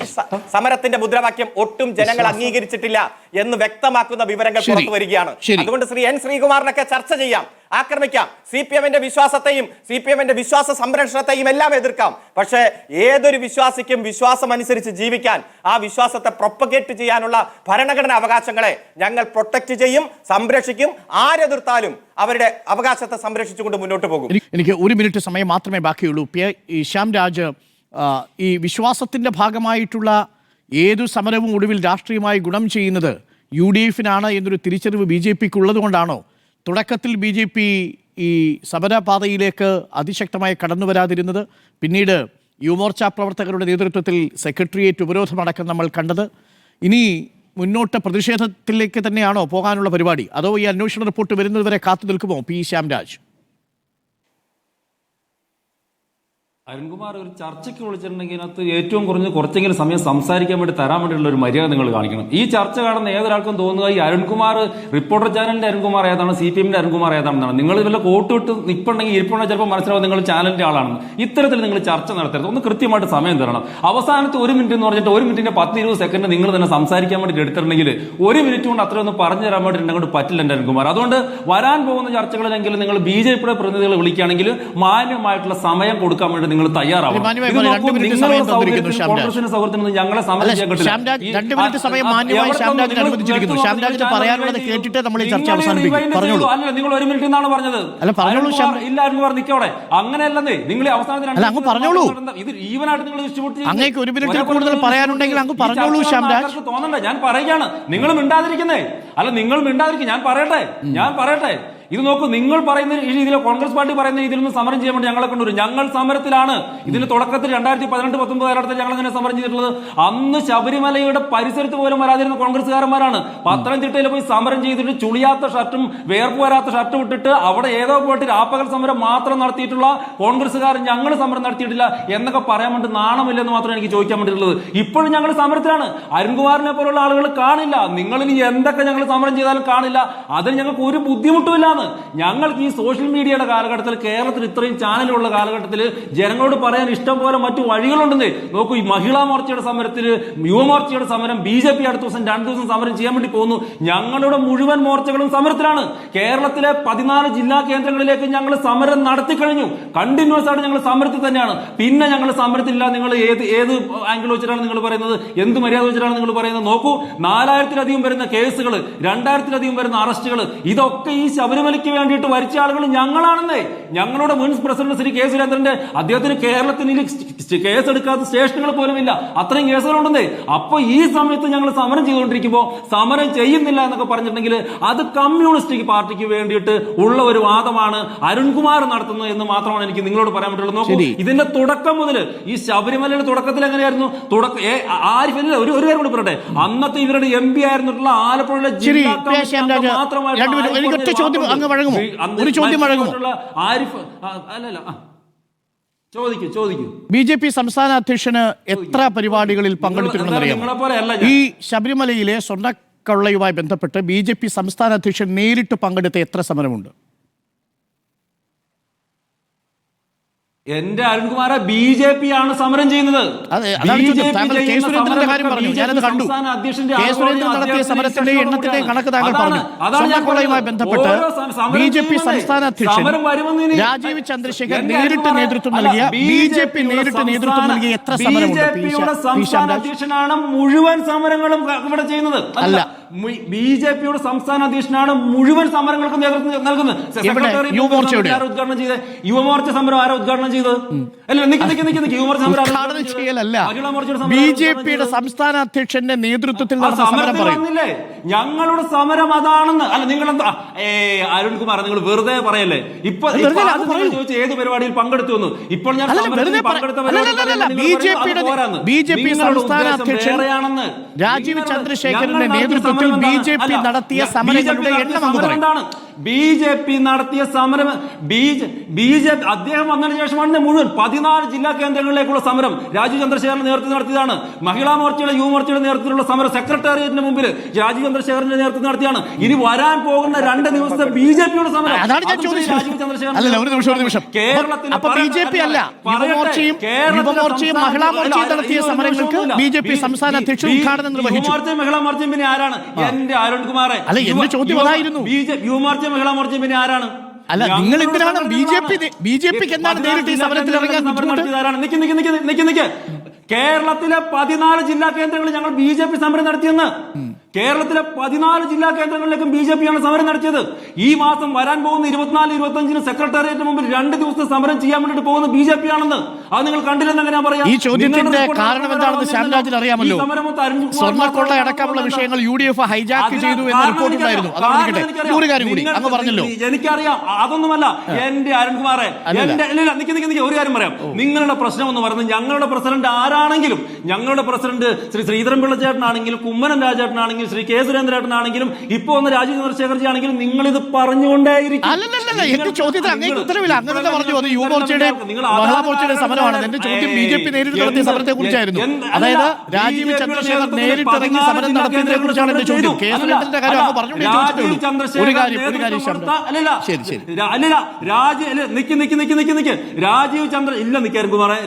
സമരത്തിന്റെ മുദ്രാവാക്യം ഒട്ടും ജനങ്ങൾ അംഗീകരിച്ചിട്ടില്ല എന്ന് വ്യക്തമാക്കുന്ന വിവരങ്ങൾ പുറത്തു വരികയാണ്. അതുകൊണ്ട് ശ്രീ N. ശ്രീകുമാറിനൊക്കെ ചർച്ച ചെയ്യാം, ആക്രമിക്കാം, CPM-ന്റെ വിശ്വാസത്തെയും CPM-ന്റെ വിശ്വാസ സംരക്ഷണത്തെയും എല്ലാം എതിർക്കാം. പക്ഷേ ഏതൊരു വിശ്വാസിക്കും വിശ്വാസം അനുസരിച്ച് ജീവിക്കാൻ, ആ വിശ്വാസത്തെ പ്രൊപ്പഗേറ്റ് ചെയ്യാനുള്ള ഭരണഘടനാ അവകാശങ്ങളെ ഞങ്ങൾ പ്രൊട്ടക്ട് ചെയ്യും, സംരക്ഷിക്കും. ആരെതിർത്താലും അവരുടെ അവകാശത്തെ സംരക്ഷിച്ചുകൊണ്ട് മുന്നോട്ട് പോകും. എനിക്ക് 1 മിനിറ്റ് സമയം മാത്രമേ ബാക്കിയുള്ളൂ. ശ്യാം രാജ്, ഈ വിശ്വാസത്തിന്റെ ഭാഗമായിട്ടുള്ള ഏതു സമരവും ഒടുവിൽ രാഷ്ട്രീയമായി ഗുണം ചെയ്യുന്നത് UDF-നാണ് എന്നൊരു തിരിച്ചറിവ് BJP-ക്ക് ഉള്ളത് കൊണ്ടാണോ തുടക്കത്തിൽ BJP ഈ സമരപാതയിലേക്ക് അതിശക്തമായി കടന്നു വരാതിരുന്നത്? പിന്നീട് യുവമോർച്ച പ്രവർത്തകരുടെ നേതൃത്വത്തിൽ സെക്രട്ടേറിയറ്റ് ഉപരോധമടക്കം നമ്മൾ കണ്ടത്. ഇനി മുന്നോട്ട് പ്രതിഷേധത്തിലേക്ക് തന്നെയാണോ പോകാനുള്ള പരിപാടി, അതോ ഈ അന്വേഷണ റിപ്പോർട്ട് വരുന്നതുവരെ കാത്തു നിൽക്കുമോ ശ്യാംരാജ്? അരുൺകുമാർ ഒരു ചർച്ചയ്ക്ക് വിളിച്ചിട്ടുണ്ടെങ്കിൽ അതിനകത്ത് ഏറ്റവും കുറച്ചെങ്കിലും സമയം സംസാരിക്കാൻ വേണ്ടി തരാൻ വേണ്ടിയുള്ള ഒരു മര്യാദ നിങ്ങൾ കാണിക്കണം. ഈ ചർച്ച കാണുന്ന ഏതൊരാൾക്കും തോന്നുക ഈ അരുൺകുമാർ റിപ്പോർട്ടർ ചാനലിന്റെ അരുൺകുമാർ ഏതാണ്, CPM-ന്റെ അരുൺകുമാർ ഏതാണെന്നാണ്. നിങ്ങൾ വല്ല കോട്ട് വിട്ട് നിൽപ്പുണ്ടെങ്കിൽ ഇരിപ്പുണ്ടെങ്കിൽ ചിലപ്പോൾ മനസ്സിലാവും നിങ്ങൾ ചാനലിന്റെ ആളാണെന്ന്. ഇത്തരത്തിൽ നിങ്ങൾ ചർച്ച നടത്തരുത്. ഒന്ന് കൃത്യമായിട്ട് സമയം തരണം. അവസാനത്തെ 1 മിനിറ്റ് എന്ന് പറഞ്ഞിട്ട് 1 മിനിറ്റിന്റെ 10-20 സെക്കൻഡ് നിങ്ങൾ തന്നെ സംസാരിക്കാൻ വേണ്ടി എടുത്തിട്ടുണ്ടെങ്കിൽ 1 മിനിറ്റ് കൊണ്ട് അത്രയൊന്നും പറഞ്ഞു തരാൻ വേണ്ടി അങ്ങോട്ട് പറ്റില്ല എന്റെ അരുൺകുമാർ. അതുകൊണ്ട് വരാൻ പോകുന്ന ചർച്ചകളിലെങ്കിലും നിങ്ങൾ BJP-യുടെ പ്രതിനിധികളെ വിളിക്കുകയാണെങ്കിൽ മാന്യമായിട്ടുള്ള സമയം കൊടുക്കാൻ വേണ്ടി നിങ്ങൾ തയ്യാറാവും. കോൺഗ്രസിന് സൗകര്യത്തിന് ഞങ്ങളെ സമരം അല്ല, നിങ്ങൾ 1 മിനിറ്റ് എന്നാണ് പറഞ്ഞത്. ഇല്ല അരുൺകുമാർ നിക്കോടെ, അങ്ങനെയല്ലേ നിങ്ങൾ അവസാനത്തിൽ ഇത് ഈവനായിട്ട് നിങ്ങൾ തോന്നണ്ട. ഞാൻ പറയുകയാണ്, നിങ്ങൾ മിണ്ടാതിരിക്കുന്നേ. അല്ല, നിങ്ങൾ മിണ്ടാതിരിക്കും. ഞാൻ പറയട്ടെ. ഇത് നോക്കൂ, നിങ്ങൾ പറയുന്ന രീതിയിൽ കോൺഗ്രസ് പാർട്ടി പറയുന്ന രീതിയിലൊന്നും സമരം ചെയ്യാൻ വേണ്ടി ഞങ്ങളെ കൊണ്ടുവരും. ഞങ്ങൾ സമരത്തിലാണ്. ഇതിന്റെ തുടക്കത്തിൽ 2018-19 കാലഘട്ടത്തിൽ ഞങ്ങൾ അങ്ങനെ സമരം ചെയ്തിട്ടുള്ളത്. അന്ന് ശബരിമലയുടെ പരിസരത്ത് പോലും വരാതിരുന്ന കോൺഗ്രസ്സുകാരന്മാരാണ്. പത്തനംതിട്ടയിൽ പോയി സമരം ചെയ്തിട്ട് ചുളിയാത്ത ഷർട്ടും വേർപ്പ് വരാത്ത ഷർട്ടും ഇട്ടിട്ട് അവിടെ ഏതോ പോയിട്ട് രാപ്പകൽ സമരം മാത്രം നടത്തിയിട്ടുള്ള കോൺഗ്രസ്സുകാർ ഞങ്ങൾ സമരം നടത്തിയിട്ടില്ല എന്നൊക്കെ പറയാൻ വേണ്ടി നാണമില്ലെന്ന് മാത്രമേ എനിക്ക് ചോദിക്കാൻ വേണ്ടിയിട്ടുള്ളത്. ഇപ്പോഴും ഞങ്ങൾ സമരത്തിലാണ്. അരുൺകുമാറിനെ പോലുള്ള ആളുകൾ കാണില്ല. നിങ്ങളിനി എന്തൊക്കെ ഞങ്ങൾ സമരം ചെയ്താലും കാണില്ല. അതിന് ഞങ്ങൾക്ക് ഒരു ബുദ്ധിമുട്ടുമില്ല. ഞങ്ങൾക്ക് ഈ സോഷ്യൽ മീഡിയയുടെ കാലഘട്ടത്തിൽ, കേരളത്തിൽ ഇത്രയും ചാനലുള്ള കാലഘട്ടത്തിൽ ജനങ്ങളോട് പറയാൻ ഇഷ്ടം പോലെ മറ്റു വഴികളുണ്ടെന്നേ. നോക്കൂ, ഈ മഹിളാ മോർച്ചയുടെ സമരത്തിന്, യുവമോർച്ചയുടെ സമരം, BJP അടുത്ത ദിവസം 2 ദിവസം സമരം ചെയ്യാൻ വേണ്ടി പോകുന്നു. ഞങ്ങളുടെ മുഴുവൻ മോർച്ചകളും സമരത്തിലാണ്. കേരളത്തിലെ 14 ജില്ലാ കേന്ദ്രങ്ങളിലേക്ക് ഞങ്ങൾ സമരം നടത്തി കഴിഞ്ഞു. കണ്ടിന്യൂസ് ആയിട്ട് ഞങ്ങൾ സമരത്തിൽ തന്നെയാണ്. പിന്നെ ഞങ്ങൾ സമരത്തിലില്ല. നിങ്ങൾ ഏത് ആംഗിൾ വെച്ചിട്ടാണ് നിങ്ങൾ പറയുന്നത്? എന്ത് മര്യാദ വെച്ചിട്ടാണ് നിങ്ങൾ പറയുന്നത്? നോക്കൂ, 4000-ലധികം വരുന്ന കേസുകൾ, 2000-ലധികം വരുന്ന അറസ്റ്റുകൾ, ഇതൊക്കെ ഈ ശബരിമലയ്ക്ക് വേണ്ടിയിട്ട് വരിച്ച ആളുകൾ ഞങ്ങളാണെന്നേ. ഞങ്ങളുടെ മുൻ പ്രസിഡന്റ് ശ്രീ കെ സുരേന്ദ്രന്റെ, അദ്ദേഹത്തിന് കേരളത്തിൽ കേസെടുക്കാത്ത സ്റ്റേഷനുകൾ പോലും ഇല്ല. അത്രയും കേസുകളുണ്ടെന്നേ. അപ്പൊ ഈ സമയത്ത് ഞങ്ങൾ സമരം ചെയ്തുകൊണ്ടിരിക്കുമ്പോൾ സമരം ചെയ്യുന്നില്ല എന്നൊക്കെ പറഞ്ഞിട്ടുണ്ടെങ്കിൽ അത് കമ്മ്യൂണിസ്റ്റ് പാർട്ടിക്ക് വേണ്ടിയിട്ട് ഉള്ള ഒരു വാദമാണ് അരുൺകുമാർ നടത്തുന്നത് എന്ന് മാത്രമാണ് എനിക്ക് നിങ്ങളോട് പറയാൻ പറ്റുള്ളൂ. നോക്കൂ, ഇതിന്റെ തുടക്കം മുതൽ ഈ ശബരിമലയുടെ തുടക്കത്തിൽ എങ്ങനെയായിരുന്നു? ഒരു കാര്യം കൂടി പറയട്ടെ. അന്നത്തെ ഇവരുടെ MP ആയിരുന്നിട്ടുള്ള ആലപ്പുഴയിലെ ജില്ലാ മാത്രമായിട്ട് BJP സംസ്ഥാന അധ്യക്ഷന് എത്ര പരിപാടികളിൽ പങ്കെടുത്തിട്ടുണ്ടെന്നറിയാം? ഈ ശബരിമലയിലെ സ്വർണ്ണക്കൊള്ളയുമായി ബന്ധപ്പെട്ട് BJP സംസ്ഥാന അധ്യക്ഷൻ നേരിട്ട് പങ്കെടുത്ത എത്ര സമരമുണ്ട്? എന്റെ അരുൺകുമാറെ BJP ആണ് സമരം ചെയ്യുന്നത്. അതെ, അതാണ് ചോദ്യം. താങ്കൾ കെ സുരേന്ദ്രന്റെ കാര്യം പറഞ്ഞു, ഞാനത് കണ്ടു. കെ സുരേന്ദ്രൻ നടത്തിയ സമരത്തിന്റെ എണ്ണത്തിന്റെ കണക്ക് താങ്കൾ പറഞ്ഞു. സ്വർണ്ണക്കൊള്ളയുമായി ബന്ധപ്പെട്ട് BJP സംസ്ഥാന അധ്യക്ഷൻ രാജീവ് ചന്ദ്രശേഖർ നേരിട്ട് നേതൃത്വം നൽകിയ BJP നേരിട്ട് നേതൃത്വം നൽകിയ എത്ര സമരമുണ്ട്? സംസ്ഥാന അധ്യക്ഷനാണ് മുഴുവൻ സമരങ്ങളും ഇവിടെ ചെയ്യുന്നത്. അല്ല, BJP സംസ്ഥാന അധ്യക്ഷനാണ് മുഴുവൻ സമരങ്ങൾക്കും നേതൃത്വം നൽകുന്നത്. ഉദ്ഘാടനം ചെയ്ത് യുവമോർച്ച സമരം ആരാ ഉദ്ഘാടനം ചെയ്തത്? ഉദ്ഘാടനം ചെയ്യലല്ല, BJP സംസ്ഥാന അധ്യക്ഷന്റെ നേതൃത്വത്തിൽ നടന്ന സമരം പറയുന്നില്ലേ? ഞങ്ങളുടെ സമരം അതാണെന്ന്. അല്ല, നിങ്ങൾ എന്താ അരുൺകുമാർ, നിങ്ങൾ വെറുതെ പറയല്ലേ? ഇപ്പൊ ചോദിച്ച ഏത് പരിപാടിയിൽ പങ്കെടുത്തു എന്ന്. ഇപ്പോൾ ഞാൻ BJP സംസ്ഥാന അധ്യക്ഷൻ രാജീവ് ചന്ദ്രശേഖരന്റെ നേതൃത്വത്തിൽ BJP നടത്തിയ സമരങ്ങളുടെ എണ്ണം എന്താണ്? BJP നടത്തിയ സമരം BJP അദ്ദേഹം വന്നതിന് ശേഷമാണ് മുഴുവൻ 14 ജില്ലാ കേന്ദ്രങ്ങളിലേക്കുള്ള സമരം രാജീവ് ചന്ദ്രശേഖരന്റെ നേതൃത്വത്തിൽ നടത്തിയതാണ്. മഹിളാ മോർച്ചയുടെ യുവമോർച്ചയുടെ നേതൃത്വത്തിലുള്ള സമരം സെക്രട്ടേറിയറ്റിന് മുമ്പിൽ രാജീവ് ചന്ദ്രശേഖരന്റെ നേതൃത്വത്തിൽ നടത്തിയാണ്. ഇനി വരാൻ പോകുന്ന 2 ദിവസത്തെ BJP-യുടെ സമരം രാജീവ് ചന്ദ്രശേഖരൻ കേരളത്തിൽ മഹിളാ മോർച്ചയും നടത്തിയ സമരങ്ങൾക്ക് BJP സംസ്ഥാന അധ്യക്ഷൻ ഉദ്ഘാടനം നിർവഹിച്ചു. മഹിളാ മോർച്ചയും പിന്നെ ആരാണ്? എന്റെ അരുൺകുമാറെ, അല്ല, എന്റെ ചോദ്യം അതായിരുന്നു. യുവമോർച്ച മഹിളാ മോർച്ചയും പിന്നെ ആരാണ്? അല്ല, നിങ്ങൾ എന്തിനാണ് BJPക്ക് എന്താണ് നേരിട്ട് ഈ സമരത്തിൽ ഇറങ്ങാൻ ബുദ്ധിമുട്ട്? കേരളത്തിലെ 14 ജില്ലാ കേന്ദ്രങ്ങളിൽ ഞങ്ങൾ BJP സമരം നടത്തിയെന്ന്. കേരളത്തിലെ 14 ജില്ലാ കേന്ദ്രങ്ങളിലേക്കും BJP ആണ് സമരം നടത്തിയത്. ഈ മാസം വരാൻ പോകുന്ന 24-25 സെക്രട്ടേറിയറ്റിന് മുമ്പിൽ 2 ദിവസത്തെ സമരം ചെയ്യാൻ വേണ്ടിട്ട് പോകുന്ന BJP ആണെന്ന്. അത് നിങ്ങൾ കണ്ടില്ലെന്ന് എങ്ങനെയാ പറയാ? ഈ ചോദ്യത്തിന്റെ കാരണം എന്താണെന്ന് ശ്യാംരാജിന് അറിയാമല്ലോ. സ്വർണ്ണക്കൊള്ള അടക്കമുള്ള വിഷയങ്ങൾ UDF ഹൈജാക്ക് ചെയ്തു എന്ന റിപ്പോർട്ട് ഉണ്ടായിരുന്നു. ഒരു കാര്യം കൂടി അങ്ങ് പറഞ്ഞല്ലോ. എനിക്കറിയാം, അതൊന്നുമല്ല എന്റെ അരുൺകുമാറെ. ഒരു കാര്യം പറയാം. നിങ്ങളുടെ പ്രശ്നം എന്ന് പറയുന്നത് ഞങ്ങളുടെ പ്രസിഡന്റ് ആരാണെങ്കിലും, ഞങ്ങളുടെ പ്രസിഡന്റ് ശ്രീ ശ്രീധരൻപിള്ള ചേട്ടനാണെങ്കിലും, കുമ്മനം രാജേട്ടനാണെങ്കിലും, ശ്രീ കെ സുരേന്ദ്രനാണെങ്കിലും, ഇപ്പൊ വന്ന രാജീവ് ചന്ദ്രശേഖർജി ആണെങ്കിലും, നിങ്ങൾ ഇത് പറഞ്ഞുകൊണ്ടേയിരിക്കും. എന്റെ ചോദ്യത്തിന് അങ്ങേക്ക് ഉത്തരവില്ല. അങ്ങനെ പറഞ്ഞു അത് യുവമോർച്ചയുടെ മഹിളാമോർച്ചയുടെ സമരമാണ്. എന്റെ ചോദ്യം BJP നേരിട്ട് നടത്തിയ സമരത്തെ കുറിച്ചായിരുന്നു. അതായത് രാജീവ് ചന്ദ്രശേഖർ നേരിട്ടിറങ്ങി സമരം നടത്തിയതിനെ കുറിച്ചാണ് എന്റെ ചോദ്യം. കെ സുരേന്ദ്രന്റെ കാര്യം അങ്ങ് പറഞ്ഞു. ഒരു കാര്യം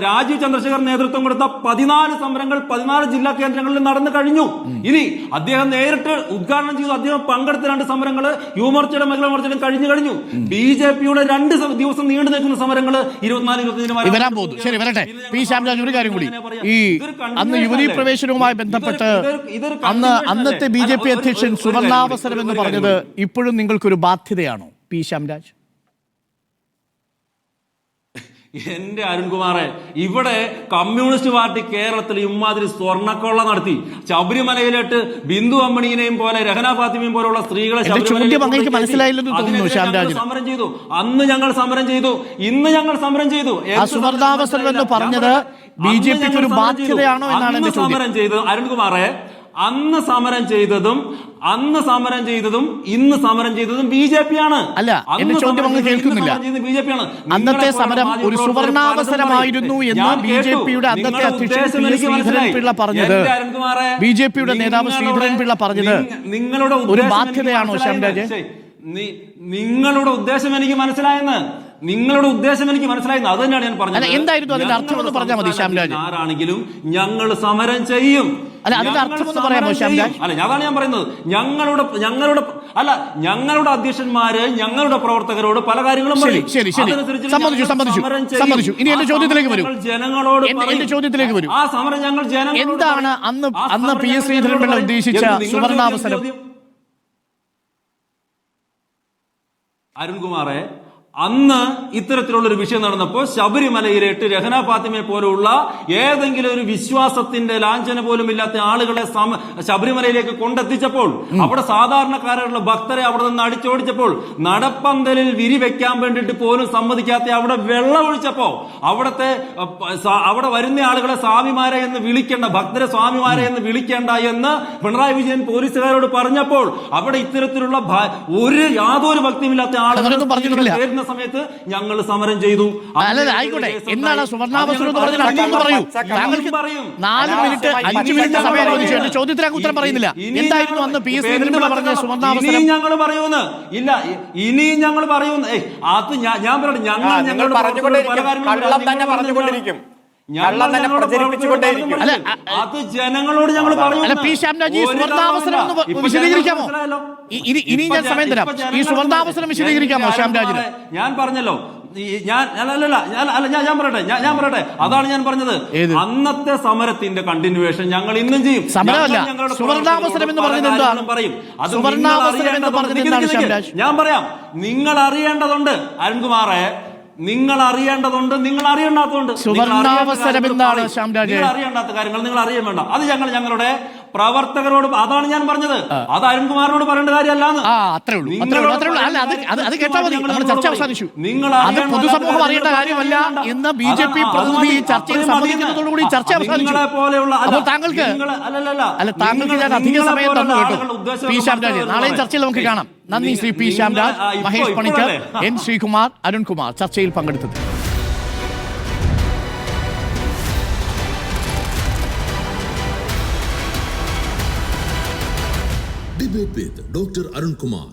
രാജീവ് ചന്ദ്രശേഖർ നേതൃത്വം കൊടുത്ത 14 സമരങ്ങൾ 14 ജില്ലാ കേന്ദ്രങ്ങളിൽ നടന്നു കഴിഞ്ഞു. ഇനി അദ്ദേഹം നേരിട്ട് ഉദ്ഘാടനം ചെയ്തു, അദ്ദേഹം പങ്കെടുത്ത 2 സമരങ്ങൾ യുവമോർച്ചയുടെ മഹിളാ മോർച്ചയിലും കഴിഞ്ഞു. BJP-യുടെ 2 ദിവസം നീണ്ടു നിൽക്കുന്ന സമരങ്ങൾ 24-25 വരാൻ പോകുന്നു. ശരി, വരട്ടെ. പി ശ്യാംരാജ്, ഒരു കാര്യം കൂടി. ഈ അന്ന് യുവതീ പ്രവേശനവുമായി ബന്ധപ്പെട്ട് അന്നത്തെ BJP അധ്യക്ഷൻ സുവർണാവസരം എന്ന് പറഞ്ഞത് ഇപ്പോഴും നിങ്ങൾക്കൊരു ബാധ്യതയാണോ പി ശ്യാംരാജ്? എന്റെ അരുൺകുമാറെ, ഇവിടെ കമ്മ്യൂണിസ്റ്റ് പാർട്ടി കേരളത്തിൽ ഇമാതിരി സ്വർണ്ണക്കൊള്ള നടത്തി ശബരിമലയിലിട്ട് ബിന്ദു അമ്മണിയെയും പോലെ രഹന ഫാത്തിമയും പോലുള്ള സ്ത്രീകളെ സമരം ചെയ്തു. അന്ന് ഞങ്ങൾ സമരം ചെയ്തു, ഇന്ന് ഞങ്ങൾ സമരം ചെയ്തു. സുവർണാവസരം എന്ന് പറഞ്ഞത് BJPക്ക് ഒരു ബാധ്യതയാണോ എന്നാണ് എന്റെ ചോദ്യം. സമരം ചെയ്തത് അരുൺകുമാറെ, അന്ന് സമരം ചെയ്തതും ഇന്ന് സമരം ചെയ്തതും BJP ആണ്. അല്ല, എന്റെ ചോദ്യം അങ്ങ് കേൾക്കുന്നില്ല. BJP ആണ്. അന്നത്തെ സമരം ഒരു സുവർണാവസരമായിരുന്നു എന്ന് BJPയുടെ അന്നത്തെ അധ്യക്ഷൻ ശ്രീധരൻപിള്ള പറഞ്ഞത്, BJPയുടെ നേതാവ് ശ്രീധരൻപിള്ള പറഞ്ഞത് നിങ്ങളുടെ ഒരു ബാധ്യതയാണോ ശ്യാംരാജ്? നിങ്ങളുടെ ഉദ്ദേശം എനിക്ക് മനസ്സിലായെന്ന്. അത് തന്നെയാണ് ഞാൻ പറഞ്ഞത്. എന്തായിരുന്നു അതിന്റെ അർത്ഥം എന്ന് പറഞ്ഞാൽ മതി ശ്യാംരാജ്. ആരാണെങ്കിലും ഞങ്ങൾ സമരം ചെയ്യും. അല്ല, അതിന്റെ അർത്ഥം എന്ന് പറയാമോ ശ്യാംരാജ്? അല്ല, അതാണ് ഞാൻ പറയുന്നത്. ഞങ്ങളുടെ അധ്യക്ഷന്മാര് ഞങ്ങളുടെ പ്രവർത്തകരോട് പല കാര്യങ്ങളും സമ്മതിച്ചു. ഇനി എന്റെ ചോദ്യത്തിലേക്ക് വരും. ജനങ്ങളോട് വരും. ആ സമരം ഞങ്ങൾ എന്താണ് അന്ന് പി എസ് ശ്രീധരൻപിള്ള ഉദ്ദേശിച്ച സുവർണാവസരം? അരുൺകുമാറെ, അന്ന് ഇത്തരത്തിലുള്ളൊരു വിഷയം നടന്നപ്പോൾ ശബരിമലയിലേട്ട് രഹന ഫാത്തിമയെ പോലുള്ള ഏതെങ്കിലും ഒരു വിശ്വാസത്തിന്റെ ലാഞ്ചന പോലും ഇല്ലാത്ത ആളുകളെ ശബരിമലയിലേക്ക് കൊണ്ടെത്തിച്ചപ്പോൾ, അവിടെ സാധാരണക്കാരായിട്ടുള്ള ഭക്തരെ അവിടെ നിന്ന് അടിച്ചോടിച്ചപ്പോൾ, നടപ്പന്തലിൽ വിരി വെക്കാൻ വേണ്ടിയിട്ട് പോലും സമ്മതിക്കാത്ത അവിടെ വെള്ളമൊഴിച്ചപ്പോ അവിടെ വരുന്ന ആളുകളെ സ്വാമിമാരെ എന്ന് വിളിക്കേണ്ട, ഭക്തരെ സ്വാമിമാരെ എന്ന് വിളിക്കേണ്ട എന്ന് പിണറായി വിജയൻ പോലീസുകാരോട് പറഞ്ഞപ്പോൾ അവിടെ ഇത്തരത്തിലുള്ള യാതൊരു ഭക്തിയുമില്ലാത്ത ആളുകൾ പറയുന്ന സമയത്ത് ഞങ്ങൾ സമരം ചെയ്തു. അല്ല ആയിക്കോട്ടെ, എന്താണ് സുവർണാവസരം എന്ന് പറഞ്ഞാൽ അതൊന്ന് പറയൂ. താങ്കൾക്ക് 4 മിനിറ്റ് 5 മിനിറ്റ് സമയം ചോദിച്ചു, എന്റെ ചോദ്യത്തിലേക്ക് ഉത്തരം പറയുന്നില്ല. എന്തായിരുന്നു അന്ന് പി എസ് ശ്രീധരൻപിള്ള പറഞ്ഞ സുവർണാവസരം? ഞങ്ങൾ പറയുന്നു ഇല്ല, ഇനിയും ഞങ്ങൾ പറയുന്നു. അത് ഞാൻ പറയട്ടെ, ഞങ്ങൾ പറഞ്ഞുകൊണ്ടിരിക്കും. അത് ജനങ്ങളോട് ഞങ്ങൾ അല്ല പി ശ്യാംരാജ്, ഈ സുവർണാവസരം ഒന്ന് വിശദീകരിക്കാമോ? ഇനി ഞാൻ സമയം തരാം. ഈ സുവർണാവസരം വിശദീകരിക്കാമോ ശ്യാംരാജിന്? ഞാൻ പറഞ്ഞല്ലോ, ഞാൻ പറയട്ടെ അതാണ് ഞാൻ പറഞ്ഞത്. അന്നത്തെ സമരത്തിന്റെ കണ്ടിന്യൂവേഷൻ ഞങ്ങൾ ഇന്നും ചെയ്യും. സമരമല്ല, സുവർണാവസരം എന്ന് പറഞ്ഞത് എന്താണ്? പറയും. സുവർണാവസരം എന്ന് പറഞ്ഞത് എന്താണ് ശ്യാംരാജ്? ഞാൻ പറയാം. നിങ്ങൾ അറിയേണ്ടതുണ്ട് അരുൺകുമാറെ, നിങ്ങൾ അറിയേണ്ടതുണ്ട്, നിങ്ങൾ അറിയേണ്ടാത്തതുണ്ട്. സുവർണാവസരം എന്താണ് ശ്യാംരാജ്? നിങ്ങൾ അറിയേണ്ടാത്ത കാര്യങ്ങൾ നിങ്ങൾ അറിയാൻ വേണ്ട. അത് ഞങ്ങളുടെ പ്രവർത്തകരോട്, അതാണ് ഞാൻ പറഞ്ഞത്. അത് അരുൺകുമാറിനോട് പറയേണ്ട കാര്യമല്ലാന്ന്. അത്രേ ഉള്ളൂ. അല്ല അത് കേട്ടാ മതി, നമ്മുടെ ചർച്ച അവസാനിച്ചു. അത് പൊതുസമൂഹം അറിയേണ്ട കാര്യമല്ല എന്ന് BJP പ്രതിനിധി ചർച്ചയിൽ സമ്മതിക്കുന്നതോടുകൂടി ചർച്ച അവസാനിച്ചു. അപ്പോൾ താങ്കൾക്ക് ഞാൻ അധിക സമയം തന്നു കേട്ടോ പി ശ്യാംരാജ്. നാളെയും ചർച്ചയിൽ നമുക്ക് കാണാം. നന്ദി ശ്രീ പി ശ്യാംരാജ്, മഹേഷ് പണിക്കർ, N ശ്രീകുമാർ, അരുൺകുമാർ ചർച്ചയിൽ പങ്കെടുത്തത്. Debate with Dr. Arun Kumar.